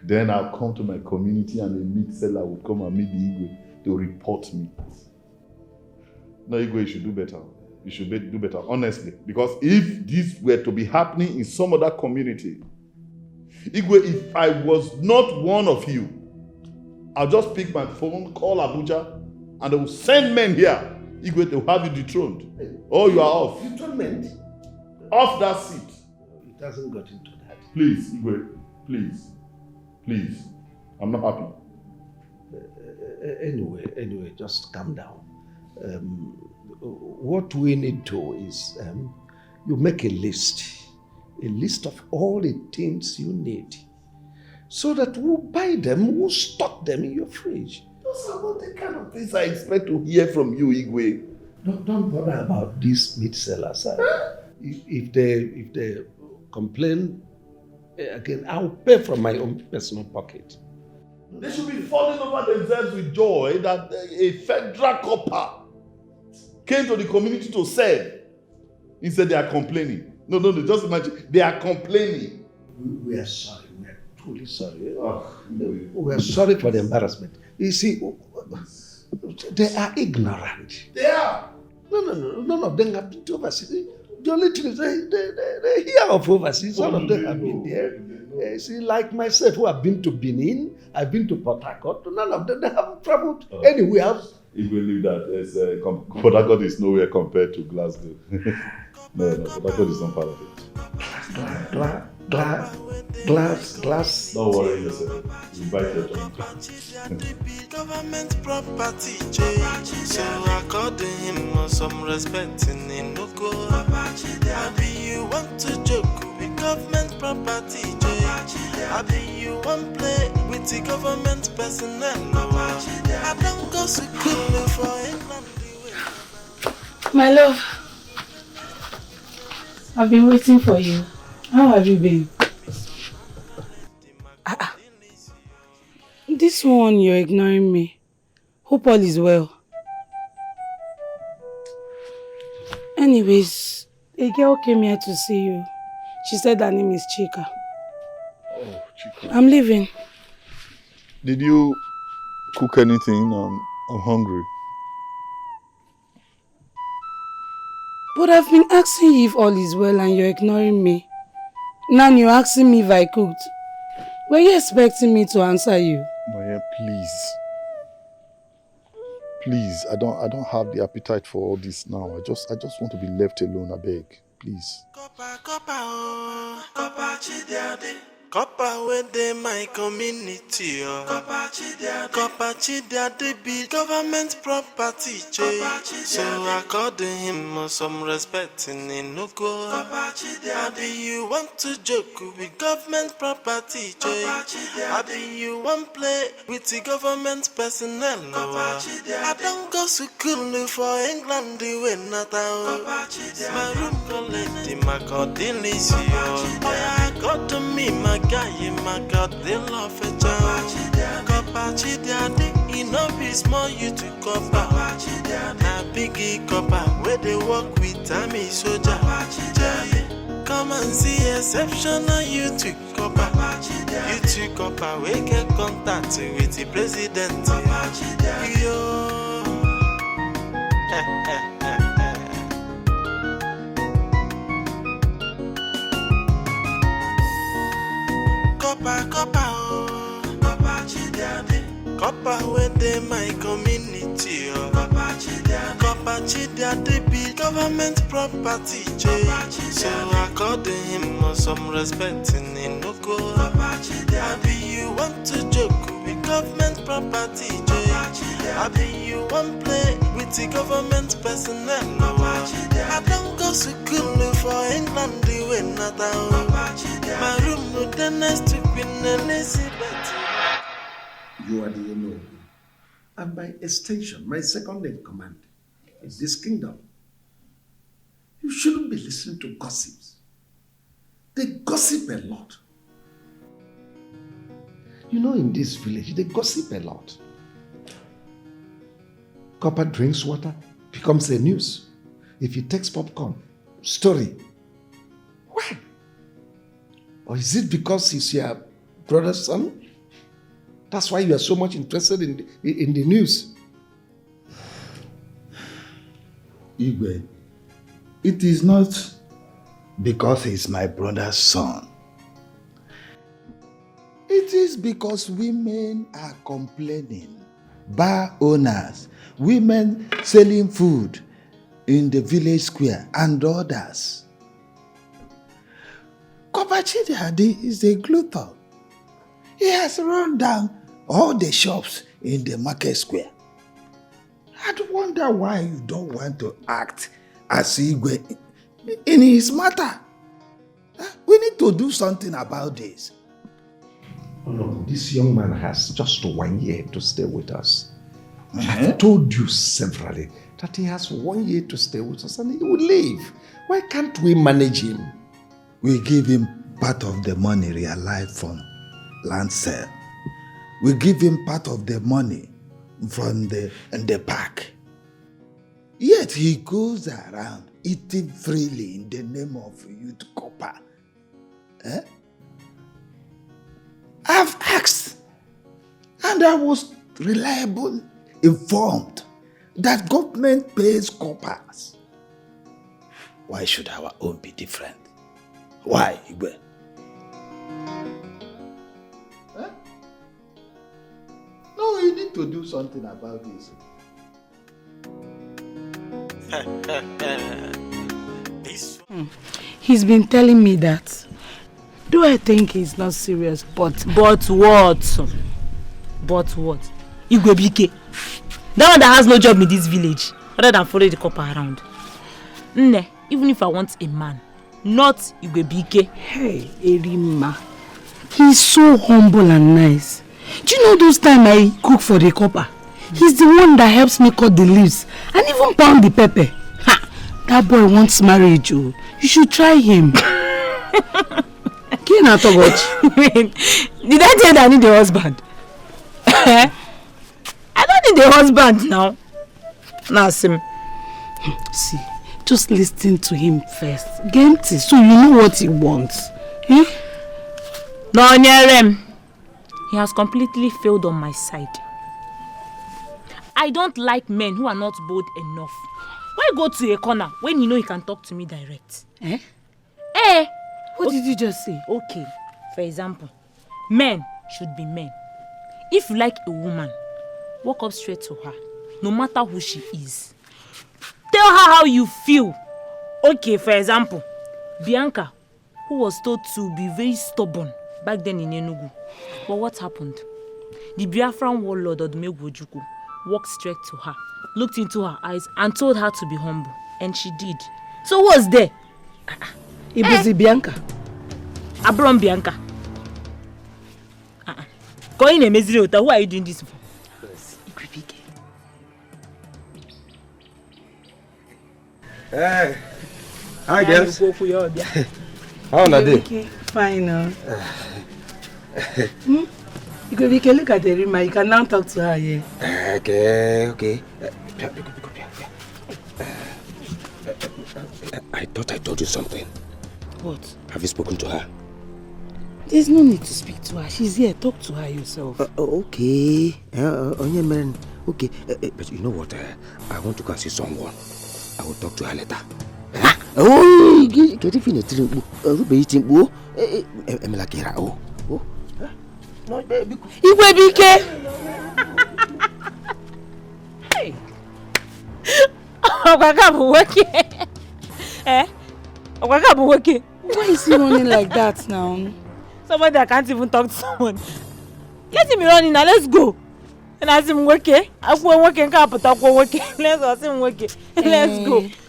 Then I'll come to my community and the meat seller would come and meet the Igwe to report me. No, Igwe, you should do better. You should do better, honestly. Because if this were to be happening in some other community, Igwe, if I was not one of you, I'll just pick my phone, call Abuja, and they will send men here. Igwe, they will have you dethroned. Oh, you are off. Dethronement? Off that seat. It hasn't got into that. Please, Igwe, please. Please. I'm not happy. Anyway, just calm down. What we need to is you make a list of all the things you need, so that we'll buy them, we'll stock them in your fridge. Those are not the kind of things I expect to hear from you, Igwe. Don't bother about these meat sellers. If they complain again, I'll pay from my own personal pocket. They should be falling over themselves with joy that a federal copper came to the community to serve. Instead, they are complaining. No, just imagine. They are complaining. We are sorry. We are truly sorry. We are sorry for the embarrassment. You see, they are ignorant. They are. No. None of them have been to overseas. The only thing is they hear of overseas. All of them have been there. See, like myself, who have been to Benin, I've been to Port Harcourt. None of them have traveled anywhere. If we leave that, Port Harcourt is nowhere compared to Glasgow. No, Port Harcourt is not part of it. Glass. Don't worry yourself. Invite your turn. Government property, so according some respect in no go. Abi you want to joke with government property, Abi you want play with the government personnel. I don't go school for England. My love, I've been waiting for you. How have you been? This one, you're ignoring me. Hope all is well. Anyways, a girl came here to see you. She said her name is Chika. Oh, Chika. I'm leaving. Did you cook anything? I'm hungry. But I've been asking you if all is well and you're ignoring me. Now you're asking me if I cooked. Were you expecting me to answer you? Maya, please. Please, I don't have the appetite for all this now. I just want to be left alone, I beg. Please. Corper within my community, Corper Chidia be government property, so according him some respect in no go. Abi you want to joke with government property, Abi you want play with the government personnel. I don't go school for England, when not out. My room collect my cordillers, I got to me my guy, my God, they love a child. Corper Chidia, enough is more you to Corper. Na biggie Corper, where they work with Tammy soldier. Come and see exceptional you to Corper. You to Corper, we get contact with the president. Yo. Corper within my community, Corper Chidia be government property, so according him some respect in no go. Abi you want to joke with government property, Abi you want play with the government personnel. I don't go school for England, when not out. My room no the next to Queen Elizabeth. You are the Eno, and by extension, my second in command in this kingdom. You shouldn't be listening to gossips. They gossip a lot. You know, in this village, they gossip a lot. Corper drinks water, becomes the news. If he takes popcorn, story. Why? Or is it because he's your brother's son? That's why you are so much interested in the news. Igwe, it is not because he's my brother's son. It is because women are complaining. Bar owners, women selling food in the village square, and others. Corper Chidia is a glutton. He has run down all the shops in the market square. I wonder why you don't want to act as Igwe in his matter. We need to do something about this. Oh no, this young man has just 1 year to stay with us. I've told you severally that he has 1 year to stay with us and he will leave. Why can't we manage him? We give him part of the money realized from land sale. We give him part of the money from the park. Yet he goes around eating freely in the name of youth Corper. I've asked, and I was reliably informed that government pays Corpers. Why should our own be different? Why, Igwe? No, you need to do something about this. He's been telling me that Do I think it's not serious, but... But what? But what? Igwebike. That one that has no job in this village, other than follow the copper around. Nne, even if I want a man, not Igwebike. Hey, Erima. He's so humble and nice. Do you know those times I cook for the copper? He's the one that helps me cut the leaves and even pound the pepper. Ha! That boy wants marriage, oh. You should try him. Did I tell you that I need a husband? I don't need a husband now. Now, Sim. See, just listen to him first. Genti, so you know what he wants. Eh? No, Nyerem. He has completely failed on my side. I don't like men who are not bold enough. Why go to a corner when you know he can talk to me direct? Eh? Eh? What did you just say? Okay, for example, men should be men. If you like a woman, walk up straight to her, no matter who she is. Tell her how you feel. Okay, for example, Bianca, who was told to be very stubborn back then in Enugu. But what happened? The Biafran warlord Odumegwu Ojukwu walked straight to her, looked into her eyes and told her to be humble. And she did. So what's there? It was Bianca. Abram Bianca. Going a Meziriota, who are you doing this for? Hey. Hi, girls. How are they? Fine. You can look at Erima. You can now talk to her here. Okay. I thought I told you something. What? Have you spoken to her? There's no need to speak to her. She's here. Talk to her yourself. Okay. Okay. But you know what? I want to go and see someone. I will talk to her later. Oh, get it in a drink. No, baby. Igwebike. Hey. Why is he running like that now? Somebody that can't even talk to someone. Let him run in now, let's go. And as him working, let's go.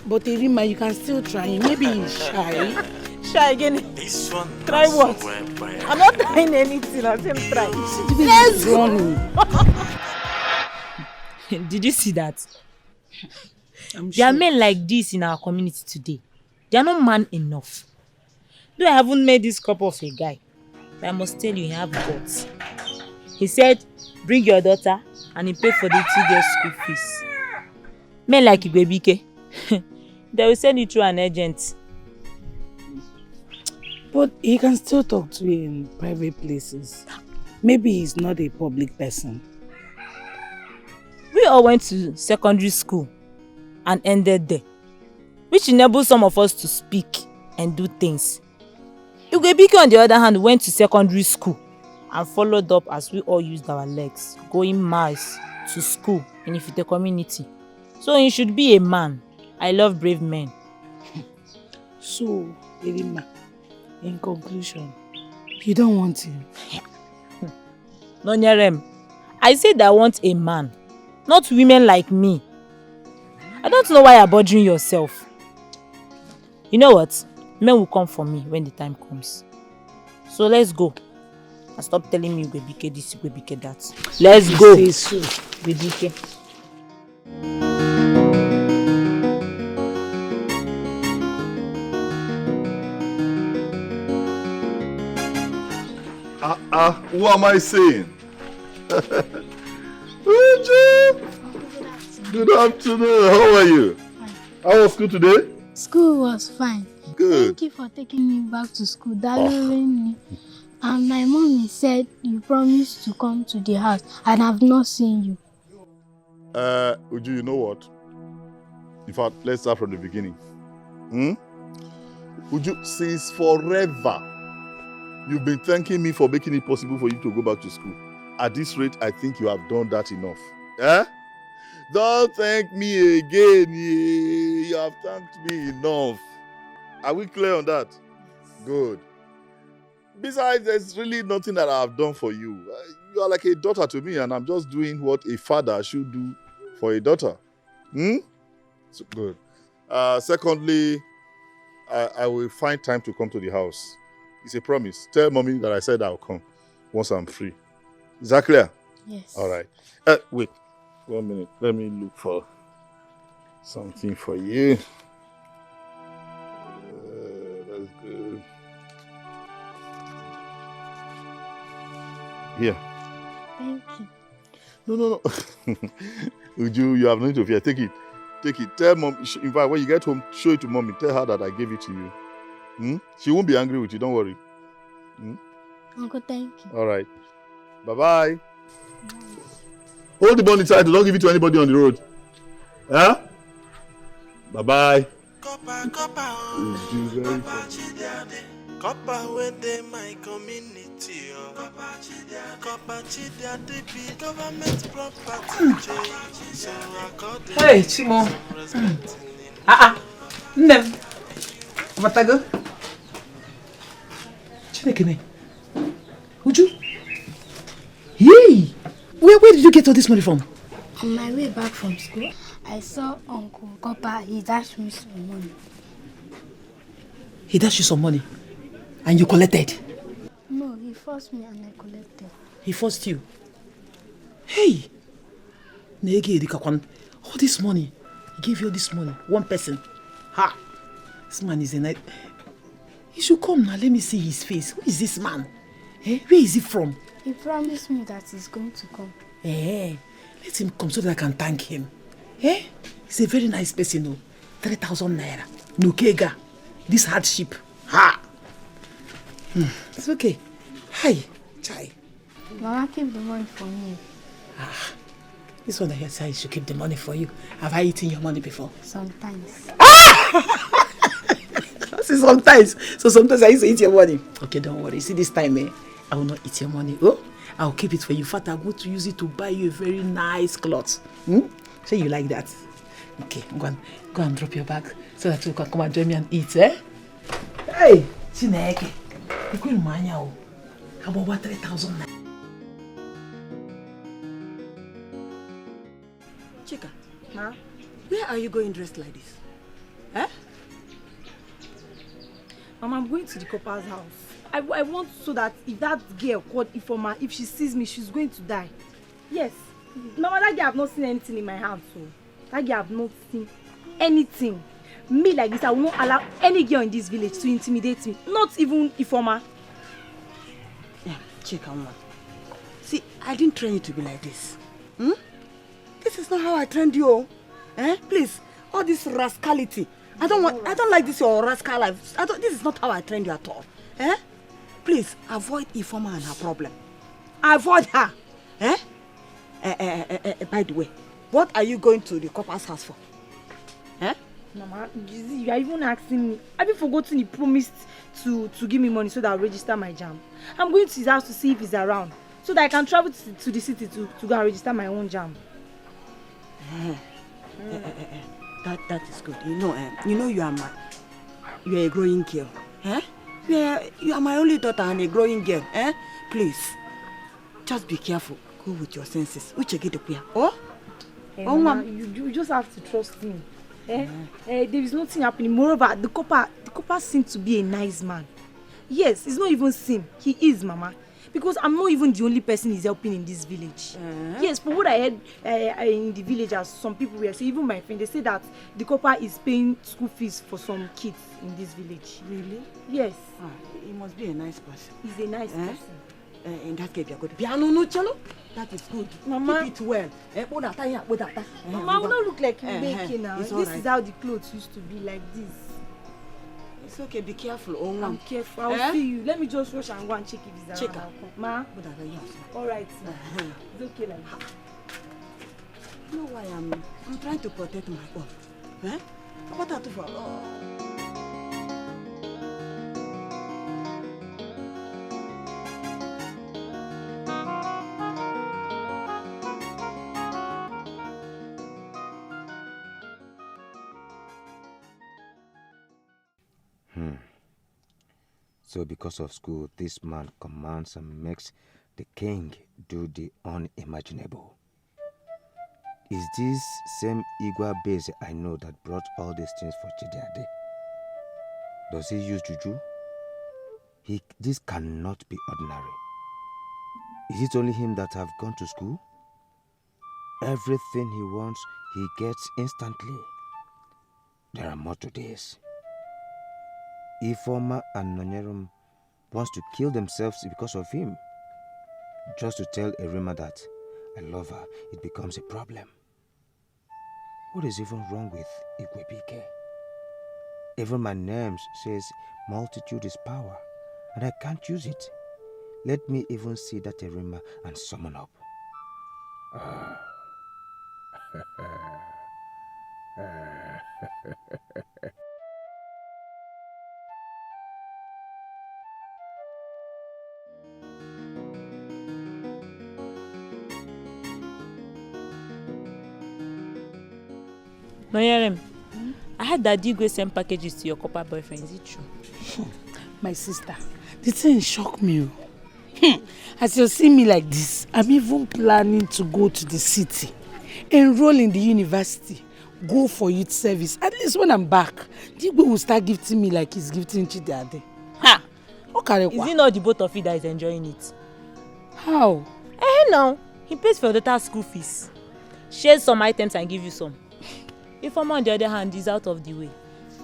But Erima, you can still try him. Maybe he's shy. Shy again. Try what? I'm not trying anything. I'll him try. Let's go. Did you see that? I'm there are men like this in our community today. They are not man enough. Though I haven't met this couple of a guy, but I must tell you, he have guts. He said, bring your daughter and he paid for the 2 girls' school fees. Men like Igwebike, they will send you through an agent. But he can still talk to you in private places. Maybe he's not a public person. We all went to secondary school and ended there, which enables some of us to speak and do things. Igwebike, on the other hand, went to secondary school and followed up as we all used our legs, going miles to school in Ifite community. So he should be a man. I love brave men. So, Erima, in conclusion, you don't want him? No, Nyerem. I said I want a man, not women like me. I don't know why you're bothering yourself. You know what? Men will come for me when the time comes. So let's go. And stop telling me Igwebike this, Igwebike that. Let's go. Igwebike. Who am I saying? Good afternoon. How are you? How was school today? School was fine. Good. Thank you for taking me back to school. Darling. And my mommy said you promised to come to the house and I've not seen you. Uju, you know what? In fact, let's start from the beginning. Uju, since forever, you've been thanking me for making it possible for you to go back to school. At this rate, I think you have done that enough. Don't thank me again. You have thanked me enough. Are we clear on that? Good. Besides, there's really nothing that I've done for you. You are like a daughter to me, and I'm just doing what a father should do for a daughter. So good. Secondly, I will find time to come to the house. It's a promise. Tell mommy that I said I'll come once I'm free. Is that clear? Yes. All right. Wait 1 minute. Let me look for something for you. That's good. Here. Thank you. No. Uju, you have no need to fear. Take it. Take it. Tell mom. In fact, when you get home, show it to mommy. Tell her that I gave it to you. She won't be angry with you. Don't worry. Uncle, thank you. All right. Bye-bye. Hold the bond inside. Don't give it to anybody on the road. Huh? Bye-bye. Corper within my community. Corper the government property. So Hey, Chimo. Nne. Batago. Chinekene. Uju. Hey! Where did you get all this money from? On my way back from school, I saw Uncle Corper. He dashed me some money. He dashed you some money? And you collected? No, he forced me and I collected. He forced you? Hey! All this money. He gave you all this money. One person. Ha! This man is a night. He should come now. Let me see his face. Who is this man? Where is he from? He promised me that he's going to come. Let him come so that I can thank him. He's a very nice person. 3,000 naira. No kega. This hardship. Ha! It's okay. Hi. Chai. Mama, keep the money for me. This one that you say I should keep the money for you. Have I eaten your money before? Sometimes. I say sometimes. So sometimes I used to eat your money. Okay, don't worry. See this time, I will not eat your money. Oh, I'll keep it for you. In fact, I'm going to use it to buy you a very nice cloth. Say you like that. Okay, go and drop your bag so that you can come and join me and eat, Hey, Chineke. You couldn't mind how about 3,000 naira? Chika, Ma, where are you going dressed like this? Mama, I'm going to the Corper's house. I want so that if that girl called Ifoma, if she sees me, she's going to die. Yes. Mama, that girl have not seen anything in my house. So that girl have not seen anything. Me like this, I will not allow any girl in this village to intimidate me. Not even Ifoma. Yeah, Chika, Mama. See, I didn't train you to be like this. This is not how I trained you. Please, all this rascality. I don't like this your rascal life. This is not how I trained you at all. Please avoid Ifoma and her problem. Avoid her. By the way, what are you going to the Corper's house for? Mama, you are even asking me. Have you forgotten he promised to give me money so that I'll register my JAMB? I'm going to his house to see if he's around, so that I can travel to the city to go and register my own JAMB. That is good. You know you are a growing girl. You are my only daughter and a growing girl. Please, just be careful. Go with your senses. Mama, you just have to trust me. There is nothing happening. Moreover, the Corper seems to be a nice man. Yes, it's not even sin. He is, Mama. Because I'm not even the only person he's helping in this village. Yes, for what I heard in the village, as some people were saying, even my friend, they say that the Corper is paying school fees for some kids in this village. Really? Yes. He must be a nice person. He's a nice person. In that case, you're good. Piano no cello. That is good. Mama. Keep it well. Mama, I will not look like you baking now. This is how the clothes used to be, like this. It's okay, be careful. I'm careful. I'll see you. Let me just rush and go and check if he's around. Check. Ma? Alright. It's okay like that. You know why I'm trying to protect my own. What are you for? So because of school, this man commands and makes the king do the unimaginable. Is this same Igwa base I know that brought all these things for Chidiade? Does he use juju? This cannot be ordinary. Is it only him that have gone to school? Everything he wants, he gets instantly. There are more to this. Ifoma and Nonyerum wants to kill themselves because of him. Just to tell Erima that I love her, it becomes a problem. What is even wrong with Igwebike? Even my name says multitude is power, and I can't use it. Let me even see that Erima and summon up. Noyerem, I heard that Digwe sent packages to your Corper boyfriend. Is it true? My sister, the thing shocked me. As you see me like this, I'm even planning to go to the city, enroll in the university, go for youth service. At least when I'm back, Digwe will start gifting me like he's gifting Chidiade. Ha! Okay, is it not the both of you that is enjoying it? How? No. He pays for your daughter's school fees, shares some items and give you some. Ifeoma on the other hand is out of the way.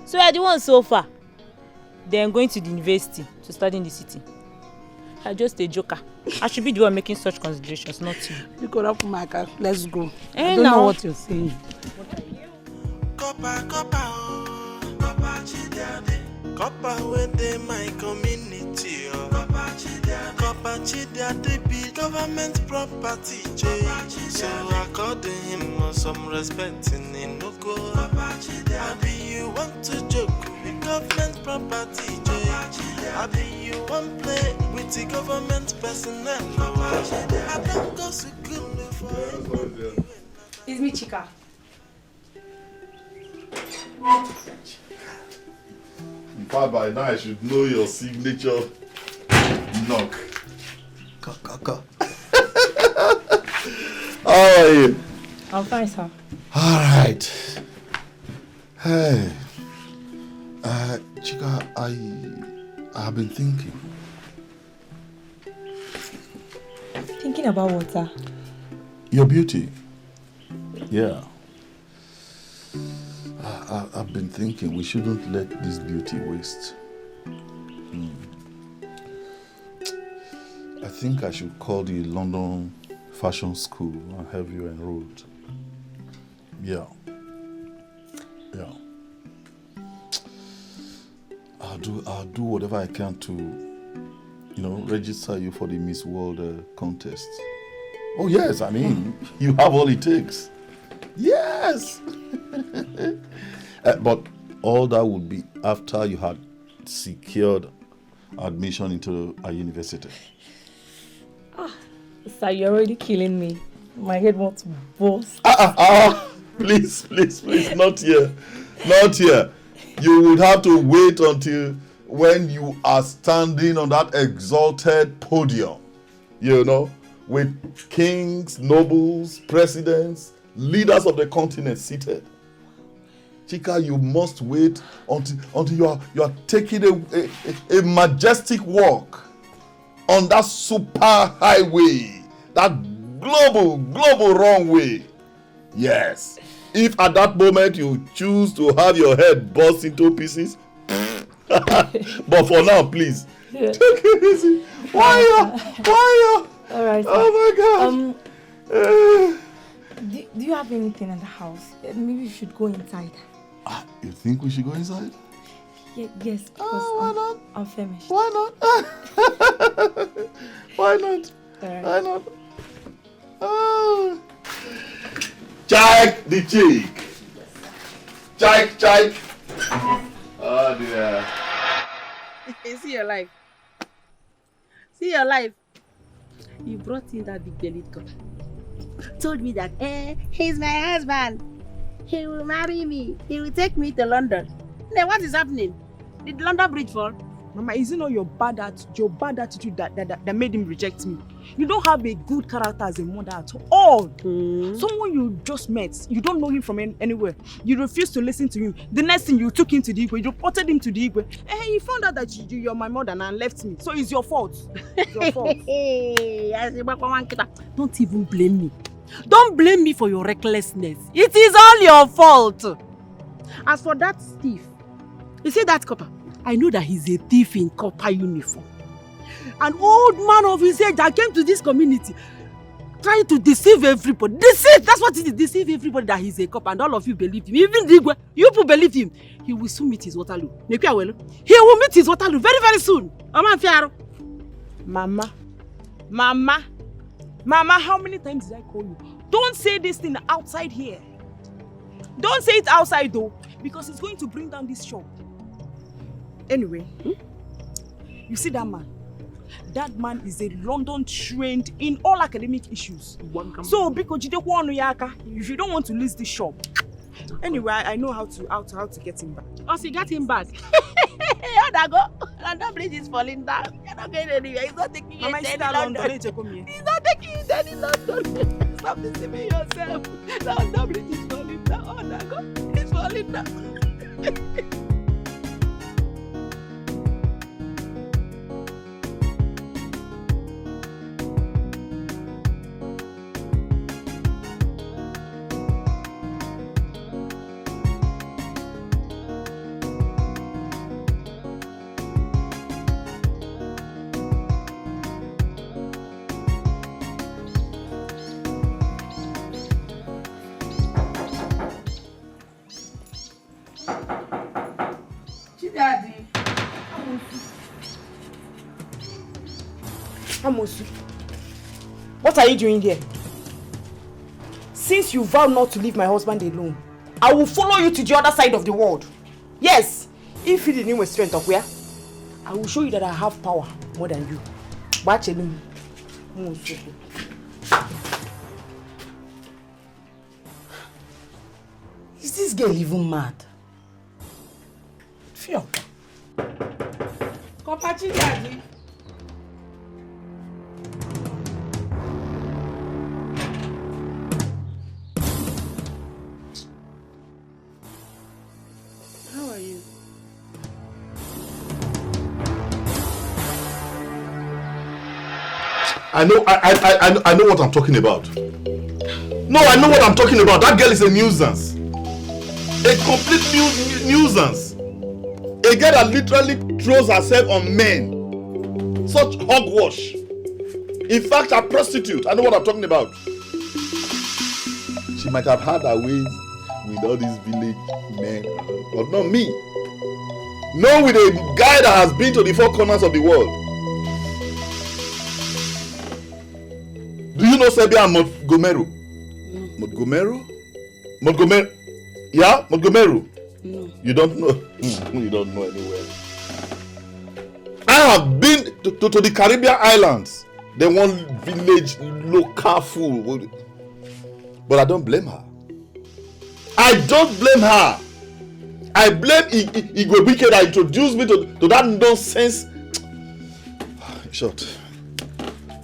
So you are the one so far. Then going to the university to study in the city. I'm just a joker. I should be the one making such considerations, not you. You could up my car. Let's go. I don't know what you're saying. What are you? Corper, Corper Chidiade. Corper within my community. Corper Chidiade be government property. So according him some respect in Inoko. Abi you want to joke with government property. Abi you want play with the government personnel. I don't go to school for. It's me, Chika. In fact, by now I should know your signature knock. Kaka. How are you? I'm fine, sir. All right. Hey, Chika, I have been thinking. Thinking about what, sir? Your beauty. Yeah. I've been thinking we shouldn't let this beauty waste. I think I should call the London Fashion School and have you enrolled. Yeah. I'll do whatever I can to, register you for the Miss World contest. Oh yes, I mean, you have all it takes. Yes. But all that would be after you had secured admission into a university. Sir, you're already killing me. My head wants to burst. Please, not here. Not here. You would have to wait until when you are standing on that exalted podium, with kings, nobles, presidents, leaders of the continent seated. Chika, you must wait until you are taking a majestic walk on that super highway, that global runway. Yes. If at that moment you choose to have your head burst into pieces, but for now, please, take it easy. Why? All right. Oh my God. Do you have anything in the house? Maybe you should go inside. You think we should go inside? Yes, because I'm famished. Why not? Why not? Right. Why not? Oh. Check the cheek. Check. Oh dear. See your life. You brought in that big bellied girl. Told me that, he's my husband. He will marry me. He will take me to London. Now what is happening? Did London Bridge fall? Mama, is it not your bad attitude that made him reject me? You don't have a good character as a mother at all. Someone you just met, you don't know him from anywhere. You refuse to listen to him. The next thing, you took him to the Igwe, you reported him to the Igwe. And he found out that you're my mother and left me. So it's your fault. It's your fault. Don't even blame me. Don't blame me for your recklessness. It is all your fault. As for that thief, you see that Corper? I know that he's a thief in Corper uniform. An old man of his age that came to this community trying to deceive everybody. Deceit! That's what it is. Deceive everybody that he's a cop and all of you believe him. Even the Igwe, you people believe him. He will soon meet his Waterloo. He will meet his Waterloo very, very soon. Mama, how many times did I call you? Don't say this thing outside here. Don't say it outside though, because it's going to bring down this shop. Anyway, you see that man? That man is a London trained in all academic issues. So, because if you don't want to lose this shop, anyway, I know how to get him back. Oh, so you got him back? London Bridge is falling down. You're not going anywhere. He's not taking you to any London. He's not taking you to any London. Stop deceiving yourself. London Bridge is falling down. Oh, Dago, it's falling down. Amosu, what are you doing here? Since you vowed not to leave my husband alone, I will follow you to the other side of the world. Yes, if you didn't with strength of where, I will show you that I have power more than you. Is this girl even mad? Fio. Kopachi daddy. How are you? I know what I'm talking about. No, I know what I'm talking about. That girl is a nuisance. A complete nuisance. A girl that literally throws herself on men. Such hogwash. In fact, a prostitute. I know what I'm talking about. She might have had her ways with all these village men, but not me. No, with a guy that has been to the four corners of the world. Do you know Serbia and Montgomery? Montgomery? Montgomery? Yeah, Montgomery. No. You don't know? You don't know anywhere. I have been to the Caribbean islands. They want village local food. But I don't blame her. I don't blame her. I blame Igwebike that introduced me to that nonsense. Short.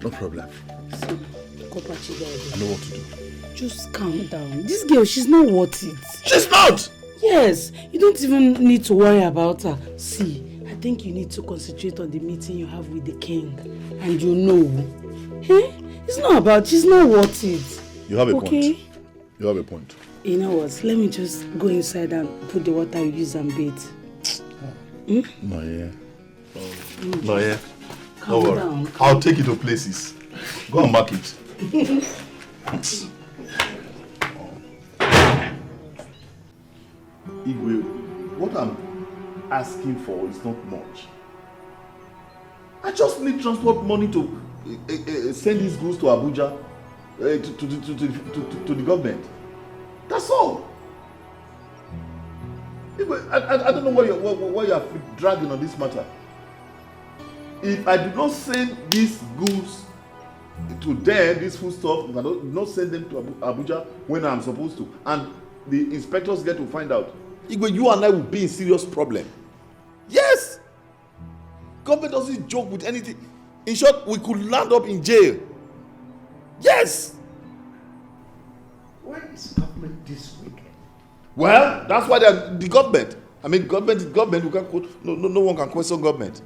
No problem. I know what to do. Just calm down. This girl, she's not worth it. She's not! Yes, you don't even need to worry about her. See, I think you need to concentrate on the meeting you have with the king. And you know. Eh? It's not about, she's not worth it. You have a point. You have a point. You know what? Let me just go inside and put the water you use and bathe. No, yeah. No, yeah. Calm Don't worry. down. I'll take you to places. Go and mark it. Igwe, what I'm asking for is not much. I just need transport money to send these goods to Abuja, to the government. That's all. Igwe, I don't know why you are dragging on this matter. If I do not send these goods to them, this food stuff, I do not send them to Abuja when I'm supposed to, and the inspectors get to find out, Igwe, you and I will be in serious problem. Yes! Government doesn't joke with anything. In short, we could land up in jail. Yes. Why is government this wicked? Well, that's why they're the government. I mean, government is government. You can't no one can question government.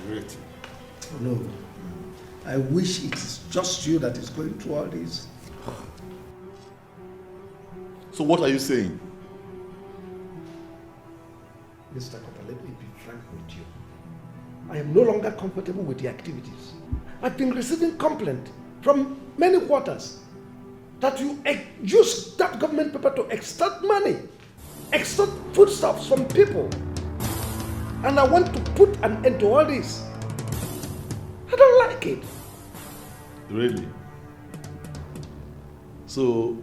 Great. No. I wish it is just you that is going through all this. So what are you saying? Mr. Corper, let me be frank with you. I am no longer comfortable with the activities. I've been receiving complaint from many quarters that you use that government paper to extort money, extort foodstuffs from people. And I want to put an end to all this. I don't like it. Really? So,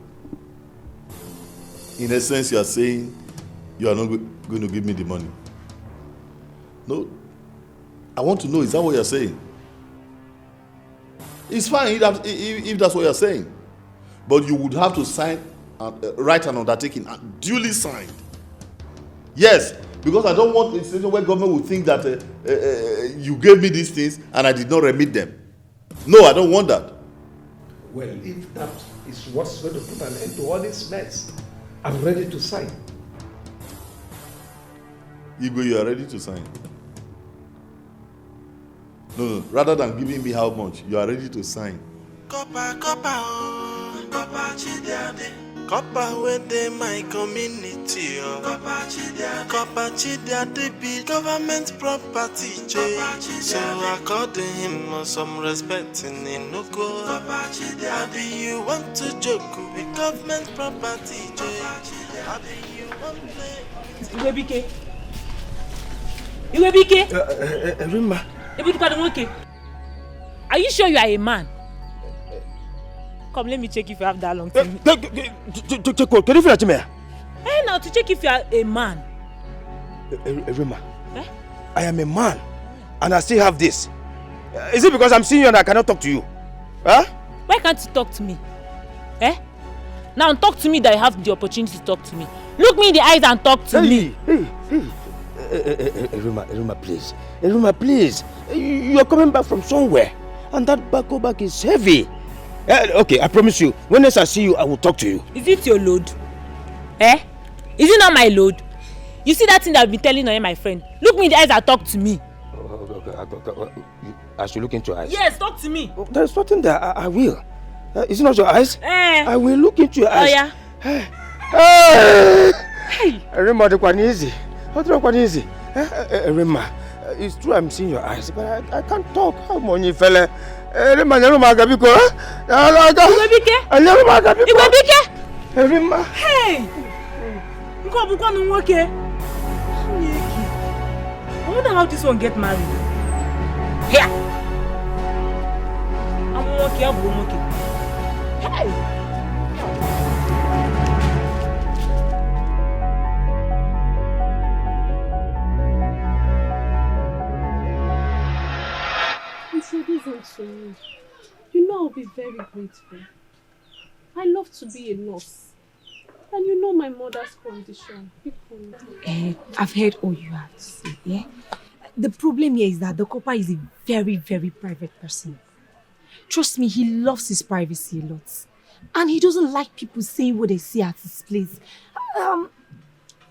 in essence, you are saying you are not going to give me the money? No. I want to know, is that what you are saying? It's fine if that's what you are saying. But you would have to sign, write an undertaking, and duly signed. Yes, because I don't want a situation where government will think that you gave me these things and I did not remit them. No, I don't want that. Well, if that is what's going to put an end to all this mess, I'm ready to sign. Igwe, you are ready to sign? No, rather than giving me how much, you are ready to sign. Corper, Corper within my community. Corper Chidiade be government property. So according him some respect in no go. Abi you want to joke with government property. Abi you want to Iwebike. Iwebike. Rima. Are you sure you are a man? Come, let me check if you have that long time. Can you feel me? Hey, now to check if you are a man. Rima, I am a man, and I still have this. Is it because I'm seeing you and I cannot talk to you? Huh? Why can't you talk to me? Now talk to me that you have the opportunity to talk to me. Look me in the eyes and talk to me. Rima, please. Rima, please. You are coming back from somewhere, and that back is heavy. Okay, I promise you, when next I see you, I will talk to you. Is it your load? Is it not my load? You see that thing that I've been telling on my friend? Look me in the eyes and talk to me. Okay. I should look into your eyes. Yes, talk to me. There's nothing there. I will. Is it not your eyes? I will look into your eyes. Oh, yeah. Hey! Rima, the one easy. Rima, it's true I'm seeing your eyes, but I can't talk. How many fella? Rima, Gabiko. Rima. Hey! I wonder how this one get married. Here! I'm okay. Hey! Introducing to me. You know I'll be very grateful. I love to be a nurse. And you know my mother's condition. I've heard all you have to say, yeah? The problem here is that the Corper is a very, very private person. Trust me, he loves his privacy a lot. And he doesn't like people saying what they see at his place.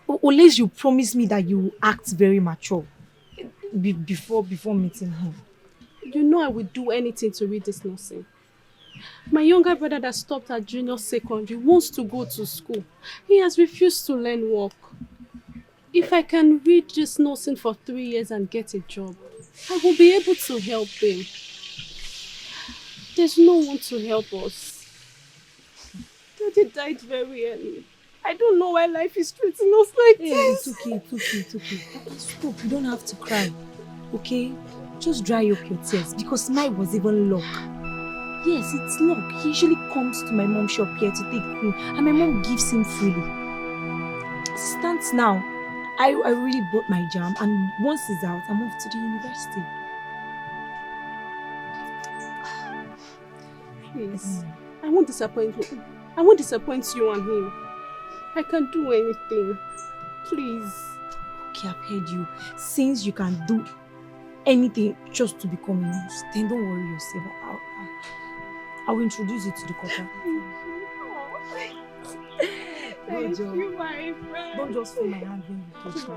Unless you promise me that you will act very mature before meeting him. You know I would do anything to read this nursing. My younger brother that stopped at junior secondary wants to go to school. He has refused to learn work. If I can read this nursing for 3 years and get a job, I will be able to help him. There's no one to help us. Daddy died very early. I don't know why life is treating us like this. It's okay. Stop, you don't have to cry. Okay? Just dry up your tears because mine was even luck. Yes, it's luck. He usually comes to my mom's shop here to take cream and my mom gives him freely. As it stands now, I really bought my jam and once it's out, I'm off to the university. Please, I won't disappoint you. I won't disappoint you and him. I can do anything. Please. Okay, I've heard you. Since you can do anything just to become a nurse, then don't worry yourself. I'll introduce you to the Corper. Thank you, my friend. Don't just feel my hand when you touch me.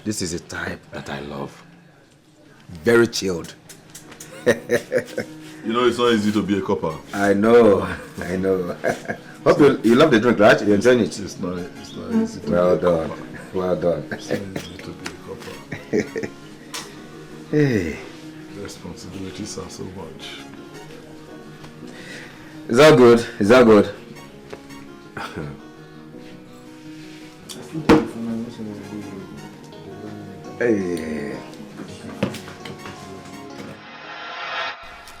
This is a type that I love. Very chilled. You know, it's not easy to be a copper. I know. Hope you love the drink, right? You enjoying it? It's not easy to well be a done. copper. Well done. It's not easy to be a copper. Hey. The responsibilities are so much. Is that good? Is that good? Hey.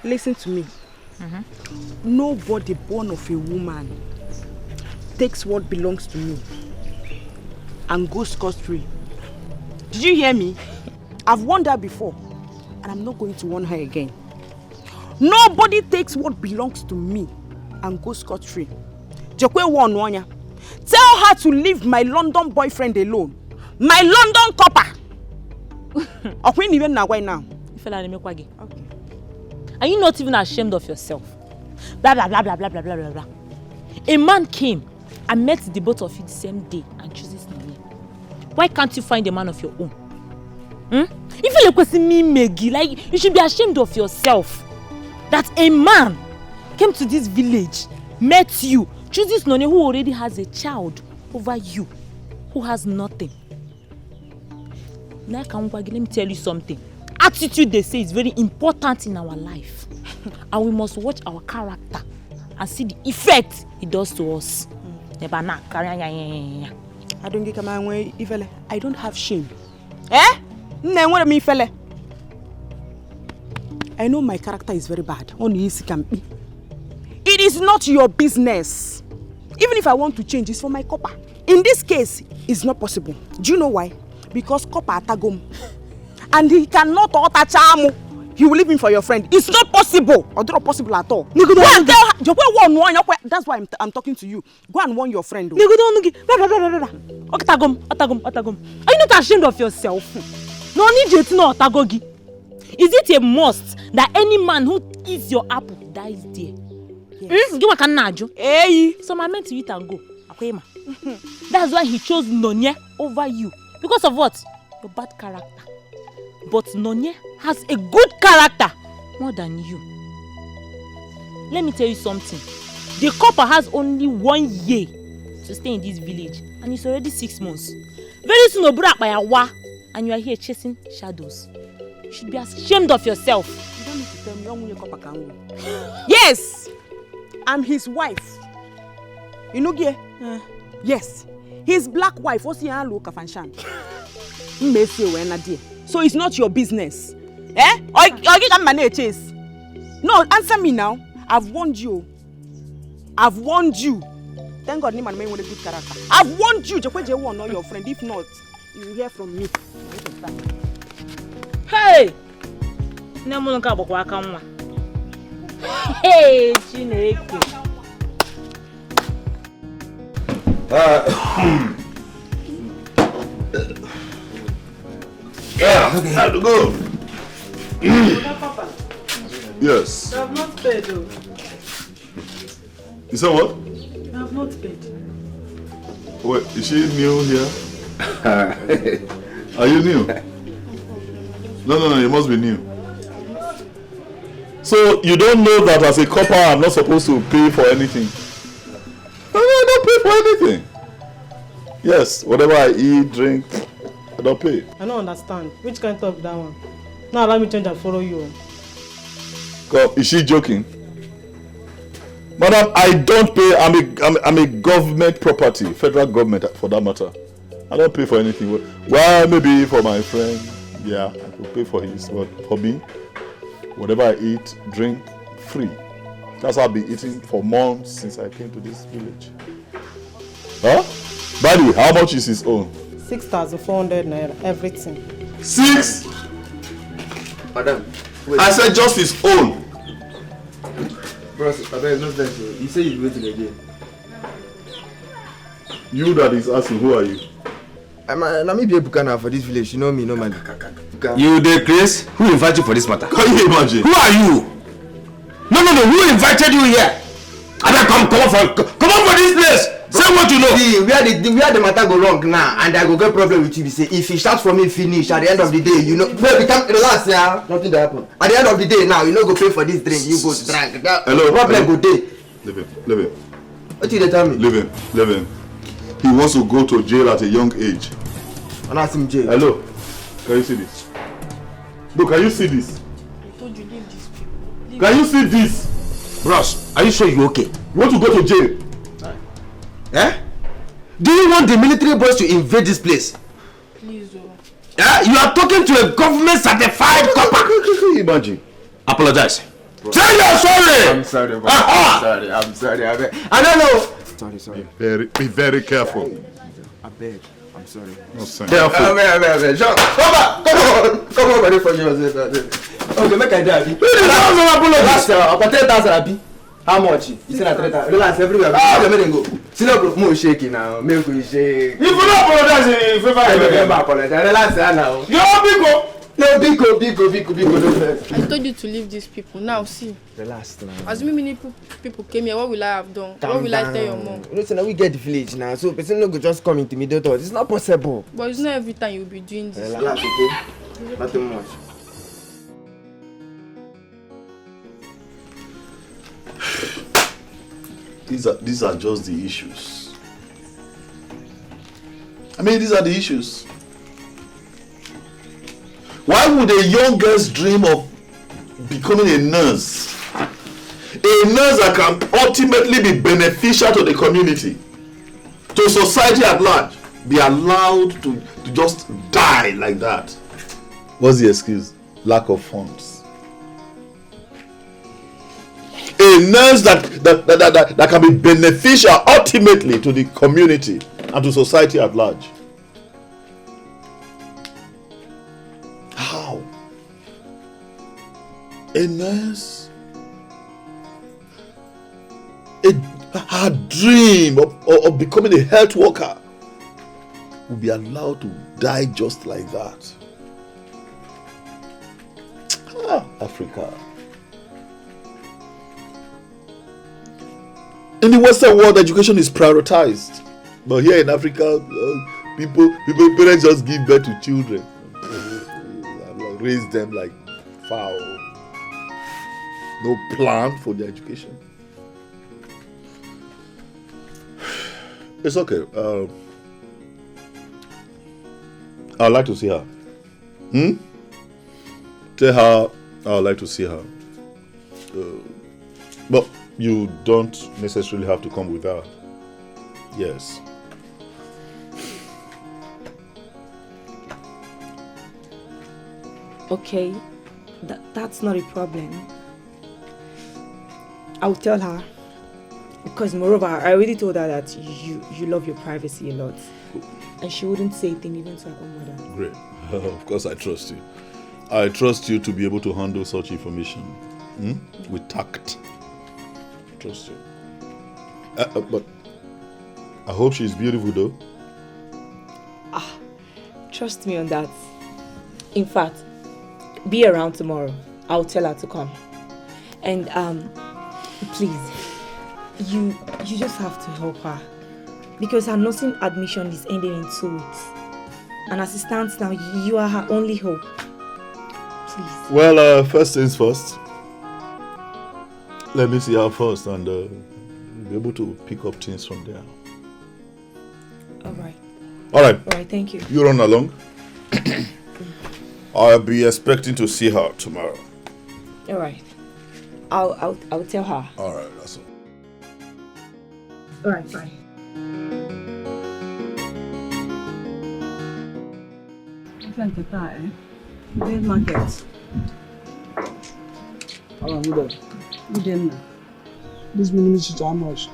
Listen to me. Nobody born of a woman takes what belongs to me and goes scot-free. Did you hear me? I've warned her before, and I'm not going to warn her again. Nobody takes what belongs to me and goes scot-free. Tell her to leave my London boyfriend alone. My London copper. Okay. Are you not even ashamed of yourself? Blah, blah, blah, blah, blah, blah, blah, blah. A man came and met the both of you the same day and chooses me. Why can't you find a man of your own? If you're requesting me, Maggie, like, you should be ashamed of yourself. That a man came to this village, met you, chooses Noni who already has a child over you, who has nothing. Now, let me tell you something. Attitude, they say, is very important in our life. And we must watch our character and see the effect it does to us. I don't have shame. I know my character is very bad. It is not your business. Even if I want to change, it's for my copper. In this case, it's not possible. Do you know why? Because copper atagum. And he cannot touch Amu. He will leave him for your friend. It's not possible. Or not possible at all. Go and tell her. That's why I'm talking to you. Go and warn your friend. Are you not ashamed of yourself? No need you to know Otagogi. Is it a must that any man who eats your apple dies there? Yes. Hey. So I meant to eat and go. That's why he chose Nonye over you. Because of what? Your bad character. But Nonye has a good character more than you. Let me tell you something. The Corper has only 1 year to stay in this village, and it's already 6 months. Very soon, Obrak by a wa, and you are here chasing shadows. You should be ashamed of yourself. You don't need to tell me young Corper can win. Yes, I'm his wife. You know, yes, his black wife. What's your look of Anshan? So it's not your business. Eh? Or you can manage chase. No, answer me now. I've warned you. I've warned you. Thank God, Niman with a good character. I've warned you. Just won't know your friend. If not, you will hear from me. Hey! Hey, Chineke. Yeah, okay. Have to go. Yes. I have not paid though. You said what? I have not paid. Wait, is she new here? Are you new? No, you must be new. So you don't know that as a copper I'm not supposed to pay for anything? No, I don't pay for anything. Yes, whatever I eat, drink, I don't pay. I don't understand. Which kind of talk that one? Now allow me change and follow you. God, is she joking? Madam, I don't pay. I'm a government property, federal government for that matter. I don't pay for anything. Well, maybe for my friend, yeah, I could pay for his. But for me, whatever I eat, drink, free. That's how I've been eating for months since I came to this village. Huh? By the way, how much is his own? 6,400 naira, everything. 6? Madam, wait. I said just his own. Bros, I beg, no sense. You say you're waiting again. You that is asking, who are you? I'm be Bukana for this village. You know me, no man. You the Chris? Who invited you for this matter? Can you imagine? Who are you? No. Who invited you here? Come on for this place. Say what you know. See, where the matter go wrong now, and I go get problem with you. Say if he starts from me finish at the end of the day, you know, baby, come relax, yeah. Nothing to happen. At the end of the day, now you know go pay for this drink. You go drink. Hello. Problem go day. Leave him. What did they tell me? Leave him. He wants to go to jail at a young age. And ask him jail. Hello. Can you see this? Look, can you see this? I told you leave these people. Can you see this? Bros, are you sure you're okay? You want to go to jail? Eh? Do you want the military boys to invade this place? Please, You are talking to a government certified copper. Imagine. Apologize. Say you're sorry. I'm sorry, bro. I'm sorry. I don't know. Sorry. Be very careful. I beg. I'm sorry. No sense. Careful. John, come on, ready for you. Okay, make I die. Last year, about 10,000 abi. How much? You said at 3,000. Relax, everywhere. Let me go. See no bro, more shaking now. Make we shake. If you don't apologize, if you never apologize. Relax now. You're big. No, big. I told you to leave these people. Now see. Relax now. Assuming many people came here, what will I have done? What will I tell your mom? You know, so now we get the village now, so person no go just come intimidate us. It's not possible. But it's not every time you'll be doing this. Relax, okay? Nothing much. These are just the issues. I mean, these are the issues. Why would a young girl's dream of becoming a nurse? A nurse that can ultimately be beneficial to the community, to society at large, be allowed to just die like that? What's the excuse? Lack of funds. A nurse that can be beneficial ultimately to the community and to society at large. How? A nurse? Her dream of becoming a health worker will be allowed to die just like that. Africa. In the Western world, education is prioritized, but here in Africa, parents just give birth to children, raise them like fowl. No plan for their education. It's okay. I'd like to see her. Tell her I'd like to see her. But you don't necessarily have to come with her. Yes. Okay, that's not a problem. I'll tell her. Because moreover, I already told her that you love your privacy a lot. And she wouldn't say a thing even to her own mother. Great. Of course I trust you. I trust you to be able to handle such information. With tact. I trust you. But I hope she's beautiful though. Trust me on that. In fact, be around tomorrow. I'll tell her to come. And please, you just have to help her. Because her nursing admission is ending in 2 weeks. And as it stands now, you are her only hope. Please. Well, first things first. Let me see her first and be able to pick up things from there. Alright. Alright, thank you. You run along. I'll be expecting to see her tomorrow. Alright. I'll tell her. Alright, that's all. Alright, bye. Market. How long you there? You didn't know. This minute is how much?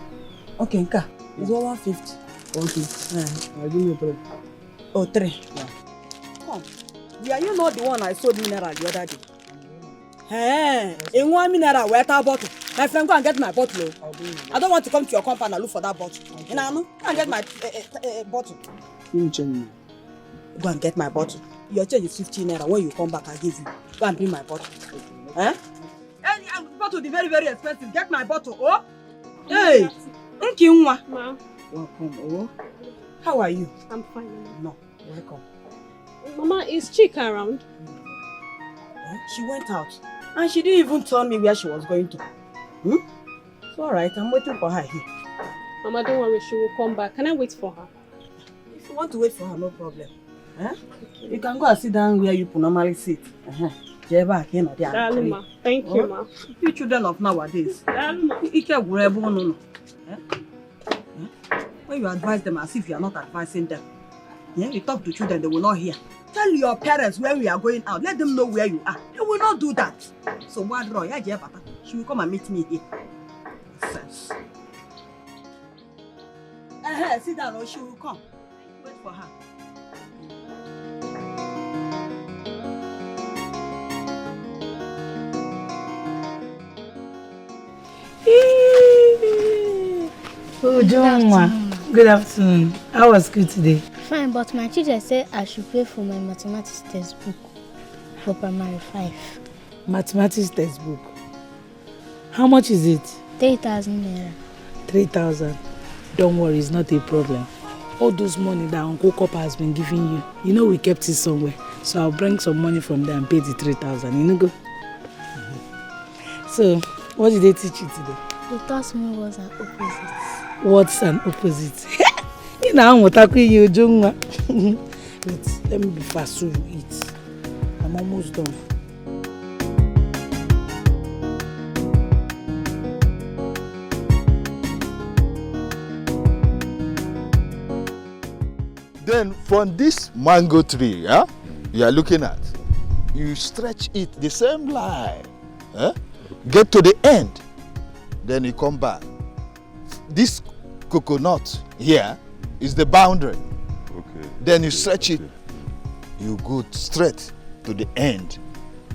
Okay, Nka. It's 150. Okay. Give me 3. Oh, 3. Yeah. Come. Yeah, you know the one I sold mineral the other day. Hey, in 1 mineral, where that bottle? My friend, go and get my bottle. I don't want to come to your compound and look for that bottle. You know, go and get my bottle. Go and get my bottle. Your change is 15 naira. When you come back, I'll give you. Go and bring my bottle. Eh? And bottle is very, very expensive. Get my bottle. Oh? Hey! Thank you, Ma. Welcome. Oh? How are you? I'm fine, Mama. No, welcome. Mama, is Chika around? She went out. And she didn't even tell me where she was going to. It's alright, I'm waiting for her here. Mama, don't worry, she will come back. Can I wait for her? If you want to wait for her, no problem. You can go and sit down where you normally sit. Thank you, Ma. You children of nowadays. When you advise them as if you are not advising them. You talk to children, they will not hear. Tell your parents when we are going out. Let them know where you are. They will not do that. So she will come and meet me here. Sense. Sit down or she will come. Wait for her. Oh, John, good afternoon. How was school today? Fine, but my teacher said I should pay for my mathematics textbook for primary 5. Mathematics textbook? How much is it? 3,000 naira. 3,000? Don't worry, it's not a problem. All those money that Uncle Corper has been giving you, you know we kept it somewhere. So I'll bring some money from there and pay the 3,000. You know, go. So, what did they teach you today? They taught me words and opposites. What's an opposite? You know, I'm talking you, Jungwa. Let me be fast so you eat. I'm almost done. Then from this mango tree, you are looking at, you stretch it the same line, get to the end, then you come back. This coconut here is the boundary. Okay. Then you stretch it, you go straight to the end,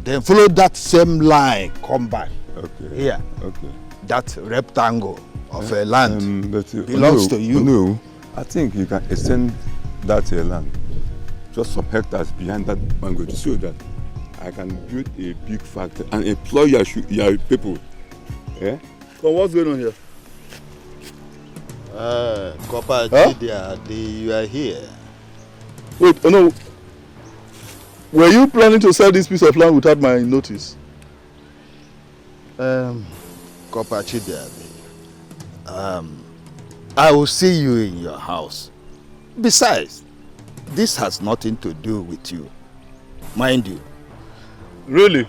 then follow that same line, come back. Okay. Here. Okay. That rectangle of a land but, belongs to you. No, I think you can extend that land, just some hectares behind that mango, to show that I can build a big factory and employ your people. Yeah? So what's going on here? Corper, you are here. Wait, no. Were you planning to sell this piece of land without my notice? Corper Chidiade, I will see you in your house. Besides, this has nothing to do with you. Mind you. Really?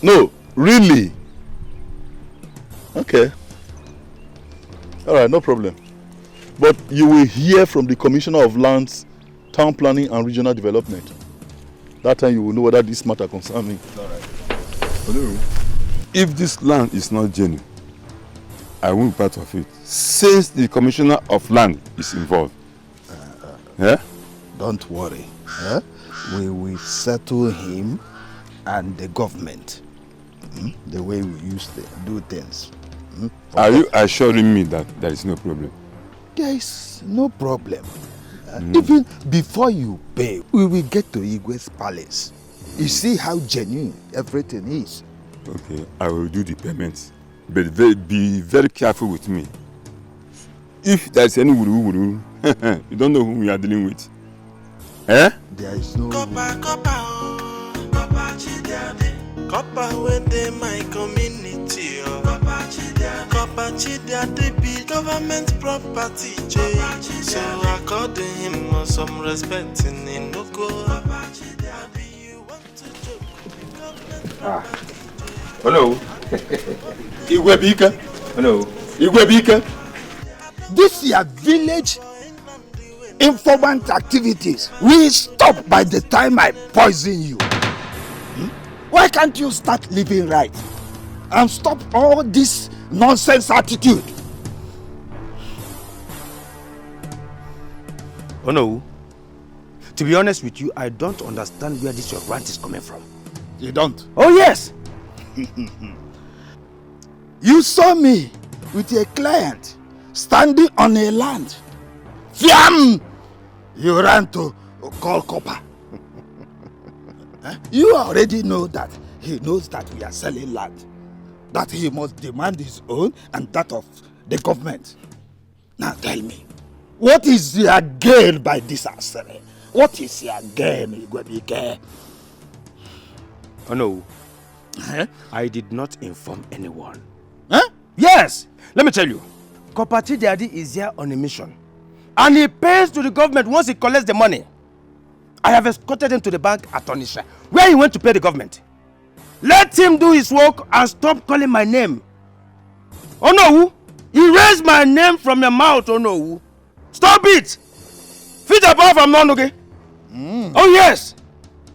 No, really? Okay. Alright, no problem. But you will hear from the Commissioner of Lands, Town Planning and Regional Development. That time you will know whether this matter concerns me. Alright. If this land is not genuine, I won't be part of it, since the Commissioner of Land is involved. Don't worry. We will settle him and the government. The way we used to do things. Are you assuring me that there is no problem? There is no problem. Even before you pay, we will get to Igwe's palace. You see how genuine everything is. Okay, I will do the payments. But be very careful with me. If there is any wuru, you don't know whom we are dealing with. There is no Corper within my community. Corper Chidiade be government property. So according him some respect in Inoko. Hello. Igwebika. Hello. Igwebika. This your village informant activities will stop by the time I poison you. Why can't you start living right and stop all this nonsense attitude? Oh no. To be honest with you, I don't understand where this your rant is coming from. You don't? Oh yes. You saw me with a client standing on a land. Fiam! You ran to call Corper. You already know that he knows that we are selling land. That he must demand his own and that of the government. Now tell me, what is your gain by this assembly? What is your gain, Igwebike? Oh no, I did not inform anyone. Huh? Yes, let me tell you. Corper Chidiade is here on a mission. And he pays to the government once he collects the money. I have escorted him to the bank at Onisha, where he went to pay the government. Let him do his work and stop calling my name. Oh no, he raised my name from your mouth, oh no. Stop it! Feed above from Nonuge. Oh yes!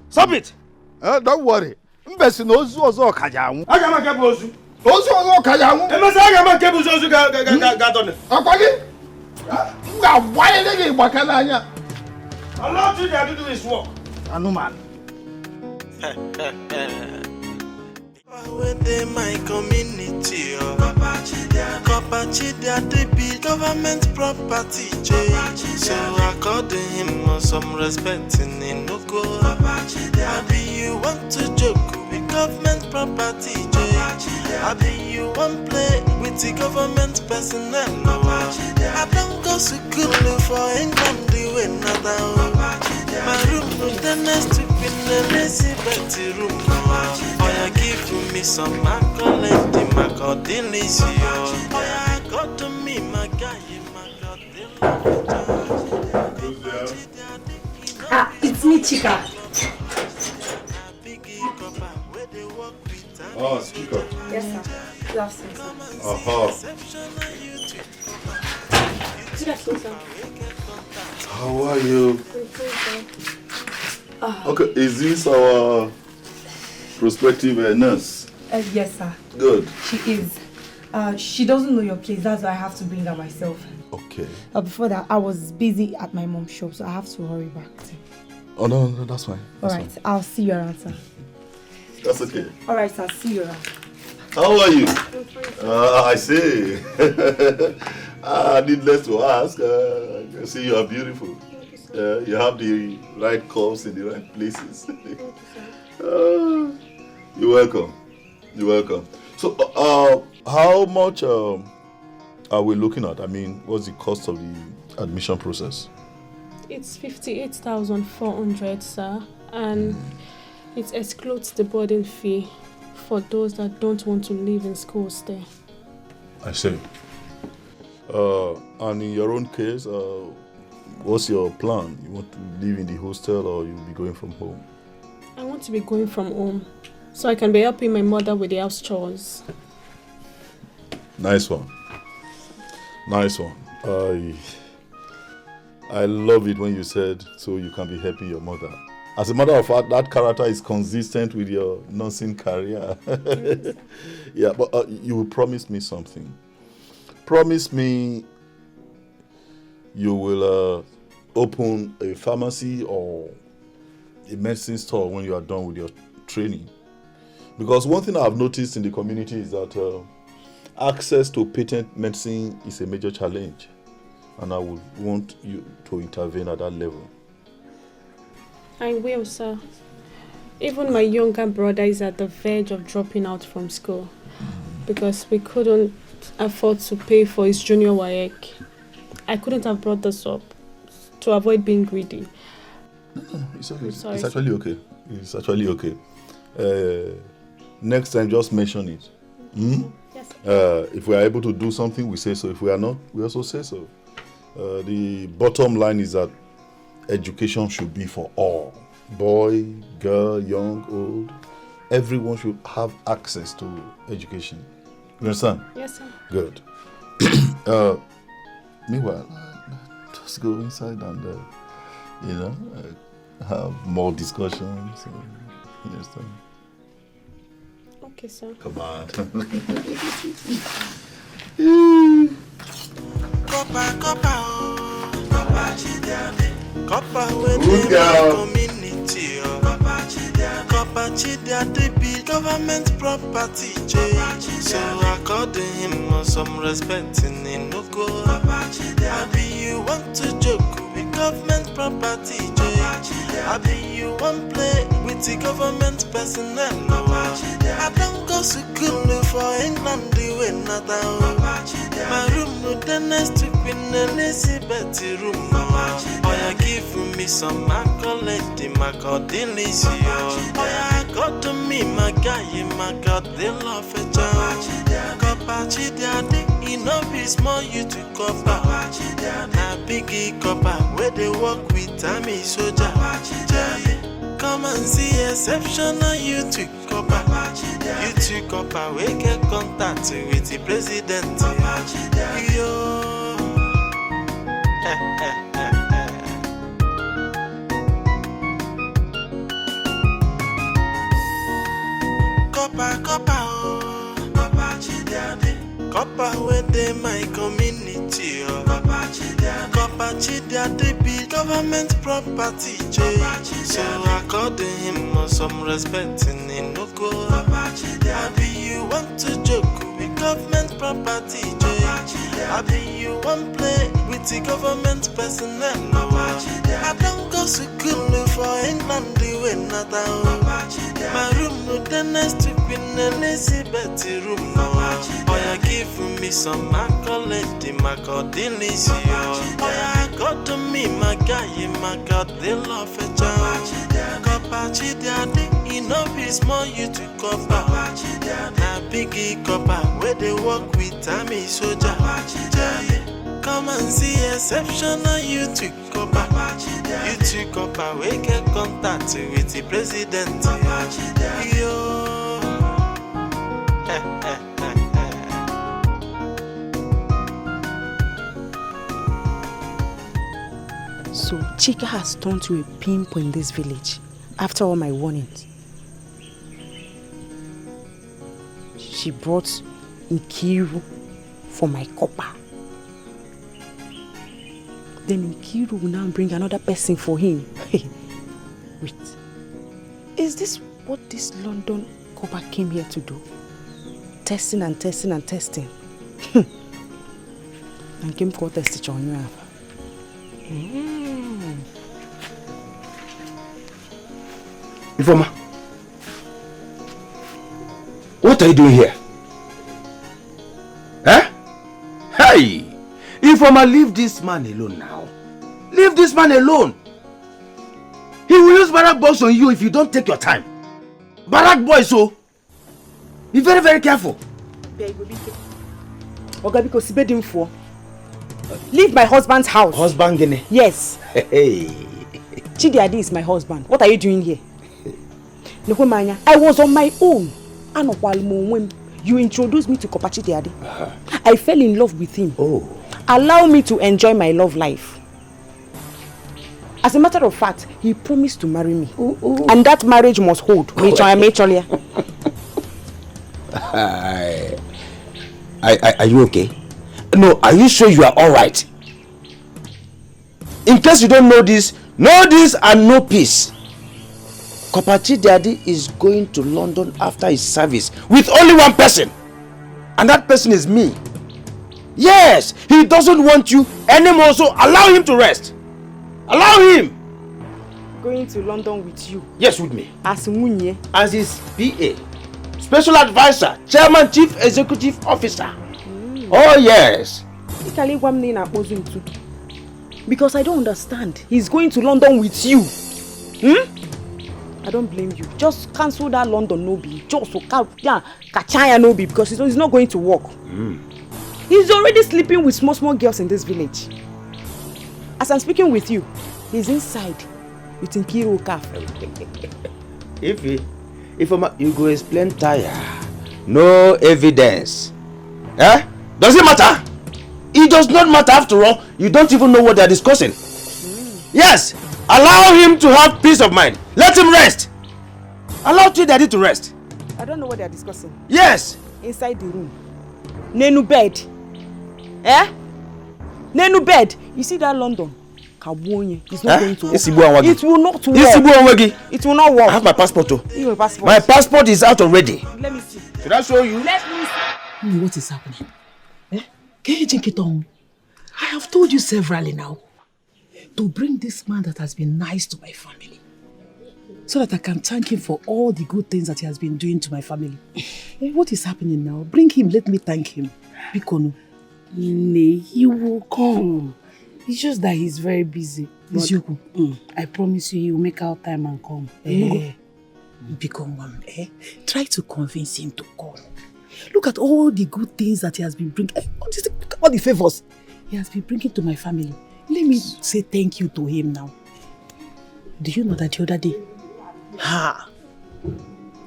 Stop it! Don't worry. Mbesi no ozu kajawu. Agama kebu ozu. Ozu kajawu. Emesa agama kebu ozu gadone. Akwagi. Nga why dey gbakana anya. Allow Chidiade to do his work. Anuman. Within my community, Corper Chidiade be government property, so according him some respect in no go. Abi you want to joke with government property, Abi you want play with the government personnel. I don't go to school for England the another. My room the next to be the lazy Betty room. Oh, give me some accolade, my God, delicious. Oh, yeah, got to me, my guy, my God, it's me, Chica. Ah, Chica. Yes, sir. Good afternoon, sir. Good afternoon, sir. How are you? Okay, is this our prospective nurse? Yes, sir. Good. She is. She doesn't know your place. That's why I have to bring her myself. Okay. Before that, I was busy at my mom's shop, so I have to hurry back. Oh, no, that's fine. All right. I'll see you around, sir. That's okay. All right, sir. See you around. How are you? I see. Needless to ask, I see you are beautiful. You have the right curves in the right places. You're welcome. You're welcome. So, how much are we looking at? I mean, what's the cost of the admission process? It's 58,400, sir, and it excludes the boarding fee for those that don't want to live in school stay. I see. And in your own case, what's your plan? You want to live in the hostel or you'll be going from home? I want to be going from home, so I can be helping my mother with the house chores. Nice one. Nice one. I love it when you said so you can be helping your mother. As a matter of fact, that character is consistent with your nursing career. Yeah, but you will promise me something. Promise me you will open a pharmacy or a medicine store when you are done with your training. Because one thing I've noticed in the community is that access to patent medicine is a major challenge. And I would want you to intervene at that level. I will, sir. Even my younger brother is at the verge of dropping out from school because we couldn't afford to pay for his junior WAEC. I couldn't have brought this up to avoid being greedy. It's okay. It's actually okay. It's actually okay. Next time, just mention it. Yes. If we are able to do something, we say so. If we are not, we also say so. The bottom line is that education should be for all. Boy, girl, young, old. Everyone should have access to education. You understand? Yes, sir. Good. Meanwhile, just go inside and, have more discussions. You understand? Okay, sir. Come on. Corper within my community, Corper Chidiade be government property, Jay. So according him some respect in Inugo. Abi you want to joke with government property, Jay. Abi you want play with the government personnel. I don't go to school for England, the way not my room with the next to Queen Elizabeth room. Oh, you give me some accolade, my God, delicious. Oh, yeah, got to me, my guy, my God, they love a child. Copachi, daddy, enough is more you to copper. Now, biggie copper, where they work with Tammy soldier. Come and see exceptional you to copper. You to copper, we get contact with the president. Yo. Copper, copper, oh. Copper, chidiade. Copper, where they my community, oh. Copper, chidiade. Copper, chidiade, be government property, Jay. So according him some respect in Inugo. Copper, chidiade. You want to joke with government property, Jay. Abi you want play with the government personnel. I don't go to school for England, the way not my room with the next to Queen Elizabeth room. Oh, you give me some accolade, my God, delicious. Oh, yeah, got to me, my guy, my God, they love a child. Copachi, daddy, enough is more you to copper. Now, biggie copper, where they work with Tammy soldier. Come and see exceptional you to copper. You to copper, we get contact with the president. Yo. So Chika has turned to a pimp in this village after all my warnings. She brought Nkiru for my copper. Then Nkiru will now bring another person for him. Wait, is this what this London copper came here to do? Testing and testing and testing. And came for test on you. Informer, what are you doing here? Huh? Hey! Informer, leave this man alone now. Leave this man alone. He will use barrack boys on you if you don't take your time. Barrack boys, so be very, very careful. Oga, because he him for. Leave my husband's house. Husband, Gene? Yes. Hey. Chidiade is my husband. What are you doing here? I was on my own. You introduced me to Corper Chidiade. I fell in love with him. Oh. Allow me to enjoy my love life. As a matter of fact, he promised to marry me. And that marriage must hold. Are you okay? No, are you sure you are alright? In case you don't know this and no peace. Corper Chidiade is going to London after his service with only one person. And that person is me. Yes, he doesn't want you anymore, so allow him to rest. Allow him. Going to London with you? Yes, with me. As Munye? As his PA. Special advisor, chairman, chief executive officer. Oh, yes. Because I don't understand. He's going to London with you. I don't blame you. Just cancel that London Nobi. Just Kachaya Nobi because he's not going to work. He's already sleeping with small girls in this village. As I'm speaking with you, he's inside with Nkiru Cafe. If you go explain tire, no evidence. Eh? Does it matter? It does not matter after all. You don't even know what they're discussing. Yes, allow him to have peace of mind. Let him rest. Allow Chidiade to rest. I don't know what they're discussing. Yes. Inside the room. Nenu bed. Eh? Nenu bed. You see that London? It's not going to work. It will not work. It will not work. I have my passport too. Your passport. My passport is out already. Let me see. Should I show you? Let me see. What is happening? I have told you severally now to bring this man that has been nice to my family so that I can thank him for all the good things that he has been doing to my family. What is happening now? Bring him, let me thank him. Bikono. He will come. It's just that he's very busy. I promise you he will make out time and come. Try to convince him to come. Look at all the good things that he has been bringing. Look at all the favors he has been bringing to my family. Let me say thank you to him now. Do you know that the other day,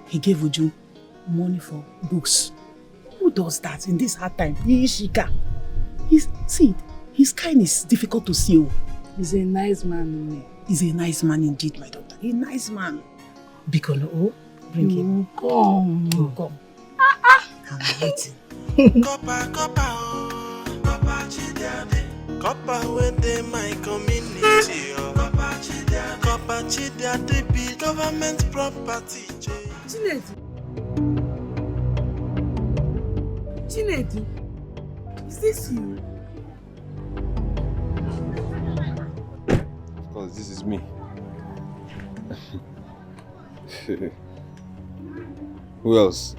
he gave Uju money for books? Who does that in this hard time? His kind is difficult to see. He's a nice man. He's a nice man indeed, my daughter. A nice man. Bikono, bring him. Come. I'm waiting. Corper within my community. Corper Chidiade be government property. Chinedu, is this you? Of course, this is me. Who else?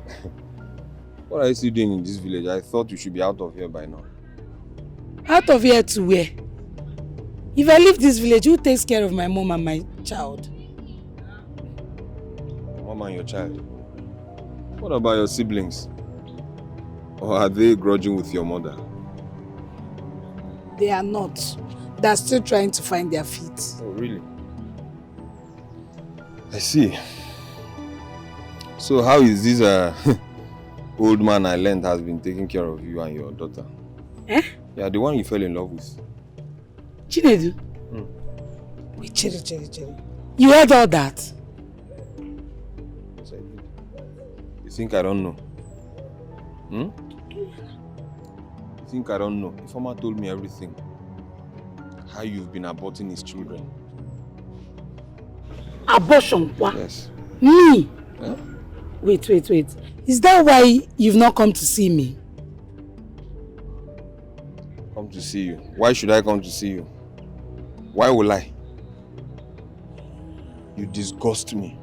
What are you still doing in this village? I thought you should be out of here by now. Out of here to where? If I leave this village, who takes care of my mom and my child? Mom and your child? What about your siblings? Or are they grudging with your mother? They are not. They're still trying to find their feet. Oh, really? I see. So how is this old man I learned has been taking care of you and your daughter? Yeah, the one you fell in love with. Chinedu? Wait, Cherry. You heard all that? Yes, I did. You think I don't know? You think I don't know? Ifeoma told me everything. How you've been aborting his children. Abortion? What? Yes. Me? Huh? Wait. Is that why you've not come to see me? Come to see you? Why should I come to see you? Why will I? You disgust me.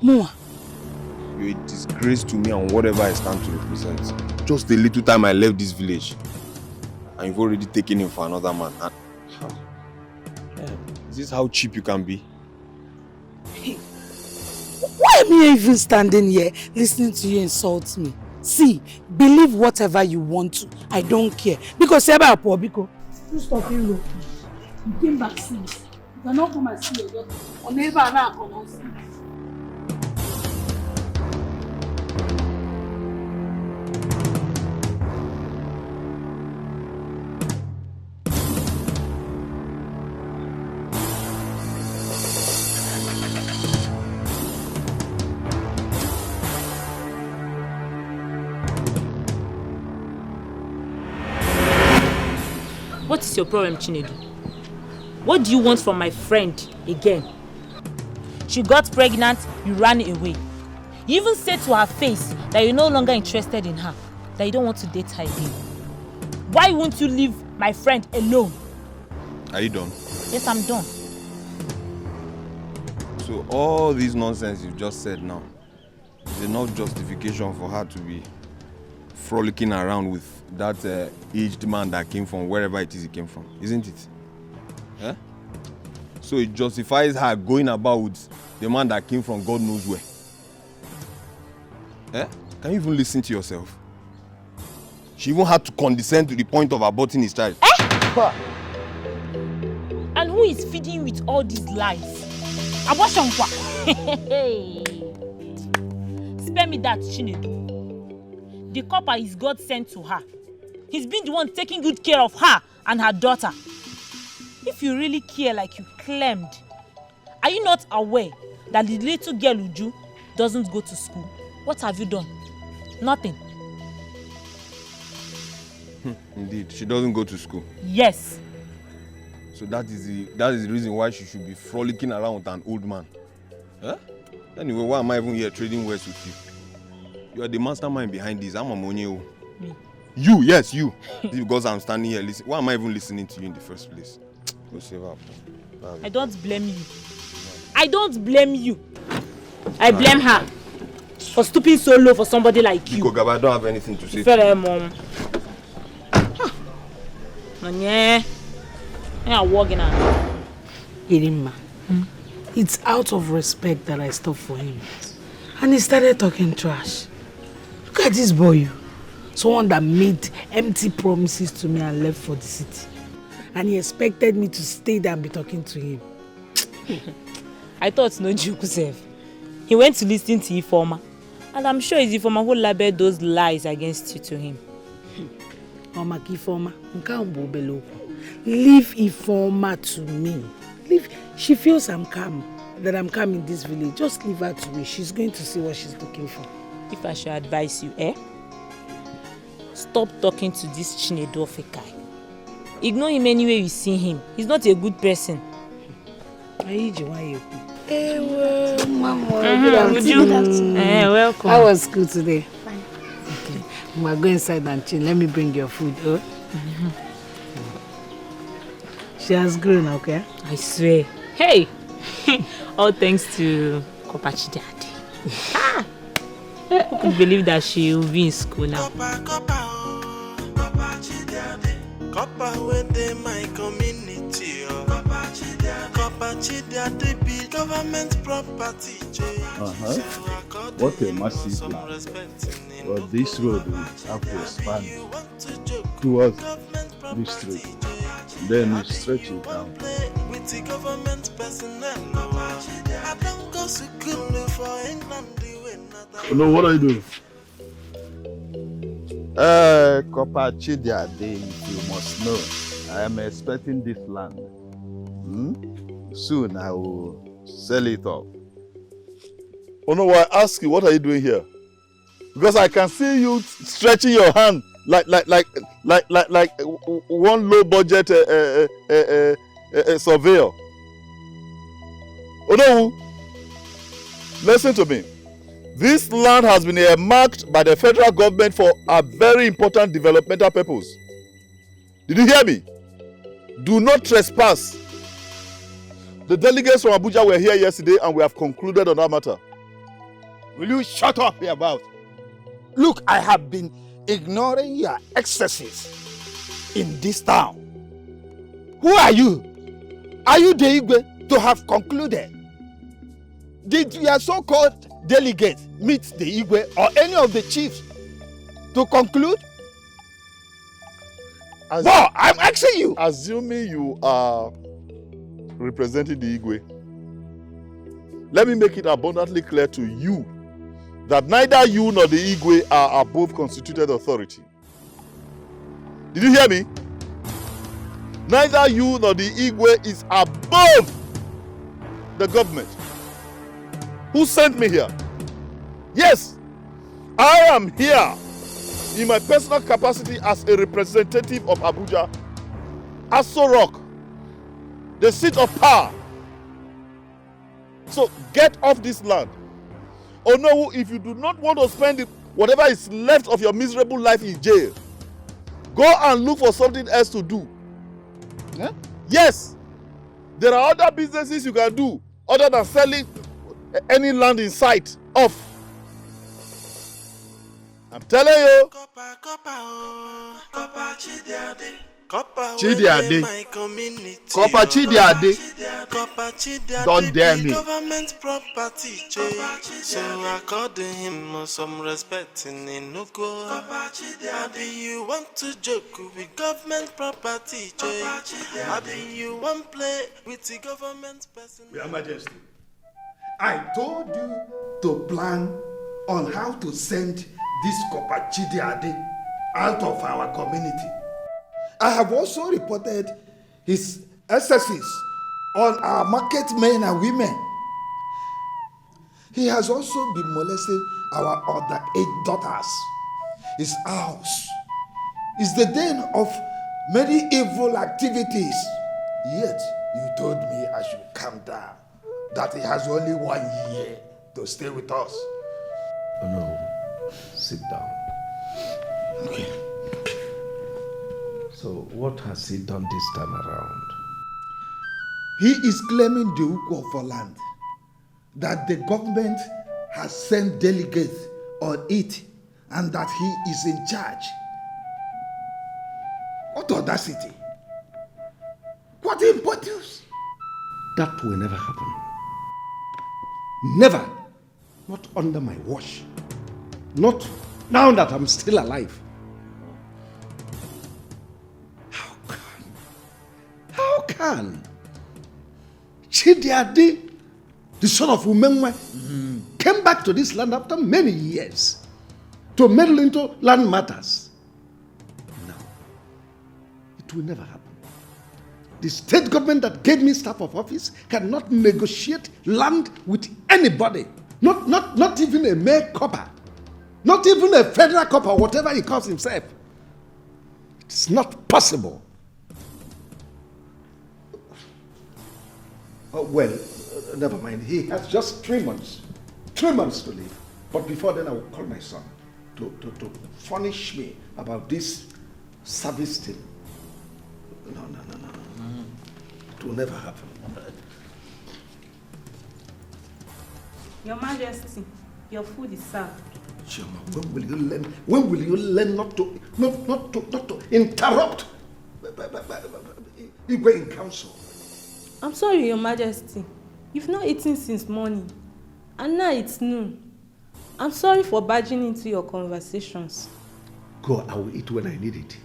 Moa. You're a disgrace to me and whatever I stand to represent. Just a little time I left this village and you've already taken him for another man. Is this how cheap you can be? Why am I even standing here listening to you insult me? See, believe whatever you want to. I don't care. Because you're about poor, because you stop here. You came back since. You cannot come and see your daughter. Or never come and see. What is your problem, Chinedu? What do you want from my friend again? She got pregnant, you ran away. You even said to her face that you're no longer interested in her, that you don't want to date her again. Why won't you leave my friend alone? Are you done? Yes, I'm done. So all this nonsense you've just said now is enough justification for her to be frolicking around with that aged man that came from wherever it is he came from, isn't it? Eh? So it justifies her going about with the man that came from God knows where. Eh? Can you even listen to yourself? She even had to condescend to the point of aborting his child. Eh? And who is feeding you with all these lies? Abortion kwa? Spare me that, Chinedu. The Corper is God sent to her. He's been the one taking good care of her and her daughter. If you really care like you claimed, are you not aware that the little girl Uju doesn't go to school? What have you done? Nothing. Indeed, she doesn't go to school. Yes. So that is the reason why she should be frolicking around with an old man. Huh? Anyway, why am I even here trading words with you? You are the mastermind behind this. I'm a money. Me? You, yes, you. Because I'm standing here listening. Why am I even listening to you in the first place? Go save up. I don't blame you. I don't blame you. I blame her for stooping so low for somebody like you. Gaba, I don't have anything to say. Mom. Yeah. I'm walking out. Irimma, it's out of respect that I stopped for him. And he started talking trash. Look at this boy. Someone that made empty promises to me and left for the city. And he expected me to stay there and be talking to him. I thought no joke, Sef. He went to listen to Ifoma. And I'm sure it's Ifoma who labeled those lies against you to him. Mama Ifoma, leave Ifoma to me. She feels that I'm calm in this village. Just leave her to me. She's going to see what she's looking for. If I should advise you, stop talking to this Chinedu guy. Ignore him anywhere you see him. He's not a good person. Welcome. How was school today? Fine. Okay. We'll go inside and chill. Let me bring your food. Oh? She has grown, okay? I swear. Hey! All thanks to Corper daddy. Who could believe that she will be in school now? Corper within my community. Corper be government property. What a massive land. Well, this road will have to expand towards this street. Then we stretch it down. With the government personnel, I don't go to school for England. No, what are you doing? Corper Chidiade, you must know, I am expecting this land. Soon I will sell it off. Oh no, I ask you, what are you doing here? Because I can see you stretching your hand like one low budget surveyor. Oh no, listen to me. This land has been earmarked by the federal government for a very important developmental purpose. Did you hear me? Do not trespass. The delegates from Abuja were here yesterday and we have concluded on that matter. Will you shut up here about? Look, I have been ignoring your excesses in this town. Who are you? Are you the Igwe to have concluded? Did your so-called delegates meet the Igwe or any of the chiefs to conclude? No, I'm asking you. Assuming you are representing the Igwe, let me make it abundantly clear to you that neither you nor the Igwe are above constituted authority. Did you hear me? Neither you nor the Igwe is above the government. Who sent me here? Yes, I am here in my personal capacity as a representative of Abuja, Aso Rock, the seat of power. So get off this land. Oh no, if you do not want to spend whatever is left of your miserable life in jail, go and look for something else to do. Yeah? Yes, there are other businesses you can do other than selling any land in sight off. I'm telling you. Chidiade. Corper Chidiade. Don't dare me. Government property, so according him some respect in no go. Adi, you want to joke with government property, Adi, you want play with the government person. Your Majesty, I told you to plan on how to send this Corper Chidiade out of our community. I have also reported his excesses on our market men and women. He has also been molesting our underage daughters. His house is the den of many evil activities. Yet you told me I should calm down, that he has only 1 year to stay with us. Oh no, sit down. Okay. So what has he done this time around? He is claiming the Ukwo for land, that the government has sent delegates on it and that he is in charge. What audacity! What impotence! That will never happen. Never. Not under my watch. Not now that I'm still alive. How can Chidiade, the son of Umenwe, came back to this land after many years to meddle into land matters? No. It will never happen. The state government that gave me staff of office cannot negotiate land with anybody. Not even a mere copper. Not even a federal copper, whatever he calls himself. It's not possible. Oh, well, never mind. He has just 3 months. 3 months to live. But before then, I will call my son to punish me about this service thing. No. It will never happen. Your Majesty, your food is served. Chioma, when will you learn not to interrupt Igwe in council? I'm sorry, Your Majesty. You've not eaten since morning, and now it's noon. I'm sorry for barging into your conversations. Go, I will eat when I need it.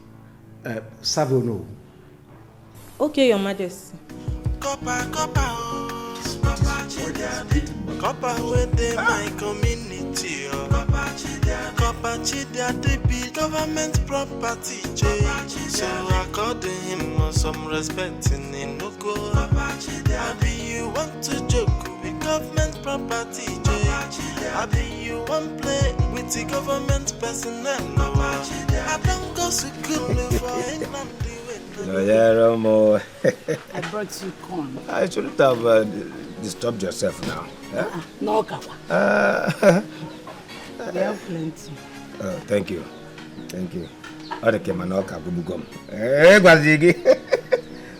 Savo, no. Okay, Your Majesty. Corper within my community. Corper Chidiade be government property. So according him some respect in Inuko. Abi you want to joke with government property. Abi you want play with the government personnel. I don't go to school for England. I brought you corn. I shouldn't have disturbed yourself now. No, Kappa. We have plenty. Oh, thank you. Thank you.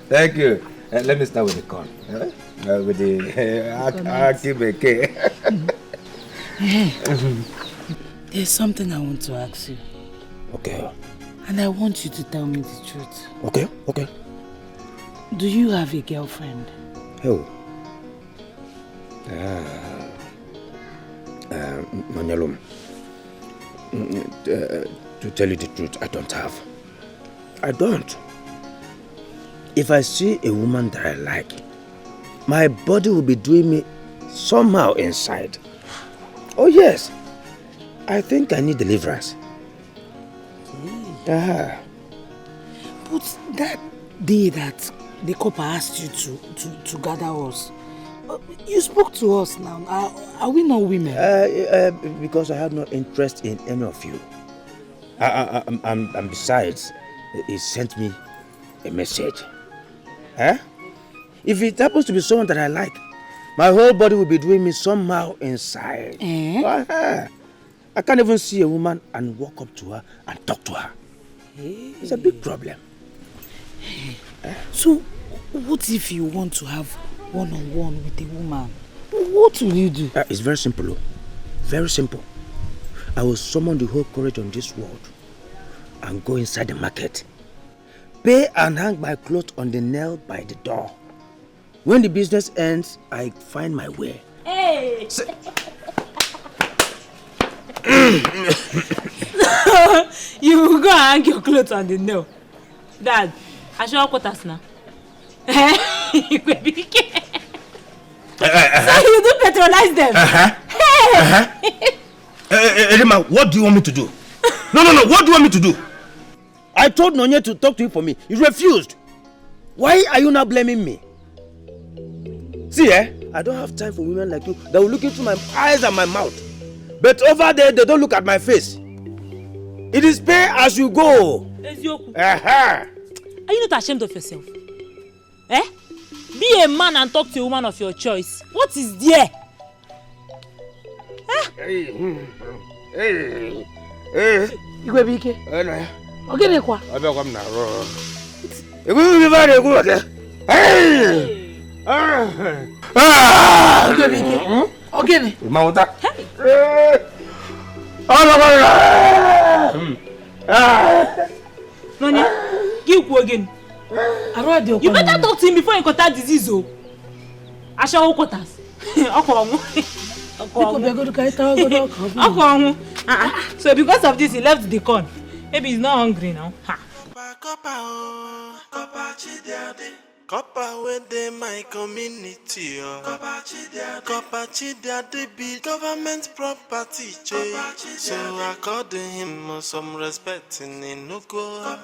Thank you. Let me start with the corn. With the akibeke. There's something I want to ask you. Okay. And I want you to tell me the truth. Okay. Do you have a girlfriend? Oh. Manyalum. To tell you the truth, I don't have. I don't. If I see a woman that I like, my body will be doing me somehow inside. Oh yes. I think I need deliverance. But that day that the Corper asked you to gather us, you spoke to us now. Are we not women? Because I have no interest in any of you. And besides, he sent me a message. If it happens to be someone that I like, my whole body will be doing me somehow inside. I can't even see a woman and walk up to her and talk to her. It's a big problem. So, what if you want to have one-on-one with a woman? What will you do? It's very simple. Very simple. I will summon the whole courage on this world and go inside the market. Pay and hang my clothes on the nail by the door. When the business ends, I find my way. Hey! You will go and hang your clothes on the nail. Dad, I should have quarters now. You will be so you do patronize them? Edema, what do you want me to do? No, what do you want me to do? I told Nonye to talk to you for me. You refused. Why are you now blaming me? See, I don't have time for women like you that will look into my eyes and my mouth. But over there, they don't look at my face. It is pay as you go. Are you not ashamed of yourself? Eh? Be a man and talk to a woman of your choice. What is there? Igwebike. Ogene kwa. Abia m na ro. Igwe ba de ku oke. Igwebike. Ogene. Mauta. Nani? Give you again. You better talk to him before you contact disease. Oh. Asha quarters. So because of this, he left the corn. Maybe he's not hungry now. Ha. Corper with them my community. Corper they be government property. So I called him some respect in no go.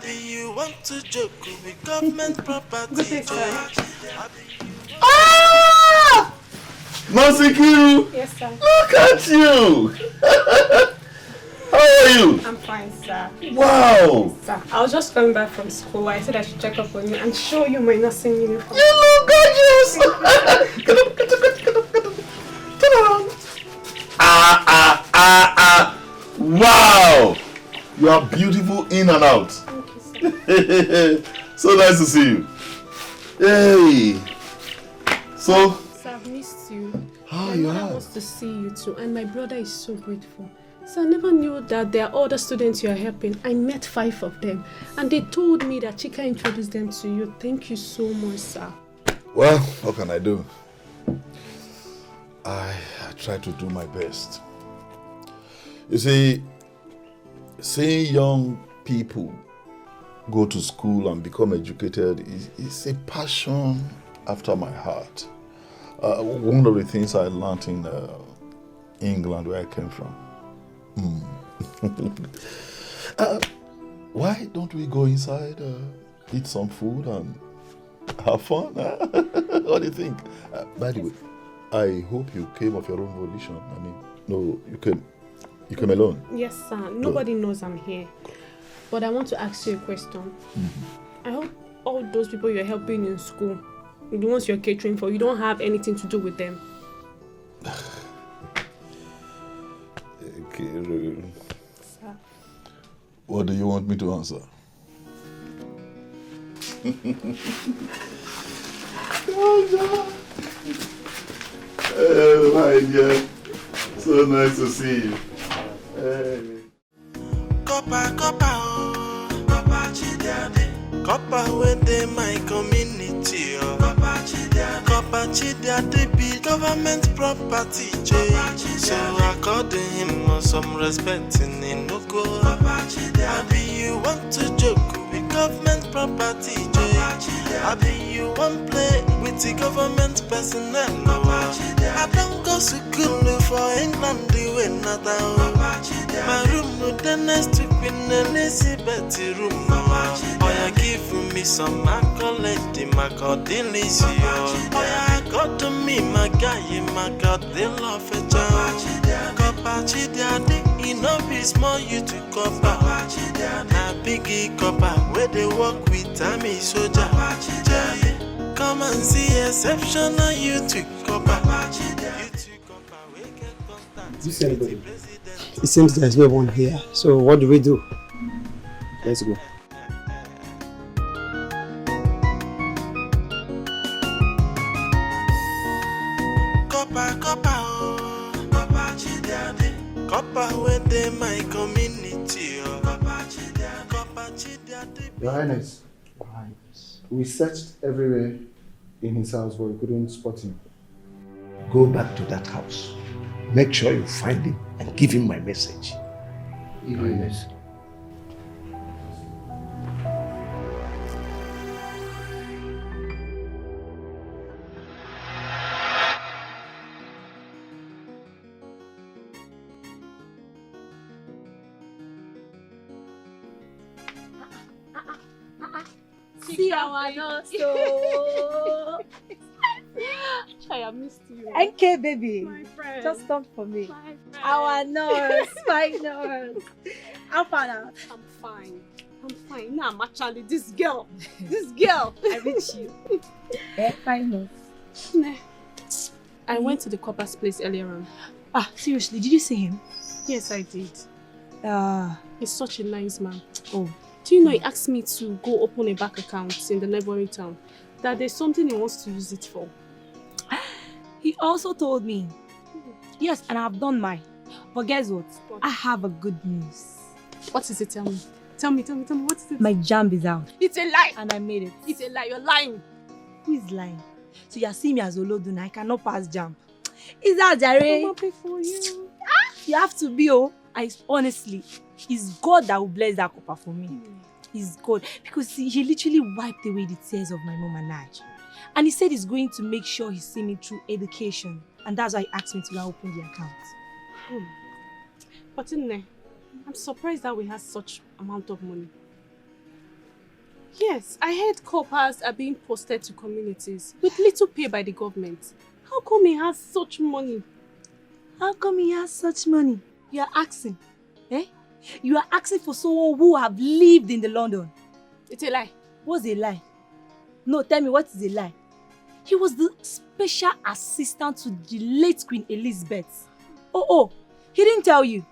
You want to joke with government property? Ah! Wazico! Yes, sir. Look at you! How are you? I'm fine, sir. Wow! Sir, I was just coming back from school. I said I should check up on you and show you my nursing uniform. You look gorgeous! Wow! You are beautiful in and out. Thank you, sir. So nice to see you. Hey! So? Sir, I've missed you. Oh, my you mother have? wants to see you too, and my brother is so grateful. So I never knew that there are other students you are helping. I met 5 of them, and they told me that Chika introduced them to you. Thank you so much, sir. Well, what can I do? I try to do my best. You see, seeing young people go to school and become educated is a passion after my heart. One of the things I learned in England, where I came from. Why don't we go inside, eat some food and have fun? What do you think? By the way, I hope you came of your own volition. I mean, no, you came alone. Yes, sir. Nobody knows I'm here. But I want to ask you a question. I hope all those people you're helping in school, the ones you're catering for, you don't have anything to do with them. Okay. Sir. What do you want me to answer? Oh my dear. So nice to see you. Hey. Corper, Corper with them my community. Corper they be government property. So I called him some respect in no go. You want to joke with government property. You want play with the government personnel. I don't go to school for England, the way not my room with the next to Queen Elizabeth room. Oh, you give me some accolade, my God, delicious. Oh, you got to me, my guy, my God, they love a job. Copachi, daddy, enough is more you to copper. Na biggie copper, where they work with Tammy soldier. Come and see exceptional you to copper. Is anybody? It seems there's no one here. So what do we do? Let's go. Corper with them my community. Your Highness, we searched everywhere in his house, but we couldn't spot him. Go back to that house. Make sure you find him and give him my message. Your Highness. See our nose. I missed you. Okay, baby. My friend. Just come for me. My friend. Our nurse, my nurse. How far now? I'm fine. I'm fine. Nah, actually, this girl. I reach you. Fine. Nah. I went to the Corper's place earlier on. Ah, seriously, did you see him? Yes, I did. Ah. He's such a nice man. Oh. Do you know he asked me to go open a bank account in the neighboring town? That there's something he wants to use it for. He also told me. Yes, and I've done mine. But guess what? I have a good news. What is it? Tell me. Tell me. What is it? My jam is out. It's a lie. And I made it. It's a lie. You're lying. Who is lying? So you see me as Olodun. I cannot pass jam. Is that Jare? I'm happy for you. You have to be, oh. Honestly, it's God that will bless that Corper for me. It's God. Because see, he literally wiped away the tears of my mom and I. And he said he's going to make sure he see me through education. And that's why he asked me to go open the account. But I'm surprised that we have such amount of money. Yes, I heard corpers are being posted to communities with little pay by the government. How come he has such money? How come he has such money? You are asking. Eh? You are asking for someone who have lived in the London. It's a lie. What's a lie? No, tell me what is a lie. He was the special assistant to the late Queen Elizabeth. Oh, he didn't tell you.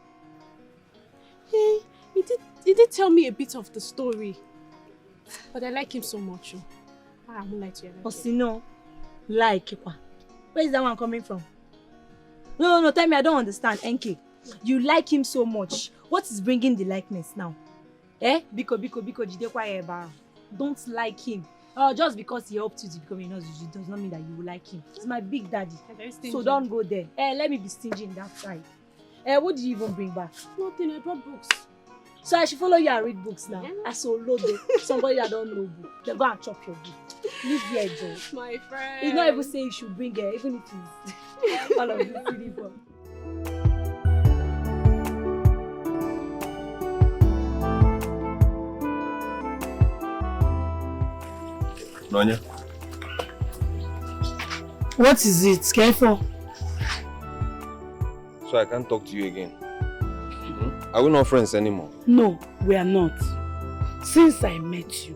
Hey, he did tell me a bit of the story. But I like him so much. I won't lie to you. Osino, like where is that one coming from? No, tell me, I don't understand. NK, you like him so much. What is bringing the likeness now? Biko, don't like him. Just because he helped you to become a nurse, it does not mean that you will like him. He's my big daddy. So don't go there. Let me be stingy in that side. What did you even bring back? Nothing, I brought books. So I should follow you and read books now. I saw Lodo, somebody that don't know book. They go and chop your book. Leave here, Joe. My friend. He's not even saying you should bring her, even if it's all of this silly book. Nonya. What is it? Careful. So I can't talk to you again. Are we not friends anymore? No, we are not. Since I met you,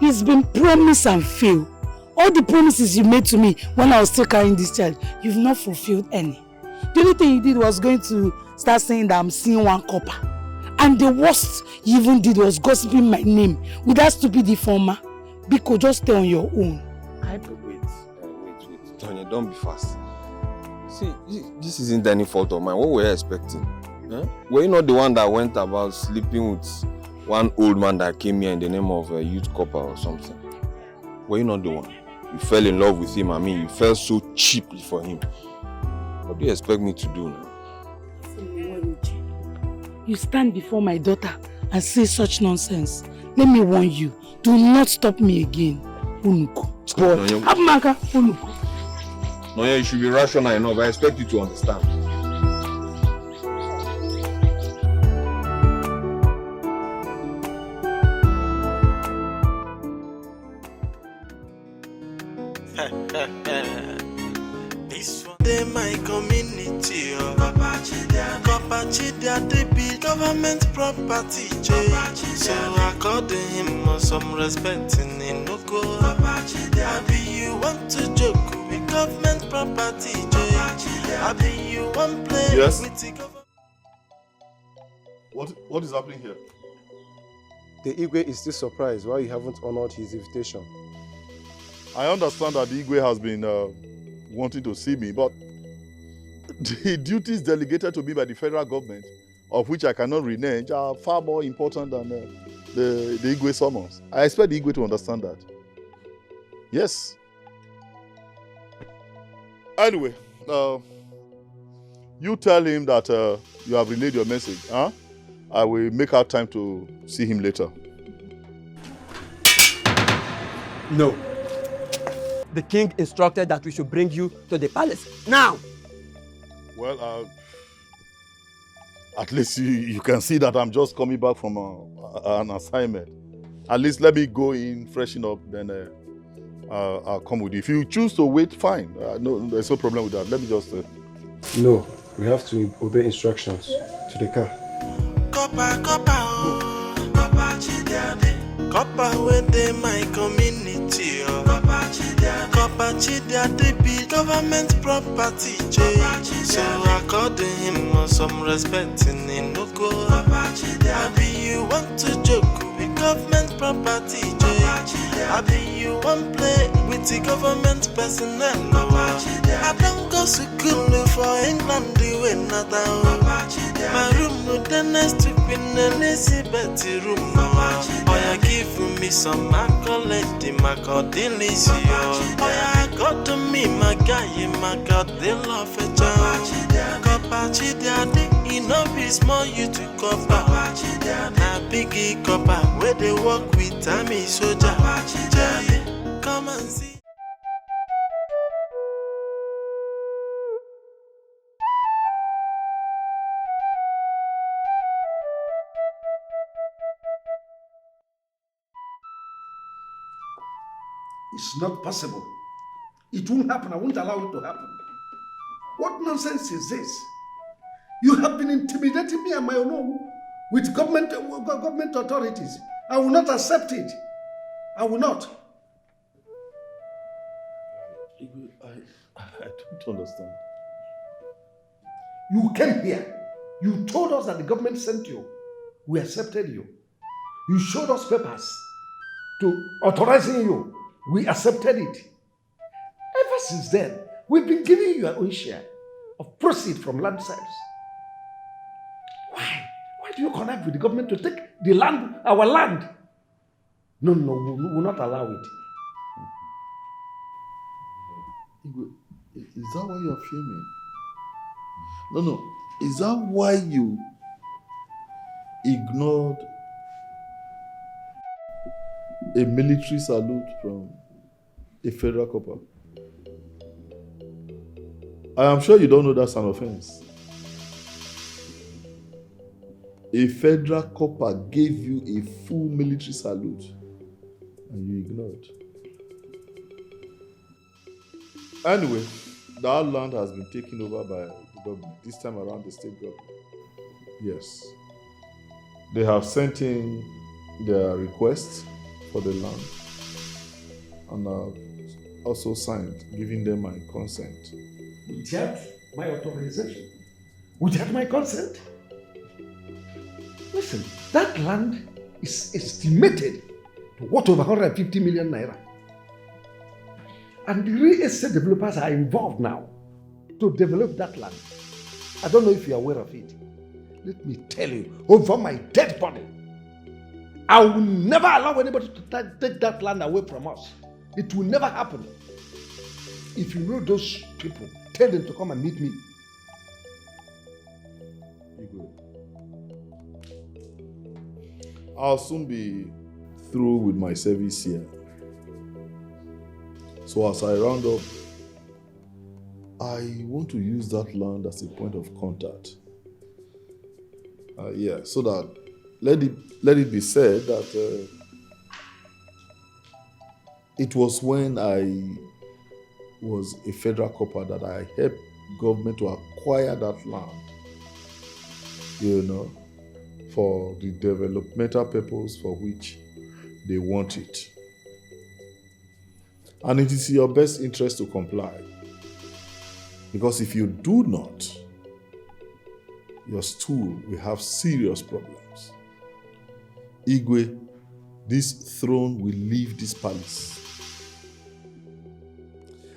it's been promise and fail. All the promises you made to me when I was still carrying this child, you've not fulfilled any. The only thing you did was going to start saying that I'm seeing one Corper. And the worst you even did was gossiping my name with that stupid informer. Biko, just stay on your own. Wait. Tonya, don't be fast. See, this isn't any fault of mine. What were you expecting? Were you not the one that went about sleeping with one old man that came here in the name of a youth Corper or something? Were you not the one? You fell in love with him. I mean, you fell so cheaply for him. What do you expect me to do now? You stand before my daughter and say such nonsense. Let me warn you. Do not stop me again. Unuko. Abmaka, Unuko. Nonya, you should be rational enough. I expect you to understand. This one, they my community. Corper Chidia, they be government property. So I call him some respect in no go. Abi you want to joke with government property? Abi you want play Yes. with the government? What is happening here? The Igwe is still surprised why you haven't honored his invitation. I understand that the Igwe has been wanting to see me, but the duties delegated to me by the federal government, of which I cannot renege, are far more important than the Igwe summons. I expect the Igwe to understand that. Yes. Anyway, you tell him that you have relayed your message. I will make out time to see him later. No. The king instructed that we should bring you to the palace now. Well, at least you can see that I'm just coming back from an assignment. At least let me go in, freshen up, then I'll come with you. If you choose to wait, fine. No, there's no problem with that. Let me just... No, we have to obey instructions. To the car. Corper, Corper, Corper Chidia. Corper within my community. Corper Chidia, they be government property. So according him some respect in no go. Abi you want to joke with government property. Abi you want play with the government personnel. I don't go to school for England, the way not my room with the next to Queen Elizabeth room. Oh, you give me some accolade, my God, delicious. Oh, you got to me, my guy, my God, they love it. Copachi, daddy, enough is more you to cover. Now, biggie copper, where they work with Tammy soldier. Come and see. It's not possible. It won't happen. I won't allow it to happen. What nonsense is this? You have been intimidating me and my own with government authorities. I will not accept it. I will not. I don't understand. You came here. You told us that the government sent you. We accepted you. You showed us papers to authorizing you. We accepted it. Ever since then, we've been giving you your own share of proceeds from land sales. Why? Why do you connect with the government to take the land, our land? No, we will not allow it. Is that why you are filming? No. Is that why you ignored a military salute from a federal corper? I am sure you don't know that's an offense. A federal corper gave you a full military salute and you ignored. Anyway, that land has been taken over by the government, this time around the state government. Yes. They have sent in their request for the land and I've also signed, giving them my consent. Without my authorization? Without my consent? Listen, that land is estimated to worth over 150 million naira. And the real estate developers are involved now to develop that land. I don't know if you're aware of it. Let me tell you, over my dead body, I will never allow anybody to take that land away from us. It will never happen. If you know those people, tell them to come and meet me. I'll soon be through with my service here. So as I round up, I want to use that land as a point of contact. So that let it be said that it was when I was a federal corper that I helped government to acquire that land, for the developmental purpose for which they want it. And it is in your best interest to comply. Because if you do not, your stool will have serious problems. Igwe, this throne will leave this palace.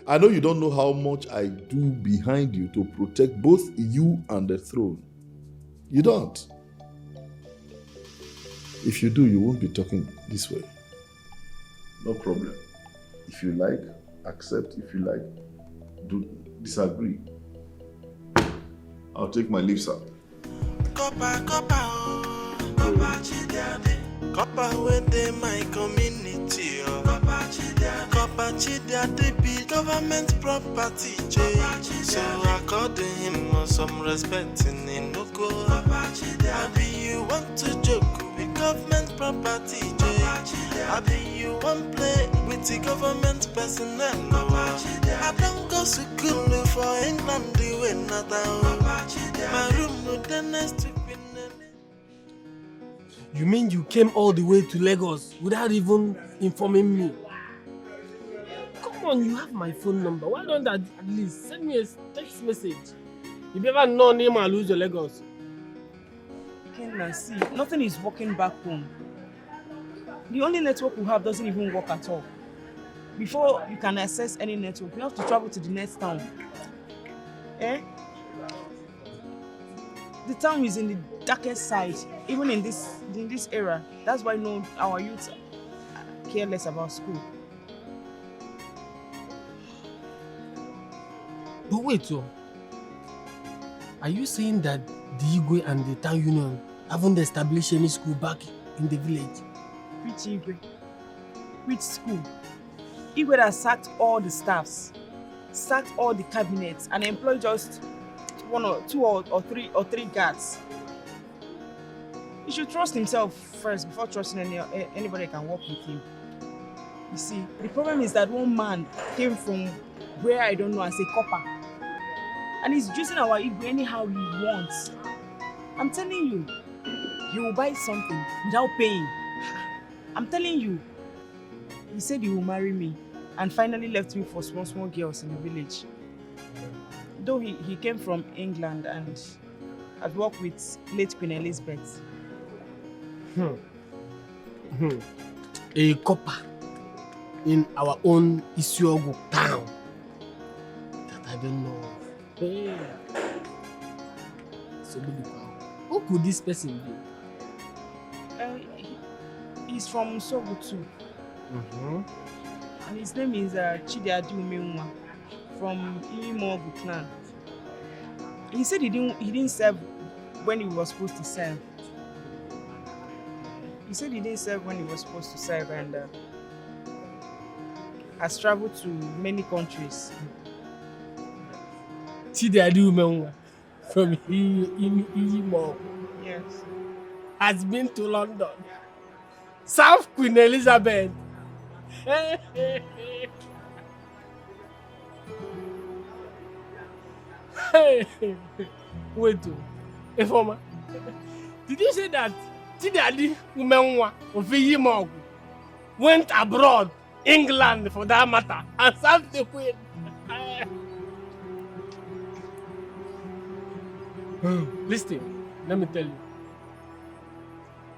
I know you don't know how much I do behind you to protect both you and the throne. You don't. If you do, you won't be talking this way. No problem. If you like, accept. If you like, disagree. I'll take my leave, sir. Corper within my community. Corper Chidia, they be government property. So according him some respect in no go. Abi you want to joke with government property. Abi you want play with the government personnel. I don't go to school for England, the way not my room with the next to You mean you came all the way to Lagos without even informing me? Come on, you have my phone number. Why don't at least send me a text message? If you ever know him, I'll lose your Lagos. Kenna, see, nothing is working back home. The only network we have doesn't even work at all. Before you can access any network, you have to travel to the next town. Eh? The town is in the darkest side, even in this era. That's why our youth care less about school. But wait, so are you saying that the Igwe and the town union haven't established any school back in the village? Which Igwe? Which school? Igwe has sacked all the staffs, sacked all the cabinets, and employed just one or two or three guards. He should trust himself first before trusting anybody that can work with him. You see, the problem is that one man came from where I don't know as a copper, and he's using our Igwe anyhow he wants. I'm telling you, he will buy something without paying. I'm telling you, he said he will marry me and finally left me for small girls in the village. Though he came from England and had worked with late Queen Elizabeth. A copper in our own Isiogo town that I don't know of. Hey. So who could this person be? He's from Sogo too. And his name is Chidiadi Umenwa from Imogu clan. He said he didn't serve when he was supposed to serve. He said he didn't serve when he was supposed to serve and has traveled to many countries. Chidiadi Umenwa from Imogu. Yes. Has been to London. Served Queen Elizabeth. Wait, Informer, did you say that Chidiadi Umenwa of Imogu went abroad, England for that matter, and served the Queen? Listen, let me tell you.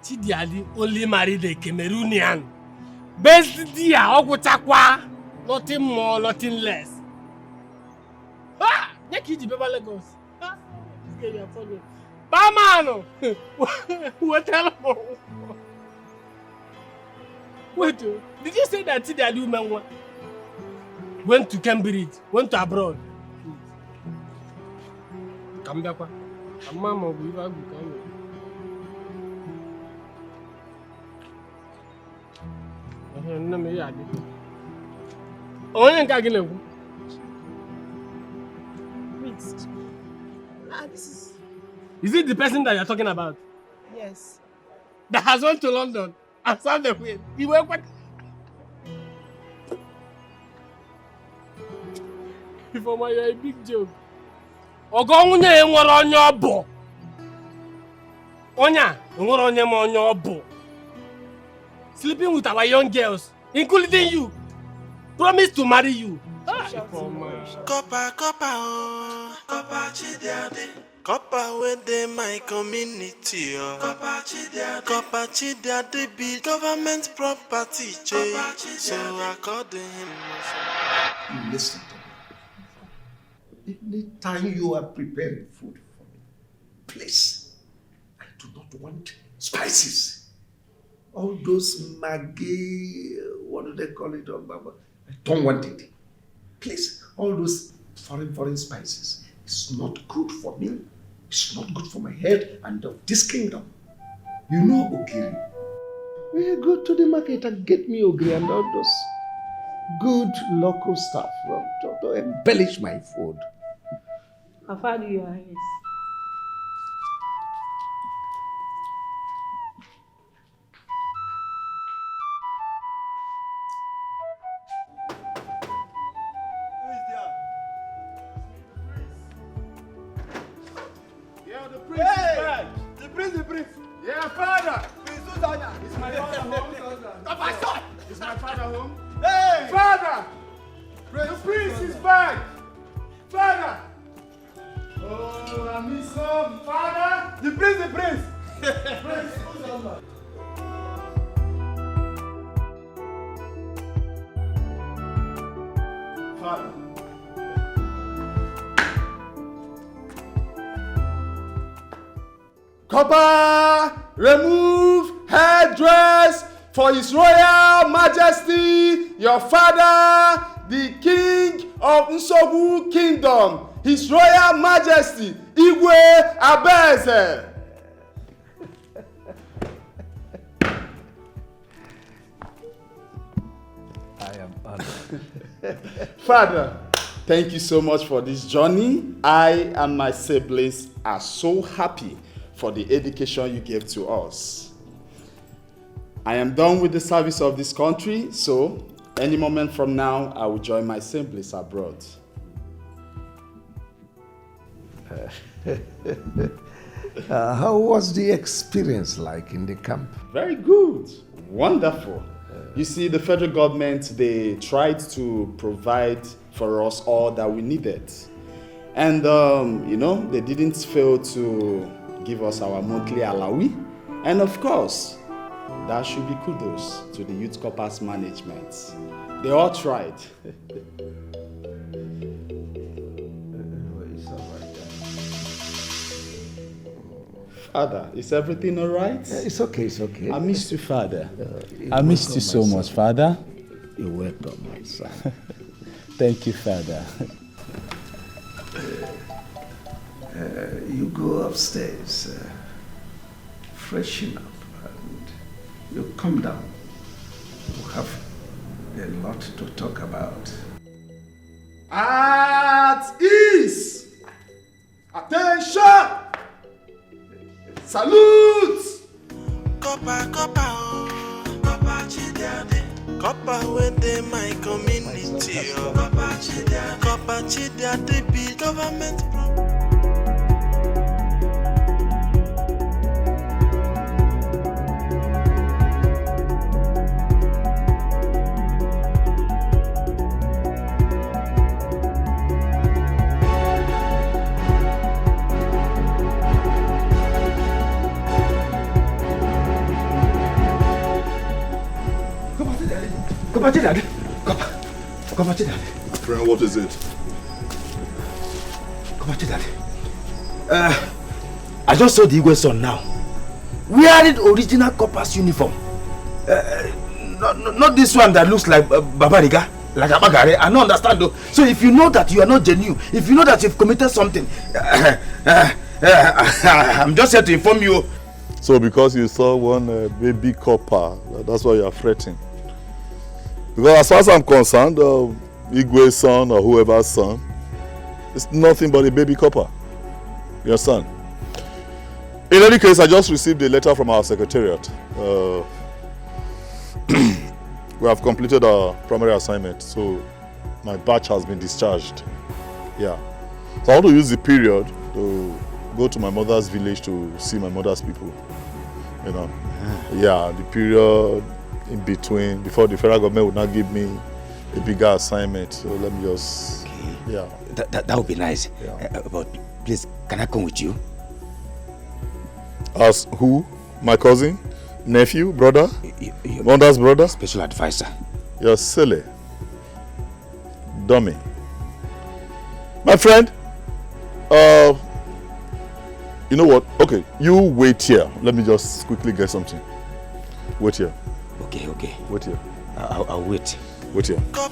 Chidiadi only married a Cameroonian. Best dear, Ogutakwa. Nothing more, nothing less. Ah! Neki Baba Lagos. Ah! This guy is funny. Bamano! What hell? Wait, did you say that Chidiadi Umenwa went to Cambridge, went to abroad? Come back. Mama will be back. Is it the person that you're talking about? Yes. That has went to London and served the Queen. He went what? Ifeoma, you're a big joke. Ogonwunye enwere onye obo. Onya, enwere onye ma onye obo. Sleeping with our young girls, including you. Promise to marry you. Corper, Corper Chidiade. Corper within my community. Corper Chidiade be government property. So according him. Listen to me. Anytime you are preparing food for me, please, I do not want spices. All those Maggi, what do they call it? I don't want it. Please, all those foreign spices. It's not good for me. It's not good for my head and of this kingdom. You know Ogiri. We go to the market and get me Ogiri and all those good local stuff to embellish my food. How far do you Highness? The prince. Yeah, father. Father! Is my father home? Copper, stop! Is my father home? Hey! Father! The prince is back! Father! Oh, I miss him! Father! The prince! Prince, who's on that? Father. Corper, remove headdress for His Royal Majesty, your father, the King of Nsogbu Kingdom, His Royal Majesty, Igwe Abeze. I am honored. Father, thank you so much for this journey. I and my siblings are so happy for the education you gave to us. I am done with the service of this country, so any moment from now, I will join my siblings abroad. How was the experience like in the camp? Very good. Wonderful. You see, the federal government, they tried to provide for us all that we needed. And, they didn't fail to give us our monthly alawi. And of course, that should be kudos to the Youth Corpers management. They all tried. Father, is everything all right? It's okay. I missed you, Father. I missed you so much, Father. You're welcome, my son. Thank you, Father. You go upstairs, freshen up, and you come down. We have a lot to talk about. At ease! Attention! Salute! Corper, within my community. Corper, they be government problem. Friend, what is it? I just saw the Igwe's son now. Wearing original Corper's uniform. Not this one that looks like Babariga, like Abagare. I don't understand though. So if you know that you are not genuine, if you know that you've committed something, I'm just here to inform you. So because you saw one baby Corper, that's why you are fretting. Because as far as I'm concerned, Igwe's son or whoever's son, it's nothing but a baby Corper. You understand? In any case, I just received a letter from our secretariat. We have completed our primary assignment, so my batch has been discharged. Yeah. So I want to use the period to go to my mother's village to see my mother's people. You know? Yeah, the period in between, before the federal government would not give me a bigger assignment. So let me just, yeah. That would be nice. Yeah. But please, can I come with you? As who? My cousin? Nephew? Brother? Mother's brother? Special advisor. You're silly. Dummy. My friend, you know what? Okay, you wait here. Let me just quickly get something. Wait here. Okay. Wait here. I'll wait. Wait here. Go.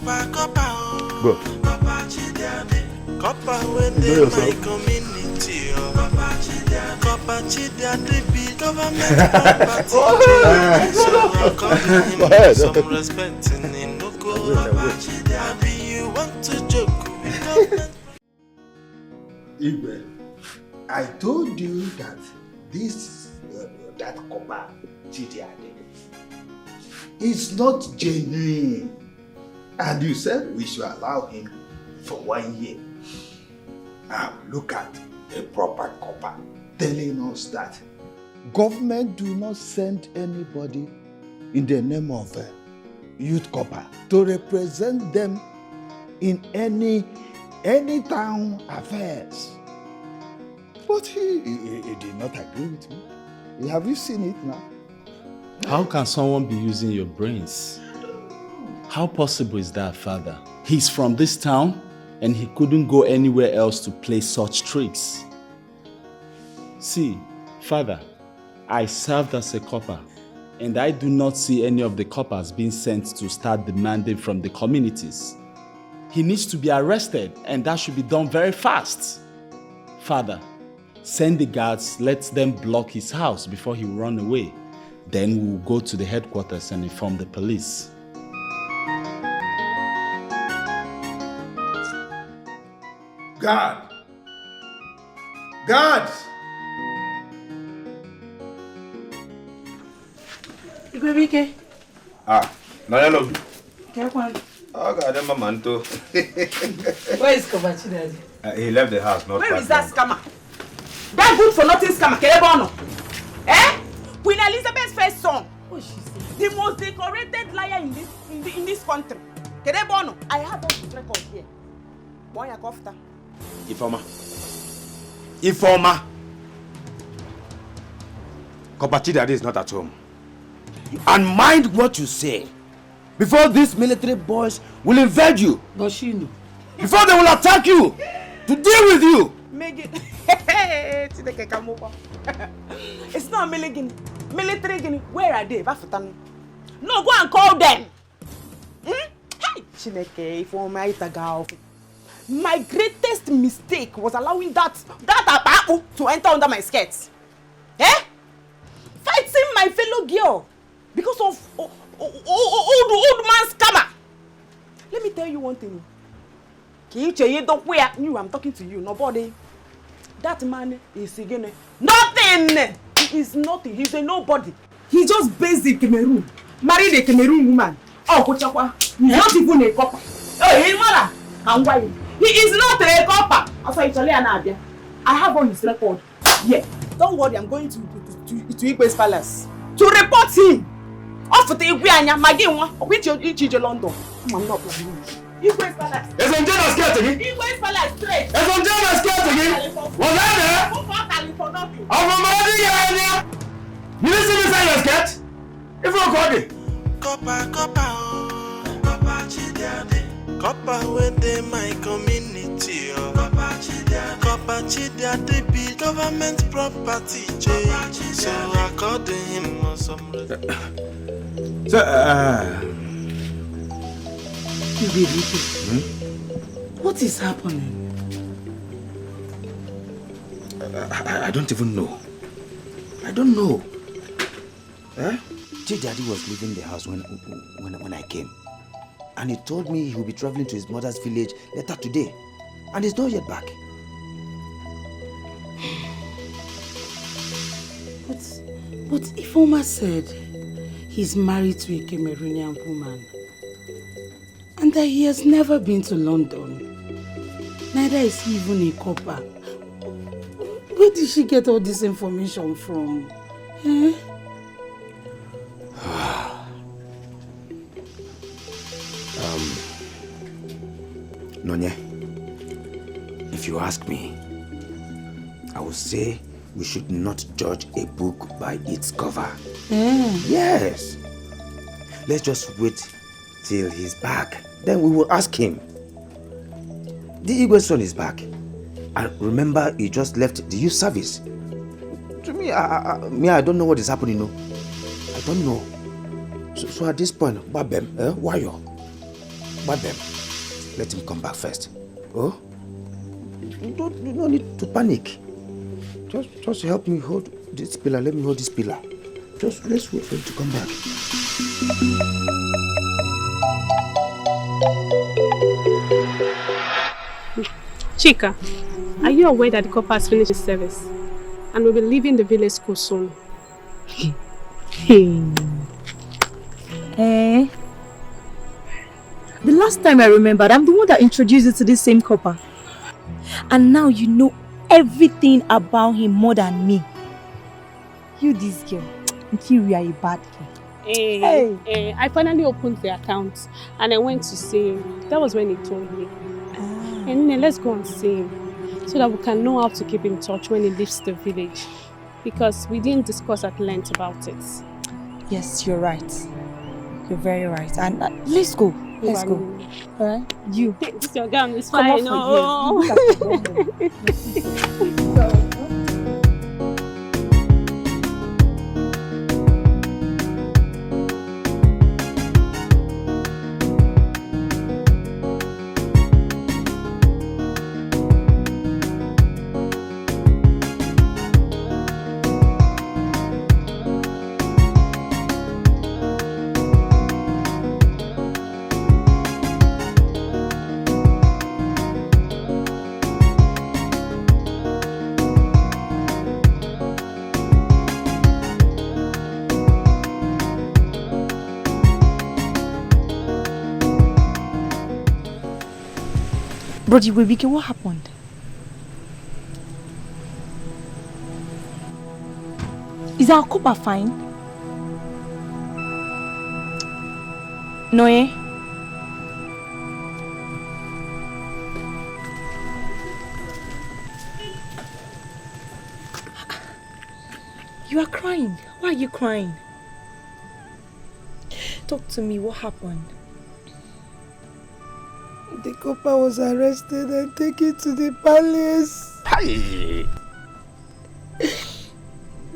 Enjoy yourself. Go ahead. Some respect in no go. You want to joke with Igwe, I told you that that Corper Chidiade is not genuine, and you said we should allow him for 1 year. Now look at a proper Corper telling us that government do not send anybody in the name of youth corper to represent them in any town affairs. But he did not agree with me. Have you seen it now? How can someone be using your brains? How possible is that, Father? He's from this town and he couldn't go anywhere else to play such tricks. See, Father, I served as a corper and I do not see any of the coppers being sent to start demanding from the communities. He needs to be arrested and that should be done very fast. Father, send the guards, let them block his house before he run away. Then we will go to the headquarters and inform the police. God! God! Igwebike. Naya love. Kekwan. Oh, God, I'm a man too. Where is Kobachi Daddy? He left the house, not Where that is that long. scammer? That good for nothing scammer, Kelebono. Eh? Queen Elizabeth's first son. Oh, she's the most decorated liar in this country. Kelebono. I have all the record here. Boy, I kofta. Informer. Kopachi Daddy is not at home. And mind what you say. Before these military boys will invade you. But she knew. Before they will attack you. To deal with you. Megan. It's not military Guinea. Where are they? No, go and call them. Hey, Chineke, Informer Itagao. My greatest mistake was allowing that abaku to enter under my skirts. Eh? Fighting my fellow girl because of old man scammer. Let me tell you one thing. I'm talking to you, nobody. That man is again nothing. He is nothing. He's a nobody. He just basic Cameroon. Married a Cameroon woman. Oh, Kochakwa. He's not even a copper. Oh, he's mother. And why? He is not a copper. I have on his record. Yeah. Don't worry, I'm going to Igwe's palace to report him. Off the Iguanya, Maginwa, which you London. I'm not playing. Igwe's palace. Is on Jenna's scared again? Igwe's palace straight. Is on Jenna's scared again? What's that? You listen inside your skirt? If you got it. Corper within my community. Corper Chidiade be government property. So I called him some. What is happening? I don't even know. I don't know. Eh? Daddy was leaving the house when I came. And he told me he will be traveling to his mother's village later today. And he's not yet back. But Ifeoma said he's married to a Cameroonian woman. And that he has never been to London. Neither is he even a copper. Where did she get all this information from? Eh? Nonye, if you ask me, I would say we should not judge a book by its cover. Yes. Let's just wait till he's back. Then we will ask him. The Igwe son is back. And remember, he just left the youth service. To me, I don't know what is happening. No, I don't know. So at this point, Babem, why you? Babem, let him come back first. Oh, you don't need to panic. Just help me hold this pillar. Let me hold this pillar. Just let's wait for him to come back. Chika, are you aware that the Corper has finished his service and will be leaving the village school soon? The last time I remembered, I'm the one that introduced you to this same Corper. And now you know everything about him more than me. You this girl. You are a bad girl. Hey. I finally opened the account and I went to see him. That was when he told me. And then let's go and see him so that we can know how to keep in touch when he leaves the village. Because we didn't discuss at length about it. Yes, you're right. You're very right. And let's go. Let's go. Alright? You. This your gown is Come fine. off Brody Webike, what happened? Is our Corper fine? No, eh? You are crying. Why are you crying? Talk to me. What happened? The Corper was arrested and taken to the palace. Hey!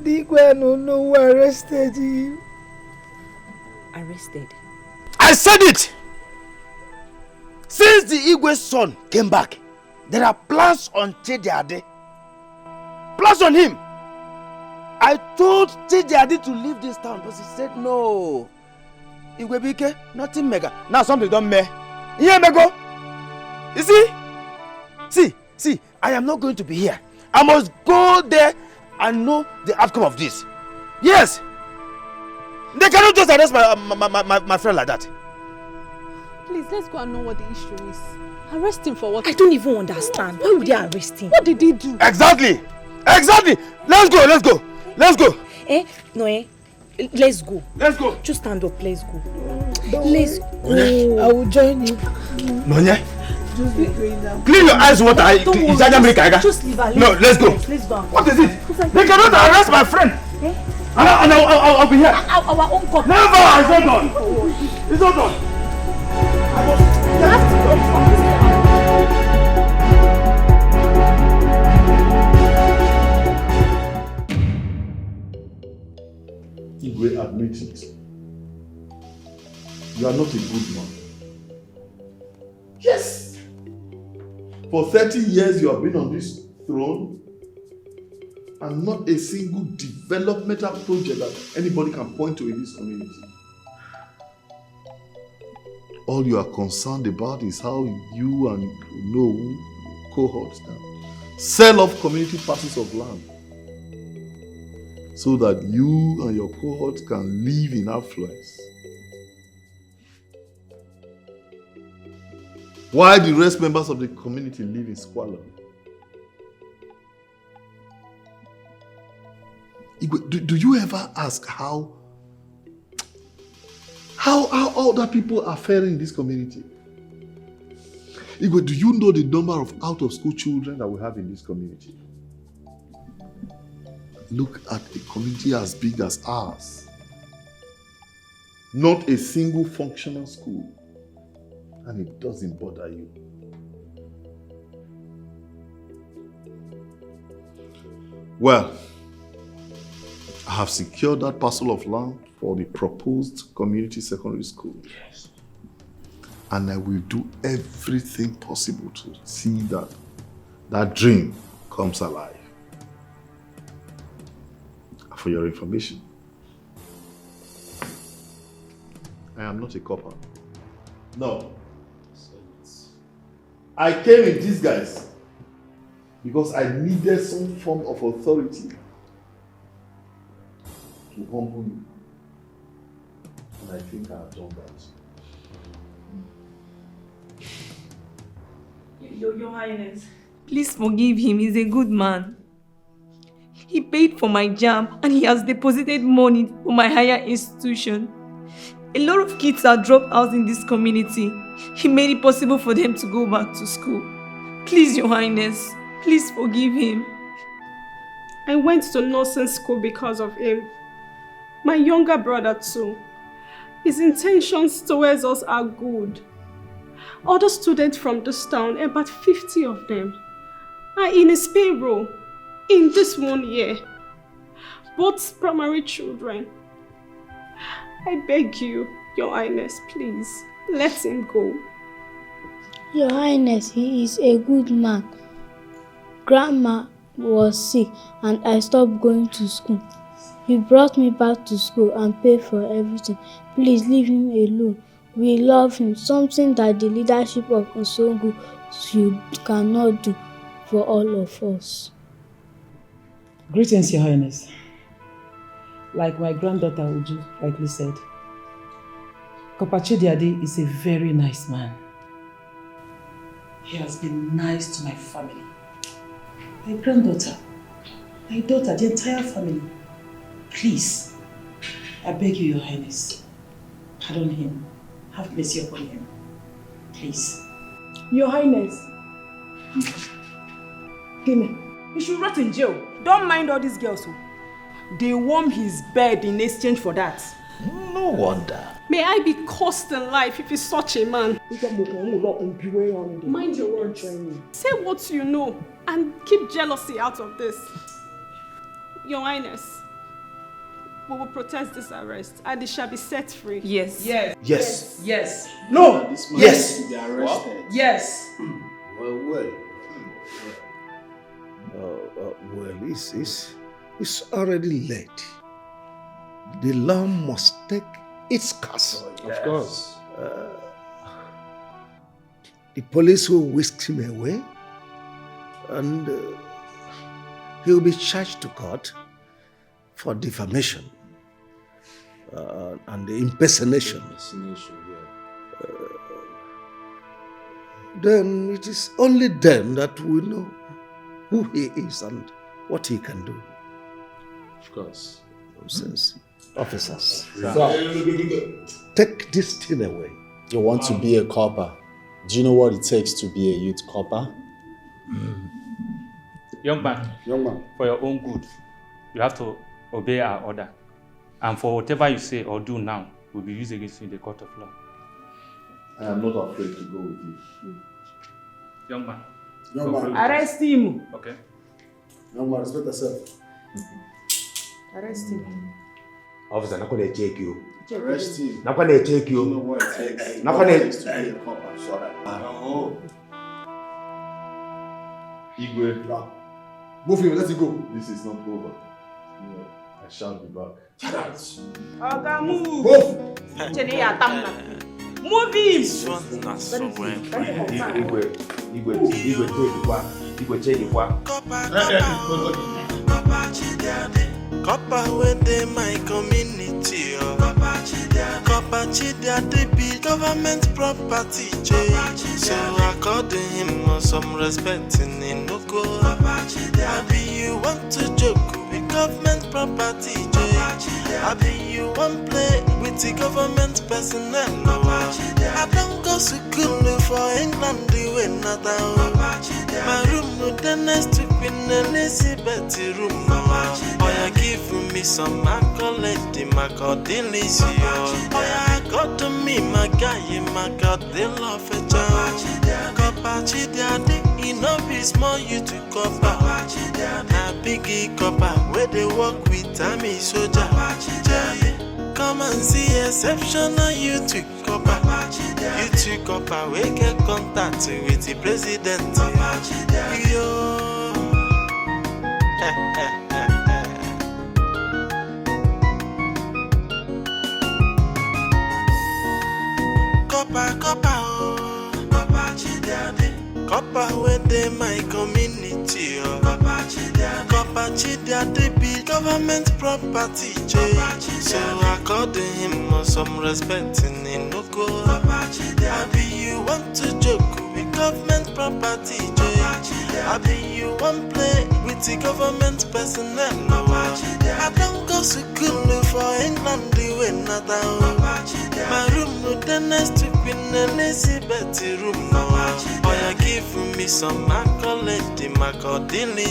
The Igwe don't know who arrested him. Arrested? I said it! Since the Igwe's son came back, there are plans on Chidiade. Plans on him. I told Chidiade to leave this town, but he said no. Igwebike, nothing mega. Now something done me. Yeah, Mego. You see? See, I am not going to be here. I must go there and know the outcome of this. Yes! They cannot just arrest my friend like that. Please, let's go and know what the issue is. Arrest him for what? I don't even understand. Why would they arrest him? What did he do? Exactly! Let's go! No, let's go. Let's go. Just stand up, let's go. Let's go. I will join you. Nonye? Just be going now. Clean your eyes, water. Just leave her. No, let's go. Let's go. What is it? They cannot arrest my friend. And I'll be here. Our own Corper. Never! It's not done. It's not done. Igwe, admit it. You are not a good man. Yes! For 30 years you have been on this throne and not a single developmental project that anybody can point to in this community. All you are concerned about is how you and no cohorts now sell off community parcels of land so that you and your cohort can live in affluence. While the rest members of the community live in squalor. Do you ever ask how other people are faring in this community? Igwe, do you know the number of out-of-school children that we have in this community? Look at a community as big as ours. Not a single functional school. And it doesn't bother you. Well, I have secured that parcel of land for the proposed community secondary school. Yes. And I will do everything possible to see that that dream comes alive. For your information, I am not a copper. No. I came in disguise because I needed some form of authority to humble you. And I think I have done that. Your Highness, please forgive him. He's a good man. He He paid for my JAMB and he has deposited money for my higher institution. A lot of kids are dropped out in this community. He made it possible for them to go back to school. Please, Your Highness, please forgive him. I went to nursing school because of him. My younger brother too. His intentions towards us are good. Other students from this town, about 50 of them, are in his payroll in this 1 year. Both primary children. I beg you, Your Highness, please, let him go. Your Highness, he is a good man. Grandma was sick and I stopped going to school. He brought me back to school and paid for everything. Please leave him alone. We love him, something that the leadership of Osongo cannot do for all of us. Greetings, Your Highness. Like my granddaughter Uju rightly said, Corper Chidiade is a very nice man. He has been nice to my family. My granddaughter, my daughter, the entire family. Please, I beg you, Your Highness, pardon him. Have mercy upon him. Please. Your Highness. Gimme. He should rot in jail. Don't mind all these girls. They warm his bed in exchange for that. No wonder. May I be cursed in life if he's such a man. Mind your words. Say what you know and keep jealousy out of this. Your Highness, we will protest this arrest and he shall be set free. Yes. Yes. Yes. Yes. No. This man Yes. needs to be arrested. Yes. Well. It's already late. The law must take its course. Of course. The police will whisk him away and he will be charged to court for defamation and impersonation. Then it is only then that we know who he is and what he can do. Of course. Nonsense. Officers, Sir. take this thing away. You want to be a corper. Do you know what it takes to be a youth corper? Young man, for your own good, you have to obey our order. And for whatever you say or do now will be used against you in the court of law. I am not afraid to go with you. Young man. Arrest him. Okay. Young man, respect yourself. Arrest him. Officer, not gonna take you. Arrest him. Not gonna take you. You know what it takes. Not gonna. To be a cop, I'm sorry. Igwe. Now, move him, let it go. This is not over. I shall be back. Oga, move. Move. Move him. Corper within my community. Corper Chidiade be government property. So according him some respect in Inoko. Abi you want to joke with government property. Abi you want play with the government personnel. I don't go to school for England the way not my room the next to Queen Elizabeth room. Oya give me some accolade, my cordilis. Oya got to me, my guy, my god, they love a job. Corper Chidiade, he no be small you to Corper. Na biggie Corper, where they work with army soldier. Come and see exceptional you to Corper. You to Corper, we get contact with the president. Yo. Corper Chidiade. Corper within my community. Corper Chidiade be government property. So according him some respect in Inoko. Abi you want to joke with government property. I be you one play with the government personnel. I don't go to school for England, the way not my room no the next to be in Elizabeth room. Oh, you give me some accolade, my cordility.